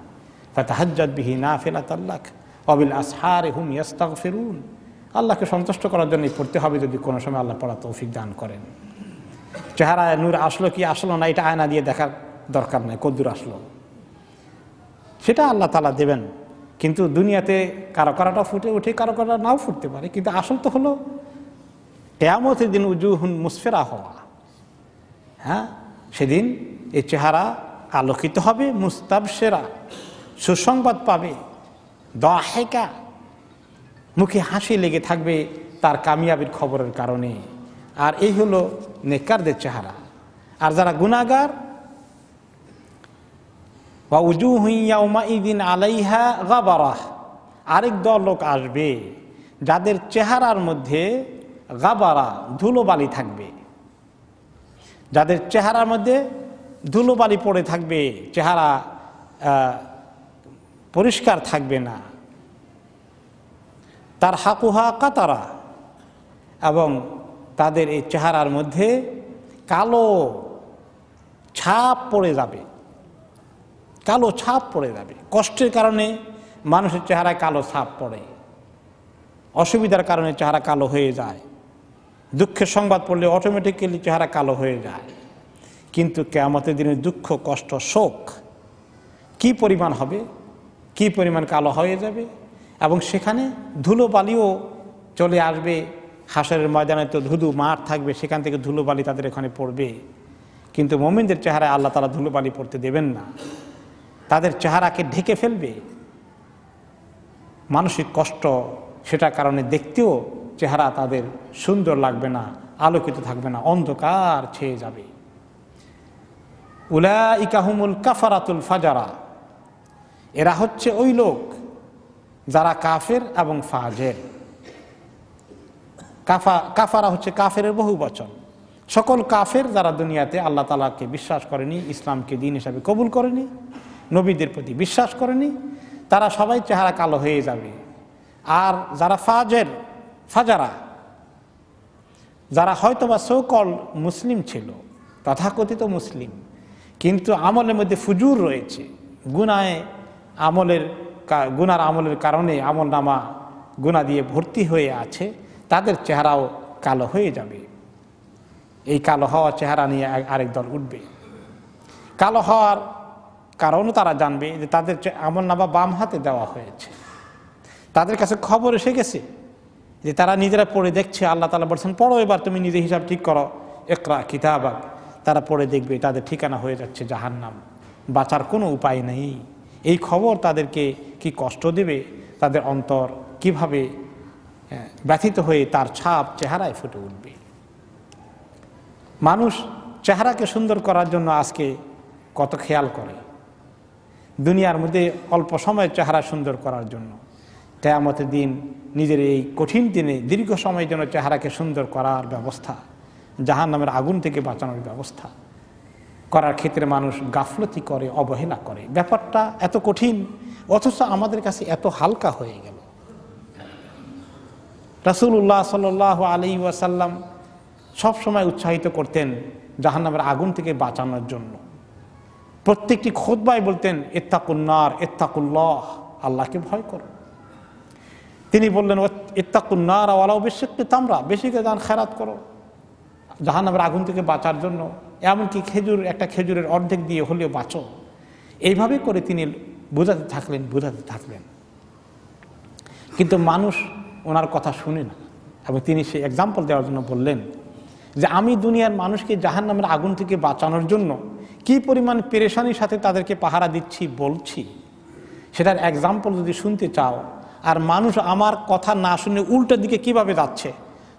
ফাতাহাজ্জাদ বিহি নাফিলাতাল লাক ওয়া বিল আসহারি হুম ইস্তাগফিরুন। আল্লাহকে সন্তুষ্ট করার জন্যই পড়তে হবে, যদি কোনো সময় আল্লাহ পড়া তৌফিক দান করেন। চেহারায় নূর আসলো কি আসলো না এটা আয়না দিয়ে দেখার দরকার নেই, কদ্দুর আসলো সেটা আল্লাহ তাআলা দেবেন। কিন্তু দুনিয়াতে কারো কারোটা ফুটে উঠে, কারো কারোটা নাও ফুটতে পারে, কিন্তু আসল তো হলো কিয়ামতের দিন উজুহুন মুসফিরা হওয়া। হ্যাঁ, সেদিন এই চেহারা আলোকিত হবে, মুস্তাবশিরা, সুসংবাদ পাবে, দাহিকা, মুখে হাসি লেগে থাকবে তার কামিয়াবির খবরের কারণে। আর এই হলো নেককারদের চেহারা। আর যারা গুনাহগার, ওয়া উজুহুন ইয়াউমাইযিন আলাইহা গাবারাহ, আরেক দল লোক আসবে যাদের চেহারার মধ্যে গাবারা, ধুলোবালি থাকবে, যাদের চেহারার মধ্যে ধুলোবালি পড়ে থাকবে, চেহারা পরিষ্কার থাকবে না। তার হাকুহা কাতারা, এবং তাদের এই চেহারার মধ্যে কালো ছাপ পড়ে যাবে, কালো ছাপ পড়ে যাবে। কষ্টের কারণে মানুষের চেহারায় কালো ছাপ পড়ে, অসুবিধার কারণে চেহারা কালো হয়ে যায়, দুঃখের সংবাদ পড়লে অটোমেটিক্যালি চেহারা কালো হয়ে যায়। কিন্তু কিয়ামতের দিনে দুঃখ, কষ্ট, শোক কি পরিমাণ হবে, কি পরিমাণ কালো হয়ে যাবে, এবং সেখানে ধুলোবালিও চলে আসবে। হাসরের ময়দানে তো ধুধু মাঠ থাকবে, সেখান থেকে ধুলোবালি তাদের এখানে পড়বে। কিন্তু মুমিনদের চেহারায় আল্লাহ তাআলা ধুলোবালি পড়তে দেবেন না, তাদের চেহারাকে ঢেকে ফেলবে। মানসিক কষ্ট, সেটার কারণে দেখতেও চেহারা তাদের সুন্দর লাগবে না, আলোকিত থাকবে না, অন্ধকার ছেয়ে যাবে। উলাইকা হুমুল কাফারাতুল ফাজারা, এরা হচ্ছে ওই লোক যারা কাফের এবং ফাজের। কাফারা হচ্ছে কাফেরের বহু বচন। সকল কাফের যারা দুনিয়াতে আল্লাহ তাআলাকে বিশ্বাস করেনি, ইসলামকে দিন হিসাবে কবুল করেনি, নবীদের প্রতি বিশ্বাস করেনি, তারা সবাই চেহারা কালো হয়ে যাবে। আর যারা ফাজারা, যারা হয়তোবা সোকল মুসলিম ছিল, তথাকথিত মুসলিম, কিন্তু আমলের মধ্যে ফুজুর রয়েছে, গুনার আমলের কারণে আমল নামা গুনাহ দিয়ে ভর্তি হয়ে আছে, তাদের চেহারাও কালো হয়ে যাবে। এই কালো হওয়া চেহারা নিয়ে আরেক দল উঠবে। কালো হওয়ার কারণও তারা জানবে যে তাদের আমল নামা বাম হাতে দেওয়া হয়েছে, তাদের কাছে খবর এসে গেছে যে তারা নিজেরা পড়ে দেখছে। আল্লাহ তাআলা বলছেন, পড়ো এবার, তুমি নিজে হিসাব ঠিক করো, ইকরা কিতাবাক। তারা পড়ে দেখবে তাদের ঠিকানা হয়ে যাচ্ছে জাহান্নাম, বাঁচার কোনো উপায় নেই। এই খবর তাদেরকে কি কষ্ট দেবে, তাদের অন্তর কিভাবে ব্যথিত হয়ে তার ছাপ চেহারায় ফুটে উঠবে। মানুষ চেহারাকে সুন্দর করার জন্য আজকে কত খেয়াল করে, দুনিয়ার মধ্যে অল্প সময়ের চেহারা সুন্দর করার জন্য। কিয়ামতের দিন নিজের এই কঠিন দিনে দীর্ঘ সময়ের জন্য চেহারাকে সুন্দর করার ব্যবস্থা, জাহান্নামের আগুন থেকে বাঁচানোর ব্যবস্থা করার ক্ষেত্রে মানুষ গাফলতি করে, অবহেলা করে। ব্যাপারটা এত কঠিন, অথচ আমাদের কাছে এত হালকা হয়ে গেল। রাসূলুল্লাহ সাল্লাল্লাহু আলাইহি ওয়াসাল্লাম সবসময় উৎসাহিত করতেন জাহান্নামের আগুন থেকে বাঁচানোর জন্য। প্রত্যেকটি খুতবায় বলতেন, ইত্তাকুন্নার ইত্তাকুল্লাহ, আল্লাহকে ভয় করো। তিনি বললেন, ইত্তাকুন্নার ওয়ালাউ বিশিক্কি তামরা, বেশি করে দান খেরাত করো জাহান্নামের আগুন থেকে বাঁচার জন্য, এমনকি একটা খেজুরের অর্ধেক দিয়ে হলেও বাঁচো। এইভাবে করে তিনি বোঝাতে থাকলেন। কিন্তু মানুষ ওনার কথা শুনে না। এবং তিনি সেই এক্সাম্পল দেওয়ার জন্য বললেন যে আমি দুনিয়ার মানুষকে জাহান্নামের আগুন থেকে বাঁচানোর জন্য কি পরিমাণ পেরেশানির সাথে তাদেরকে পাহারা দিচ্ছি বলছি, সেটার এক্সাম্পল যদি শুনতে চাও, আর মানুষ আমার কথা না শুনে উল্টো দিকে কিভাবে যাচ্ছে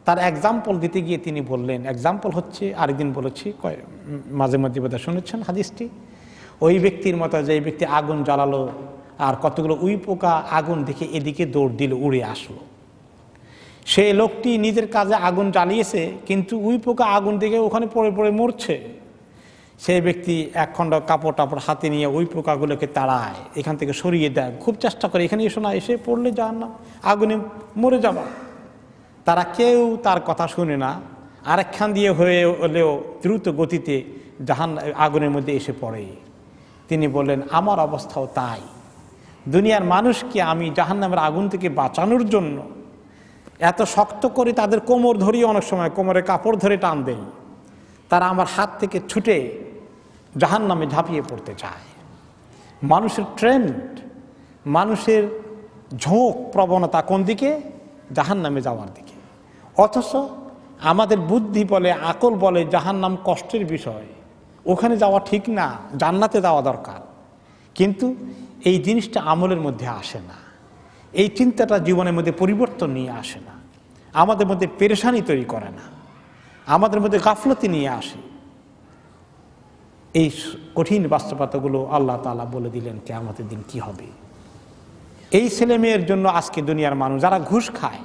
তার এক্সাম্পল দিতে গিয়ে তিনি বললেন, এক্সাম্পল হচ্ছে, আরেকদিন বলেছি, মাঝে মধ্যে বোধহয় শুনেছেন হাদিসটি, ওই ব্যক্তির মতো যে ব্যক্তি আগুন জ্বালালো আর কতগুলো উই পোকা আগুন দেখে এদিকে দৌড় দিল, উড়ে আসলো। সেই লোকটি নিজের কাজে আগুন জ্বালিয়েছে, কিন্তু উই পোকা আগুন দেখে ওখানে পড়ে পড়ে মরছে। সেই ব্যক্তি এক খণ্ড কাপড় টাপড় হাতে নিয়ে ওই পোকাগুলোকে তাড়ায়, এখান থেকে সরিয়ে দেয়, খুব চেষ্টা করে এখানে এসো না, এসে পড়লে জাহান্নাম, আগুনে মরে যাবা। তারা কেউ তার কথা শুনে না, আরেকখান দিয়ে হয়ে হলেও দ্রুত গতিতে আগুনের মধ্যে এসে পড়ে। তিনি বললেন আমার অবস্থাও তাই, দুনিয়ার মানুষকে আমি জাহান্নামের আগুন থেকে বাঁচানোর জন্য এত শক্ত করে তাদের কোমর ধরিয়ে, অনেক সময় কোমরে কাপড় ধরে টান দেই, তারা আমার হাত থেকে ছুটে জাহান্নামে ঝাঁপিয়ে পড়তে চায়। মানুষের ট্রেন্ড, মানুষের ঝোঁক প্রবণতা কোন দিকে? জাহান্নামে যাওয়ার দিকে। অথচ আমাদের বুদ্ধি বলে, আকল বলে জাহান্নাম কষ্টের বিষয়, ওখানে যাওয়া ঠিক না, জান্নাতে যাওয়া দরকার। কিন্তু এই জিনিসটা আমলের মধ্যে আসে না, এই চিন্তাটা জীবনের মধ্যে পরিবর্তন নিয়ে আসে না, আমাদের মধ্যে পেরেশানি তৈরি করে না, আমাদের মধ্যে গাফলতি নিয়ে আসে। এই কঠিন বাস্তবতাগুলো আল্লাহ তাআলা বলে দিলেন কিয়ামতের দিন কি হবে। এই ছেলে মেয়ের জন্য আজকে দুনিয়ার মানুষ যারা ঘুষ খায়,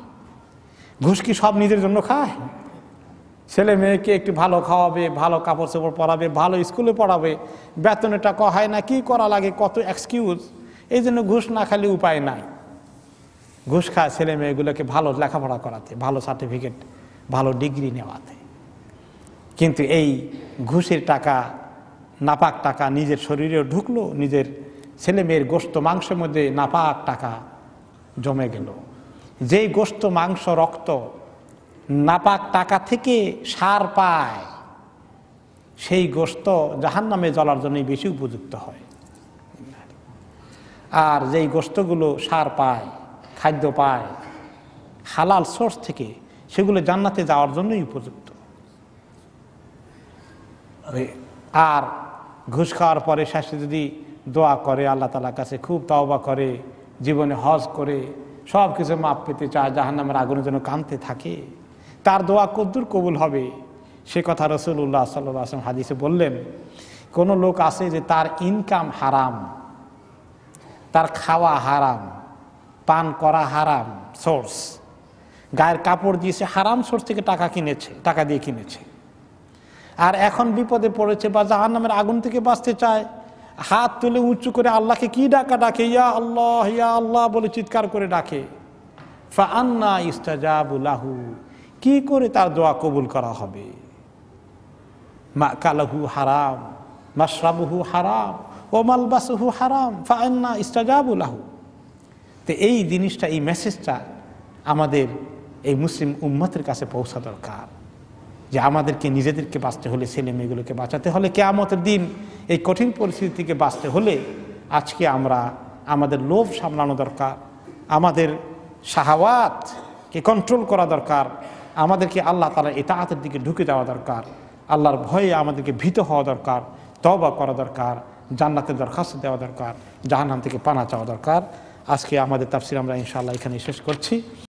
ঘুষ কি সব নিজের জন্য খায়? ছেলে মেয়েকে একটু ভালো খাওয়াবে, ভালো কাপড় চোপড় পরাবে, ভালো স্কুলে পড়াবে, বেতনে টাকা হয় না, কি করা লাগে, কত এক্সকিউজ, এই জন্য ঘুষ না খালি উপায় নাই। ঘুষ খায় ছেলে মেয়েগুলোকে ভালো লেখাপড়া করাতে, ভালো সার্টিফিকেট, ভালো ডিগ্রি নেওয়াতে। কিন্তু এই ঘুষের টাকা, নাপাক টাকা নিজের শরীরেও ঢুকলো, নিজের ছেলে মেয়ের গোশত মাংসের মধ্যে নাপাক টাকা জমে গেল। যেই গোশত মাংস রক্ত নাপাক টাকা থেকে সার পায়, সেই গোশত জাহান্নামে জ্বলার জন্যই বেশি উপযুক্ত হয়। আর যেই গোশতগুলো সার পায়, খাদ্য পায় হালাল সোর্স থেকে, সেগুলো জান্নাতে যাওয়ার জন্যই উপযুক্ত। আর ঘুষ খাওয়ার পরে শেষে যদি দোয়া করে, আল্লাহ তাআলার কাছে খুব তওবা করে, জীবনে হজ করে সব কিছু মাপ পেতে চায়, জাহান্নামের আগুনের জন্য কাঁদতে থাকে, তার দোয়া কদ্দুর কবুল হবে সে কথা রাসূলুল্লাহ সাল্লাল্লাহু আলাইহি ওয়াসাল্লাম হাদিসে বললেন। কোন লোক আছে যে তার ইনকাম হারাম, তার খাওয়া হারাম, পান করা হারাম সোর্স, গায়ের কাপড় দিয়েছে হারাম সোর্স থেকে টাকা কিনেছে, টাকা দিয়ে কিনেছে, আর এখন বিপদে পড়েছে বা জাহান্নামের আগুন থেকে বাঁচতে চায়, হাত তুলে উঁচু করে আল্লাহকে কি ডাকে, ইয়া আল্লাহ বলে চিৎকার করে ডাকে। ফাআন্না ইস্তাজাবু লাহু, কি করে তার দোয়া কবুল করা হবে? মাকালহু হারাম, মাশরাবুহু হারাম, ও মালবাসুহু হারাম, ফাআন্না ইস্তাজাবু লাহু। তো এই জিনিসটা, এই মেসেজটা আমাদের এই মুসলিম উম্মতের কাছে পৌঁছা দরকার, যে আমাদেরকে নিজেদেরকে বাঁচতে হলে, ছেলে মেয়েগুলোকে বাঁচাতে হলে, কিয়ামতের দিন এই কঠিন পরিস্থিতি থেকে বাঁচতে হলে আজকে আমরা আমাদের লোভ সামলানো দরকার, আমাদের শাহাওয়াতকে কন্ট্রোল করা দরকার, আমাদেরকে আল্লাহ তাআলার ইতাআতের দিকে ঢুকে যাওয়া দরকার, আল্লাহর ভয়ে আমাদেরকে ভীত হওয়া দরকার, তওবা করা দরকার, জান্নাতের দরখাস্ত দেওয়া দরকার, জাহান্নাম থেকে পানা চাওয়া দরকার। আজকে আমাদের তাফসীর আমরা ইনশাআল্লাহ এখানে শেষ করছি।